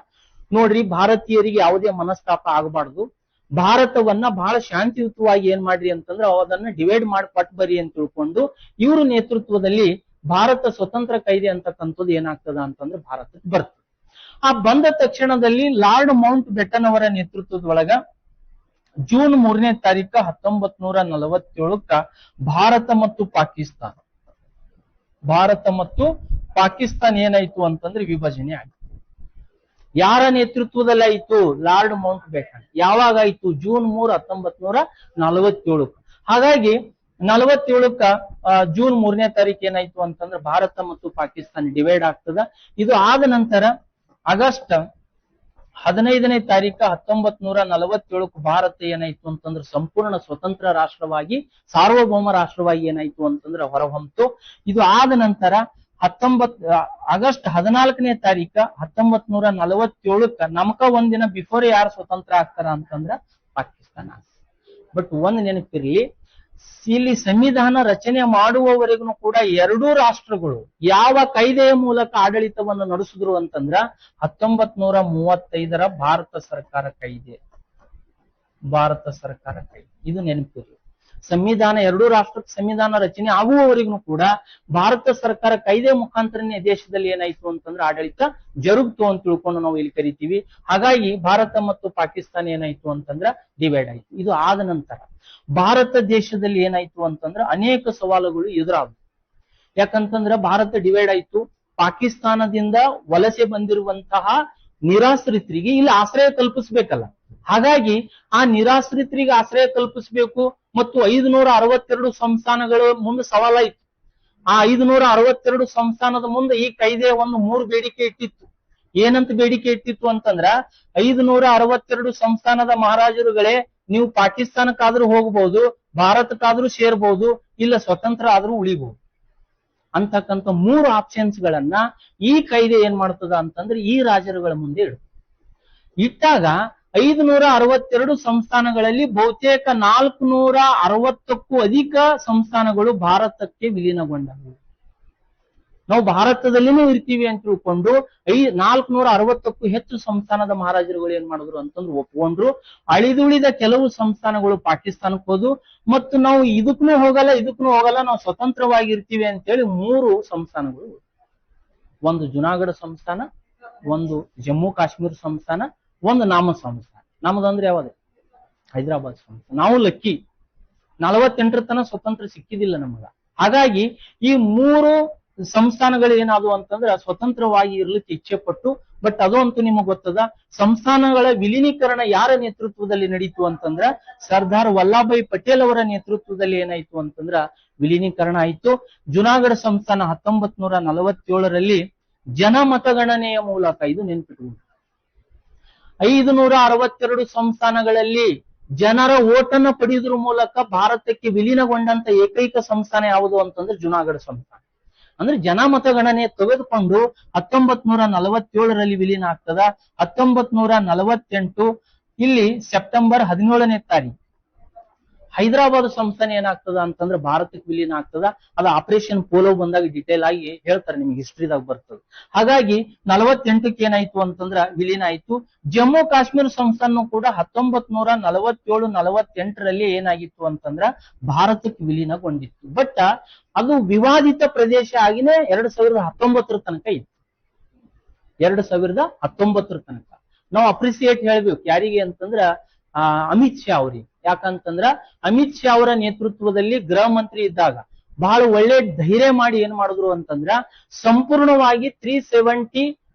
ನೋಡ್ರಿ, ಭಾರತೀಯರಿಗೆ ಯಾವುದೇ ಮನಸ್ತಾಪ ಆಗಬಾರ್ದು, ಭಾರತವನ್ನ ಬಹಳ ಶಾಂತಿಯುತವಾಗಿ ಏನ್ ಮಾಡ್ರಿ ಅಂತಂದ್ರೆ ಅದನ್ನ ಡಿವೈಡ್ ಮಾಡಿ ಕೊಟ್ಟು ಬರ್ರಿ ಅಂತ ತಿಳ್ಕೊಂಡು ಇವ್ರ ನೇತೃತ್ವದಲ್ಲಿ ಭಾರತ ಸ್ವತಂತ್ರ ಕಾಯ್ದೆ ಅಂತಕ್ಕಂಥದ್ದು ಏನಾಗ್ತದ ಅಂತಂದ್ರೆ ಭಾರತಕ್ಕೆ ಬರ್ತದೆ. ಆ ಬಂದ ತಕ್ಷಣದಲ್ಲಿ ಲಾರ್ಡ್ ಮೌಂಟ್ ಬೆಟನ್ ಅವರ ನೇತೃತ್ವದೊಳಗ ಜೂನ್ 3ನೇ ತಾರೀಕು 1947ಕ್ಕ ಭಾರತ ಮತ್ತು ಪಾಕಿಸ್ತಾನ ಏನಾಯ್ತು ಅಂತಂದ್ರೆ ವಿಭಜನೆ ಆಯ್ತು. ಯಾರ ನೇತೃತ್ವದಲ್ಲಿ ಆಯ್ತು? Lord Mountbatten. ಯಾವಾಗ ಆಯ್ತು? ಜೂನ್ 3, 1947. ಹಾಗಾಗಿ 47ಕ್ಕ ಜೂನ್ 3ನೇ ತಾರೀಕು ಏನಾಯ್ತು ಅಂತಂದ್ರೆ ಭಾರತ ಮತ್ತು ಪಾಕಿಸ್ತಾನ ಡಿವೈಡ್ ಆಗ್ತದ. ಇದು ಆದ ನಂತರ ಆಗಸ್ಟ್ 15ನೇ ತಾರೀಕು 1947ಕ್ಕೆ ಭಾರತ ಏನಾಯ್ತು ಅಂತಂದ್ರೆ ಸಂಪೂರ್ಣ ಸ್ವತಂತ್ರ ರಾಷ್ಟ್ರವಾಗಿ, ಸಾರ್ವಭೌಮ ರಾಷ್ಟ್ರವಾಗಿ ಏನಾಯ್ತು ಅಂತಂದ್ರೆ ಹೊರಹೊಮ್ತು. ಇದು ಆದ ನಂತರ ಆಗಸ್ಟ್ 14ನೇ ತಾರೀಕ 1947ಕ್ಕ ನಮಕ ಒಂದಿನ ಬಿಫೋರ್ ಯಾರು ಸ್ವತಂತ್ರ ಆಗ್ತಾರ ಅಂತಂದ್ರ ಪಾಕಿಸ್ತಾನ. ಬಟ್ ಒಂದ್ ನೆನಪಿರ್ಲಿ, ಇಲ್ಲಿ ಸಂವಿಧಾನ ರಚನೆ ಮಾಡುವವರೆಗೂ ಕೂಡ ಎರಡೂ ರಾಷ್ಟ್ರಗಳು ಯಾವ ಕಾಯ್ದೆಯ ಮೂಲಕ ಆಡಳಿತವನ್ನು ನಡೆಸಿದ್ರು ಅಂತಂದ್ರ 1935ರ ಭಾರತ ಸರ್ಕಾರ ಕಾಯ್ದೆ. ಇದು ನೆನಪಿರ್ಲಿ. ಸಂವಿಧಾನ, ಎರಡೂ ರಾಷ್ಟ್ರಕ್ಕೆ ಸಂವಿಧಾನ ರಚನೆ ಆಗುವವರೆಗೂ ಕೂಡ ಭಾರತ ಸರ್ಕಾರ ಕಾಯ್ದೆ ಮುಖಾಂತರನೇ ದೇಶದಲ್ಲಿ ಏನಾಯ್ತು ಅಂತಂದ್ರೆ ಆಡಳಿತ ಜರುಗ್ತು ಅಂತ ತಿಳ್ಕೊಂಡು ನಾವು ಇಲ್ಲಿ ಕರಿತೀವಿ. ಹಾಗಾಗಿ ಭಾರತ ಮತ್ತು ಪಾಕಿಸ್ತಾನ ಏನಾಯ್ತು ಅಂತಂದ್ರ ಡಿವೈಡ್ ಆಯ್ತು. ಇದು ಆದ ನಂತರ ಭಾರತ ದೇಶದಲ್ಲಿ ಏನಾಯ್ತು ಅಂತಂದ್ರೆ ಅನೇಕ ಸವಾಲುಗಳು ಎದುರಾದವು. ಯಾಕಂತಂದ್ರ ಭಾರತ ಡಿವೈಡ್ ಆಯ್ತು. ಪಾಕಿಸ್ತಾನದಿಂದ ವಲಸೆ ಬಂದಿರುವಂತಹ ನಿರಾಶ್ರಿತರಿಗೆ ಇಲ್ಲಿ ಆಶ್ರಯ ಕಲ್ಪಿಸ್ಬೇಕಲ್ಲ. ಹಾಗಾಗಿ ಆ ನಿರಾಶ್ರಿತರಿಗೆ ಆಶ್ರಯ ಕಲ್ಪಿಸಬೇಕು ಮತ್ತು 562 ಸಂಸ್ಥಾನಗಳು ಮುಂದೆ ಸವಾಲಾಯ್ತು. ಆ 562 ಸಂಸ್ಥಾನದ ಮುಂದೆ ಈ ಕಾಯ್ದೆ ಒಂದು 3 ಬೇಡಿಕೆ ಇಟ್ಟಿತ್ತು. ಏನಂತ ಬೇಡಿಕೆ ಇಟ್ಟಿತ್ತು ಅಂತಂದ್ರ 562 ಸಂಸ್ಥಾನದ ಮಹಾರಾಜರುಗಳೇ, ನೀವು ಪಾಕಿಸ್ತಾನಕ್ಕಾದ್ರೂ ಹೋಗ್ಬಹುದು, ಭಾರತಕ್ಕಾದ್ರೂ ಸೇರ್ಬಹುದು, ಇಲ್ಲ ಸ್ವತಂತ್ರ ಆದ್ರೂ ಉಳಿಬಹುದು ಅಂತಕ್ಕಂಥ 3 ಆಪ್ಷನ್ಸ್ ಗಳನ್ನ ಈ ಕಾಯ್ದೆ ಏನ್ ಮಾಡ್ತದ ಅಂತಂದ್ರೆ ಈ ರಾಜರುಗಳ ಮುಂದೆ ಇಟ್ಟಾಗ 562 ಸಂಸ್ಥಾನಗಳಲ್ಲಿ ಬಹುತೇಕ 460ಕ್ಕೂ ಅಧಿಕ ಸಂಸ್ಥಾನಗಳು ಭಾರತಕ್ಕೆ ವಿಲೀನಗೊಂಡವು. ನಾವು ಭಾರತದಲ್ಲಿನೂ ಇರ್ತೀವಿ ಅಂತ ತಿಳ್ಕೊಂಡು 460ಕ್ಕೂ ಹೆಚ್ಚು ಸಂಸ್ಥಾನದ ಮಹಾರಾಜರುಗಳು ಏನ್ ಮಾಡಿದ್ರು ಅಂತಂದ್ರೆ ಒಪ್ಕೊಂಡ್ರು. ಅಳಿದುಳಿದ ಕೆಲವು ಸಂಸ್ಥಾನಗಳು ಪಾಕಿಸ್ತಾನಕ್ಕೆ ಹೋದು ಮತ್ತು ನಾವು ಇದಕ್ಕೂ ಹೋಗಲ್ಲ, ನಾವು ಸ್ವತಂತ್ರವಾಗಿರ್ತೀವಿ ಅಂತೇಳಿ 3 ಸಂಸ್ಥಾನಗಳು. ಒಂದು ಜುನಾಗಢ ಸಂಸ್ಥಾನ, ಒಂದು ಜಮ್ಮು ಕಾಶ್ಮೀರ ಸಂಸ್ಥಾನ, ಒಂದು ನಾಮ ಸಂಸ್ಥಾನ. ನಮ್ಮದಂದ್ರೆ ಯಾವ್ದು? ಹೈದರಾಬಾದ್ ಸಂಸ್ಥಾನ. ನಾವು ಲಕ್ಕಿ, 48ರ ತನಕ ಸ್ವತಂತ್ರ ಸಿಕ್ಕಿದಿಲ್ಲ ನಮಗ. ಹಾಗಾಗಿ ಈ 3 ಸಂಸ್ಥಾನಗಳು ಏನಾದವು ಅಂತಂದ್ರೆ ಸ್ವತಂತ್ರವಾಗಿ ಇರ್ಲಿಕ್ಕೆ ಇಚ್ಛೆ ಪಟ್ಟು. ಬಟ್ ಅದು ಅಂತೂ ನಿಮಗ್ ಗೊತ್ತದ, ಸಂಸ್ಥಾನಗಳ ವಿಲೀನೀಕರಣ ಯಾರ ನೇತೃತ್ವದಲ್ಲಿ ನಡೀತು ಅಂತಂದ್ರ ಸರ್ದಾರ್ ವಲ್ಲಭಾಯ್ ಪಟೇಲ್ ಅವರ ನೇತೃತ್ವದಲ್ಲಿ ಏನಾಯ್ತು ಅಂತಂದ್ರ ವಿಲೀನೀಕರಣ ಆಯ್ತು. ಜುನಾಗಢ ಸಂಸ್ಥಾನ 1947ರಲ್ಲಿ ಜನಮತಗಣನೆಯ ಮೂಲಕ, ಇದು ನೆನ್ಪಿಟ್ಕೊಂಡು, 562 ಸಂಸ್ಥಾನಗಳಲ್ಲಿ ಜನರ ಓಟನ್ನು ಪಡೆಯುವುದರ ಮೂಲಕ ಭಾರತಕ್ಕೆ ವಿಲೀನಗೊಂಡಂತ ಏಕೈಕ ಸಂಸ್ಥಾನ ಯಾವುದು ಅಂತಂದ್ರೆ ಜುನಾಗಢ ಸಂಸ್ಥಾನ. ಅಂದ್ರೆ ಜನಮತಗಣನೆ ತೆಗೆದುಕೊಂಡು 1947ರಲ್ಲಿ ವಿಲೀನ ಆಗ್ತದ. 1948 ಇಲ್ಲಿ ಸೆಪ್ಟೆಂಬರ್ 17ನೇ ತಾರೀಕು ಹೈದರಾಬಾದ್ ಸಂಸ್ಥಾನ ಏನಾಗ್ತದ ಅಂತಂದ್ರೆ ಭಾರತಕ್ಕೆ ವಿಲೀನ ಆಗ್ತದ. ಅದು ಆಪರೇಷನ್ ಪೋಲೋ ಬಂದಾಗ ಡಿಟೇಲ್ ಆಗಿ ಹೇಳ್ತಾರೆ, ನಿಮ್ಗೆ ಹಿಸ್ಟ್ರಿದಾಗ ಬರ್ತದೆ. ಹಾಗಾಗಿ 48ಕ್ಕೆ ಏನಾಯ್ತು ಅಂತಂದ್ರ ವಿಲೀನ ಆಯ್ತು. ಜಮ್ಮು ಕಾಶ್ಮೀರ ಸಂಸ್ಥಾನ ಕೂಡ 1947-48ರಲ್ಲಿ ಏನಾಗಿತ್ತು ಅಂತಂದ್ರ ಭಾರತಕ್ಕೆ ವಿಲೀನಗೊಂಡಿತ್ತು. ಬಟ್ ಅದು ವಿವಾದಿತ ಪ್ರದೇಶ ಆಗಿನೇ 2019ರ ತನಕ ಇತ್ತು. 2019ರ ತನಕ ನಾವು ಅಪ್ರಿಸಿಯೇಟ್ ಹೇಳ್ಬೇಕು ಯಾರಿಗೆ ಅಂತಂದ್ರ ಅಮಿತ್ ಶಾ ಅವ್ರಿಗೆ. ಯಾಕಂತಂದ್ರ ಅಮಿತ್ ಶಾ ಅವರ ನೇತೃತ್ವದಲ್ಲಿ ಗೃಹ ಮಂತ್ರಿ ಇದ್ದಾಗ ಬಹಳ ಒಳ್ಳೆ ಧೈರ್ಯ ಮಾಡಿ ಏನ್ ಮಾಡಿದ್ರು ಅಂತಂದ್ರ ಸಂಪೂರ್ಣವಾಗಿ 370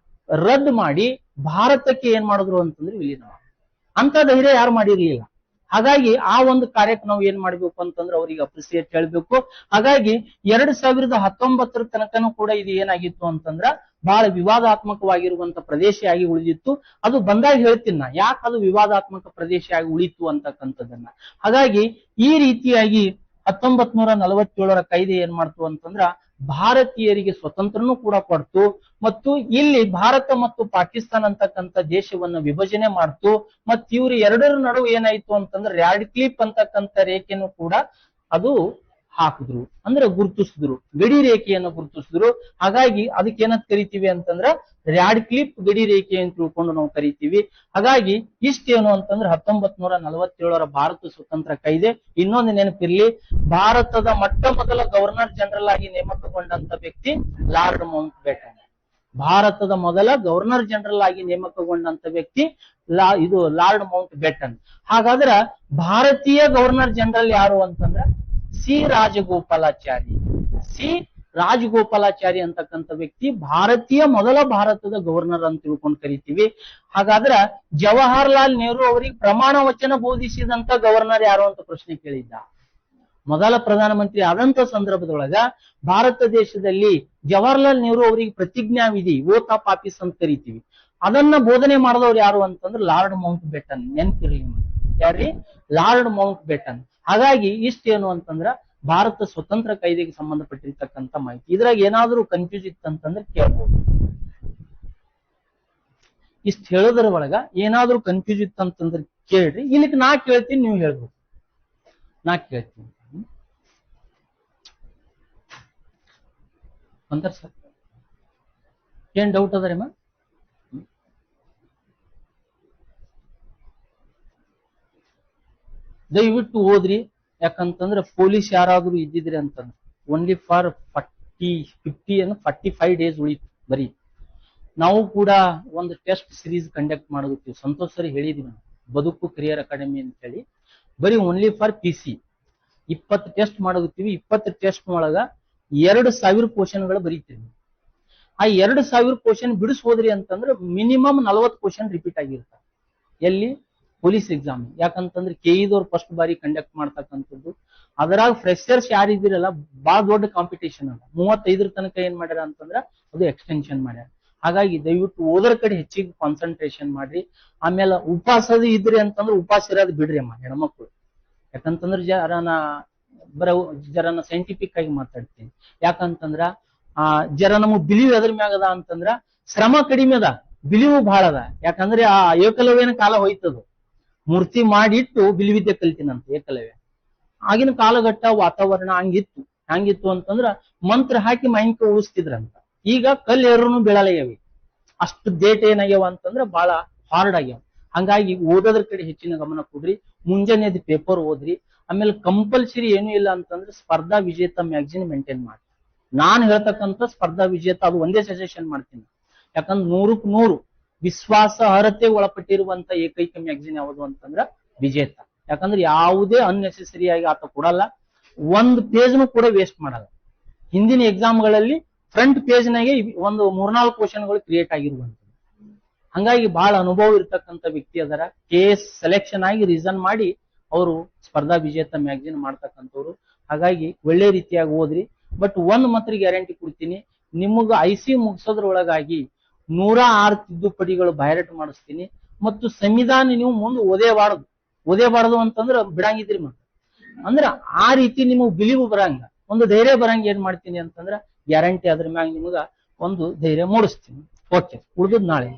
ರದ್ದು ಮಾಡಿ ಭಾರತಕ್ಕೆ ಏನ್ ಮಾಡಿದ್ರು ಅಂತಂದ್ರೆ ವಿಲೀನ ಮಾಡಿದ್ರು. ಅಂತ ಧೈರ್ಯ ಯಾರು ಮಾಡಿರ್ಲಿಲ್ಲ. ಹಾಗಾಗಿ ಆ ಒಂದು ಕಾರ್ಯಕ್ಕೆ ನಾವು ಏನ್ ಮಾಡ್ಬೇಕು ಅಂತಂದ್ರೆ ಅವ್ರಿಗೆ ಅಪ್ರಿಸಿಯೇಟ್ ಹೇಳ್ಬೇಕು. ಹಾಗಾಗಿ 2019ರ ತನಕನೂ ಕೂಡ ಇದು ಏನಾಗಿತ್ತು ಅಂತಂದ್ರ ಬಹಳ ವಿವಾದಾತ್ಮಕವಾಗಿರುವಂತ ಪ್ರದೇಶ ಆಗಿ ಉಳಿದಿತ್ತು. ಅದು ಬಂದಾಗ ಹೇಳ್ತೀನಿ ನಾ ಯಾಕೆ ಅದು ವಿವಾದಾತ್ಮಕ ಪ್ರದೇಶ ಆಗಿ ಉಳಿತು ಅಂತಕ್ಕಂಥದ್ದನ್ನ. ಹಾಗಾಗಿ ಈ ರೀತಿಯಾಗಿ 1947ರ ಕಾಯ್ದೆ ಏನ್ ಮಾಡ್ತು ಅಂತಂದ್ರ ಭಾರತೀಯರಿಗೆ ಸ್ವತಂತ್ರನೂ ಕೂಡ ಕೊಡ್ತು ಮತ್ತು ಇಲ್ಲಿ ಭಾರತ ಮತ್ತು ಪಾಕಿಸ್ತಾನ ಅಂತಕ್ಕಂಥ ದೇಶವನ್ನ ವಿಭಜನೆ ಮಾಡ್ತು. ಮತ್ ಇವ್ರು ಎರಡರ ನಡುವೆ ಏನಾಯ್ತು ಅಂತಂದ್ರೆ ರ್ಯಾಡ್ ಕ್ಲಿಪ್ ಅಂತಕ್ಕಂಥ ರೇಖೆನೂ ಕೂಡ ಅದು ಹಾಕಿದ್ರು ಅಂದ್ರೆ ಗುರುತಿಸಿದ್ರು, ಗಡಿ ರೇಖೆಯನ್ನು ಗುರುತಿಸಿದ್ರು. ಹಾಗಾಗಿ ಅದಕ್ಕೆ ಏನಂತ ಕರಿತೀವಿ ಅಂತಂದ್ರ ರ್ಯಾಡ್ಕ್ಲಿಫ್ ಗಡಿ ರೇಖೆ ಅಂತ ತಿಳ್ಕೊಂಡು ನಾವು ಕರಿತೀವಿ. ಹಾಗಾಗಿ ಇಷ್ಟೇನು ಅಂತಂದ್ರೆ 1947 ಭಾರತ ಸ್ವತಂತ್ರ ಕಾಯ್ದೆ. ಇನ್ನೊಂದು ನೆನಪಿರ್ಲಿ, ಭಾರತದ ಮೊಟ್ಟ ಮೊದಲ ಗವರ್ನರ್ ಜನರಲ್ ಆಗಿ ನೇಮಕಗೊಂಡಂತ ವ್ಯಕ್ತಿ ಲಾರ್ಡ್ ಮೌಂಟ್ ಬೇಟನ್. ಭಾರತದ ಮೊದಲ ಗವರ್ನರ್ ಜನರಲ್ ಆಗಿ ನೇಮಕಗೊಂಡಂತ ವ್ಯಕ್ತಿ ಇದು ಲಾರ್ಡ್ ಮೌಂಟ್ ಬೇಟನ್. ಹಾಗಾದ್ರ ಭಾರತೀಯ ಗವರ್ನರ್ ಜನರಲ್ ಯಾರು ಅಂತಂದ್ರ ಸಿ ರಾಜಗೋಪಾಲಾಚಾರಿ. ಸಿ ರಾಜಗೋಪಾಲಾಚಾರಿ ಅಂತಕ್ಕಂಥ ವ್ಯಕ್ತಿ ಭಾರತದ ಗವರ್ನರ್ ಅಂತ ತಿಳ್ಕೊಂಡು ಕರಿತೀವಿ. ಹಾಗಾದ್ರ ಜವಾಹರ್ಲಾಲ್ ನೆಹರು ಅವರಿಗೆ ಪ್ರಮಾಣ ವಚನ ಬೋಧಿಸಿದಂತ ಗವರ್ನರ್ ಯಾರು ಅಂತ ಪ್ರಶ್ನೆ ಕೇಳಿದ್ದ. ಮೊದಲ ಪ್ರಧಾನಮಂತ್ರಿ ಆದಂತ ಸಂದರ್ಭದೊಳಗ ಭಾರತ ದೇಶದಲ್ಲಿ ಜವಾಹರ್ಲಾಲ್ ನೆಹರು ಅವರಿಗೆ ಪ್ರತಿಜ್ಞಾವಿಧಿ, ಓತ್ ಆಫ್ ಆಫೀಸ್ ಅಂತ ಕರಿತೀವಿ, ಅದನ್ನ ಬೋಧನೆ ಮಾಡಿದವ್ರು ಯಾರು ಅಂತಂದ್ರೆ ಲಾರ್ಡ್ ಮೌಂಟ್ ಬೇಟನ್. ನೆನ್ಪಿರ್ಲಿ ಯಾರ್ರಿ? Lord Mountbatten. ಹಾಗಾಗಿ ಇಷ್ಟೇನು ಅಂತಂದ್ರ ಭಾರತ ಸ್ವತಂತ್ರ ಕಾಯ್ದೆಗೆ ಸಂಬಂಧಪಟ್ಟಿರ್ತಕ್ಕಂಥ ಮಾಹಿತಿ. ಇದ್ರಾಗ ಏನಾದ್ರೂ ಕನ್ಫ್ಯೂಸ್ ಇತ್ತಂತಂದ್ರೆ ಕೇಳ್ಬೋದು. ಇಷ್ಟ ಹೇಳೋದ್ರ ಒಳಗ ಏನಾದ್ರೂ ಕನ್ಫ್ಯೂಸ್ ಇತ್ತಂತಂದ್ರೆ ಕೇಳ್ರಿ, ಇಲ್ಲಿಗೆ ನಾ ಕೇಳ್ತೀನಿ, ನೀವು ಹೇಳ್ಬೋದು. ನಾ ಕೇಳ್ತೀನಿ ಅಂತಾರ ಸರ್. ಏನ್ ಡೌಟ್ ಅದರೇಮ್ಮ? ದಯವಿಟ್ಟು ಓದ್ರಿ. ಯಾಕಂತಂದ್ರೆ ಪೊಲೀಸ್ ಯಾರಾದ್ರೂ ಇದ್ದಿದ್ರಿ ಅಂತಂದ್ರೆ ಓನ್ಲಿ ಫಾರ್ 45 ಡೇಸ್ ಉಳಿತು ಬರೀ. ನಾವು ಕೂಡ ಒಂದು ಟೆಸ್ಟ್ ಸಿರೀಸ್ ಕಂಡಕ್ಟ್ ಮಾಡೋದಕ್ಕೆ ಸಂತೋಷ್ ಸರಿ ಹೇಳಿದೀವಿ, ಬದುಕು ಕರಿಯರ್ ಅಕಾಡೆಮಿ ಅಂತ ಹೇಳಿ. ಬರೀ ಓನ್ಲಿ ಫಾರ್ PC 20 ಟೆಸ್ಟ್ ಮಾಡೋದಕ್ಕಿವಿ. 20 ಟೆಸ್ಟ್ ಒಳಗ 2000 ಕ್ವಶನ್ಗಳು ಬರೀತೀವಿ. ಆ 2000 ಕ್ವಶನ್ ಬಿಡಿಸೋದ್ರಿ ಅಂತಂದ್ರೆ ಮಿನಿಮಮ್ 40 ಕ್ವಶನ್ ರಿಪೀಟ್ ಆಗಿರ್ತಾರೆ. ಎಲ್ಲಿ? Police exam. ಯಾಕಂತಂದ್ರೆ KE ಫಸ್ಟ್ ಬಾರಿ ಕಂಡಕ್ಟ್ ಮಾಡ್ತಕ್ಕಂಥದ್ದು. ಅದರಾಗ ಫ್ರೆಶರ್ಸ್ ಯಾರಿದಿರಲ್ಲ ಬಹಳ ದೊಡ್ಡ ಕಾಂಪಿಟೇಷನ್ ಅದ. 35 ತನಕ ಏನ್ ಮಾಡ್ಯಾರ ಅಂತಂದ್ರ ಅದು ಎಕ್ಸ್ಟೆನ್ಷನ್ ಮಾಡ್ಯಾರ. ಹಾಗಾಗಿ ದಯವಿಟ್ಟು ಓದರ ಕಡೆ ಹೆಚ್ಚಿಗೆ ಕಾನ್ಸಂಟ್ರೇಷನ್ ಮಾಡ್ರಿ. ಆಮೇಲೆ ಉಪವಾಸದ ಇದ್ರಿ ಅಂತಂದ್ರೆ ಉಪವಾಸ ಇರೋದು ಬಿಡ್ರಿ ಅಮ್ಮ ಹೆಣ್ಮಕ್ಳು. ಯಾಕಂತಂದ್ರೆ ಜರನ ಸೈಂಟಿಫಿಕ್ ಆಗಿ ಮಾತಾಡ್ತೀನಿ. ಯಾಕಂತಂದ್ರ ಜರ ನಮಗ್ ಬಿಲಿವ್ ಎದ್ರ ಮ್ಯಾಗದ ಅಂತಂದ್ರ ಶ್ರಮ ಕಡಿಮೆ ಅದ, ಬಿಲಿವು ಬಹಳ ಅದ. ಯಾಕಂದ್ರೆ ಆ ಏಕಲವ್ಯನ ಕಾಲ ಹೋಯ್ತದು. ಮೂರ್ತಿ ಮಾಡಿಟ್ಟು ಬಿಲಿವಿದ್ಯೆ ಕಲ್ತೀನಂತ ಏಕಲವ್ಯ. ಆಗಿನ ಕಾಲಘಟ್ಟ ವಾತಾವರಣ ಹಂಗಿತ್ತು ಅಂತಂದ್ರ ಮಂತ್ರ ಹಾಕಿ ಮೈಂಕ ಉಳಿಸ್ತಿದ್ರಂತ. ಈಗ ಕಲ್ಲೇರು ಬೀಳಲಾಗ್ಯಾವ. ಅಷ್ಟು ಡೇಟ್ ಏನಾಗ್ಯಾವ ಅಂತಂದ್ರ ಬಹಳ ಹಾರ್ಡ್ ಆಗ್ಯಾವ. ಹಂಗಾಗಿ ಓದೋದ್ರ ಕಡೆ ಹೆಚ್ಚಿನ ಗಮನ ಕೊಡ್ರಿ. ಮುಂಜಾನೆ ಪೇಪರ್ ಓದ್ರಿ. ಆಮೇಲೆ ಕಂಪಲ್ಸರಿ ಏನೂ ಇಲ್ಲ ಅಂತಂದ್ರೆ ಸ್ಪರ್ಧಾ ವಿಜೇತ ಮ್ಯಾಗಝಿನ್ ಮೇಂಟೈನ್ ಮಾಡಿ. ನಾನ್ ಹೇಳ್ತಕ್ಕಂಥ ಸ್ಪರ್ಧಾ ವಿಜೇತ ಅದು ಒಂದೇ ಸಜೆಷನ್ ಮಾಡ್ತೀನಿ. ಯಾಕಂದ್ರೆ 100ಕ್ಕೆ 100 ವಿಶ್ವಾಸ ಅರ್ಹತೆ ಒಳಪಟ್ಟಿರುವಂತ ಏಕೈಕ ಮ್ಯಾಗಝಿನ್ ಯಾವುದು ಅಂತಂದ್ರ ವಿಜೇತ. ಯಾಕಂದ್ರೆ ಯಾವುದೇ ಅನ್ನೆಸೆಸರಿ ಆಗಿ ಆತ ಕೊಡಲ್ಲ, ಒಂದು ಪೇಜ್ನು ಕೂಡ ವೇಸ್ಟ್ ಮಾಡಲ್ಲ. ಹಿಂದಿನ ಎಕ್ಸಾಮ್ಗಳಲ್ಲಿ ಫ್ರಂಟ್ ಪೇಜ್ನಾಗೆ ಒಂದು 3-4 ಕ್ವಶನ್ಗಳು ಕ್ರಿಯೇಟ್ ಆಗಿರುವಂತ. ಹಂಗಾಗಿ ಬಹಳ ಅನುಭವ ಇರ್ತಕ್ಕಂಥ ವ್ಯಕ್ತಿ ಅದರ. KS ಸೆಲೆಕ್ಷನ್ ಆಗಿ ರೀಸನ್ ಮಾಡಿ ಅವರು ಸ್ಪರ್ಧಾ ವಿಜೇತ ಮ್ಯಾಗಝಿನ್ ಮಾಡ್ತಕ್ಕಂಥವ್ರು. ಹಾಗಾಗಿ ಒಳ್ಳೆ ರೀತಿಯಾಗಿ ಓದ್ರಿ. ಬಟ್ ಒಂದ್ ಮಾತ್ರ ಗ್ಯಾರಂಟಿ ಕೊಡ್ತೀನಿ, ನಿಮಗ IC ಮುಗಿಸೋದ್ರೊಳಗಾಗಿ 106 ತಿದ್ದುಪಡಿಗಳು ಬಯರೇಟ್ ಮಾಡಿಸ್ತೀನಿ. ಮತ್ತು ಸಂವಿಧಾನ ನೀವು ಮುಂದೆ ಓದೇಬಾರದು ಅಂತಂದ್ರೆ ಬಿಡಂಗಿದ್ರಿ. ಮತ್ತೆ ಅಂದ್ರ ಆ ರೀತಿ ನಿಮಗ್ ಬಿಲಿವು ಬರಂಗ, ಒಂದು ಧೈರ್ಯ ಬರಂಗ ಏನ್ ಮಾಡ್ತೀನಿ ಅಂತಂದ್ರ ಗ್ಯಾರಂಟಿ ಅದ್ರ ಮ್ಯಾಗ ನಿಮಗ ಒಂದು ಧೈರ್ಯ ಮೂಡಿಸ್ತೀನಿ. ಓಕೆ, ಉಳಿದ್ ನಾಳೆ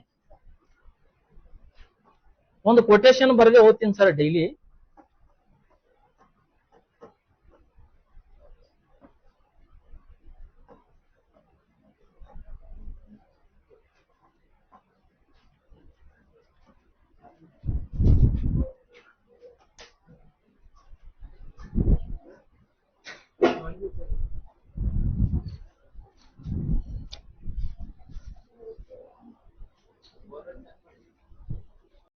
ಒಂದು ಕೊಟೇಶನ್ ಬರದೆ ಹೋಗ್ತೀನಿ ಸರ್ ಡೈಲಿ.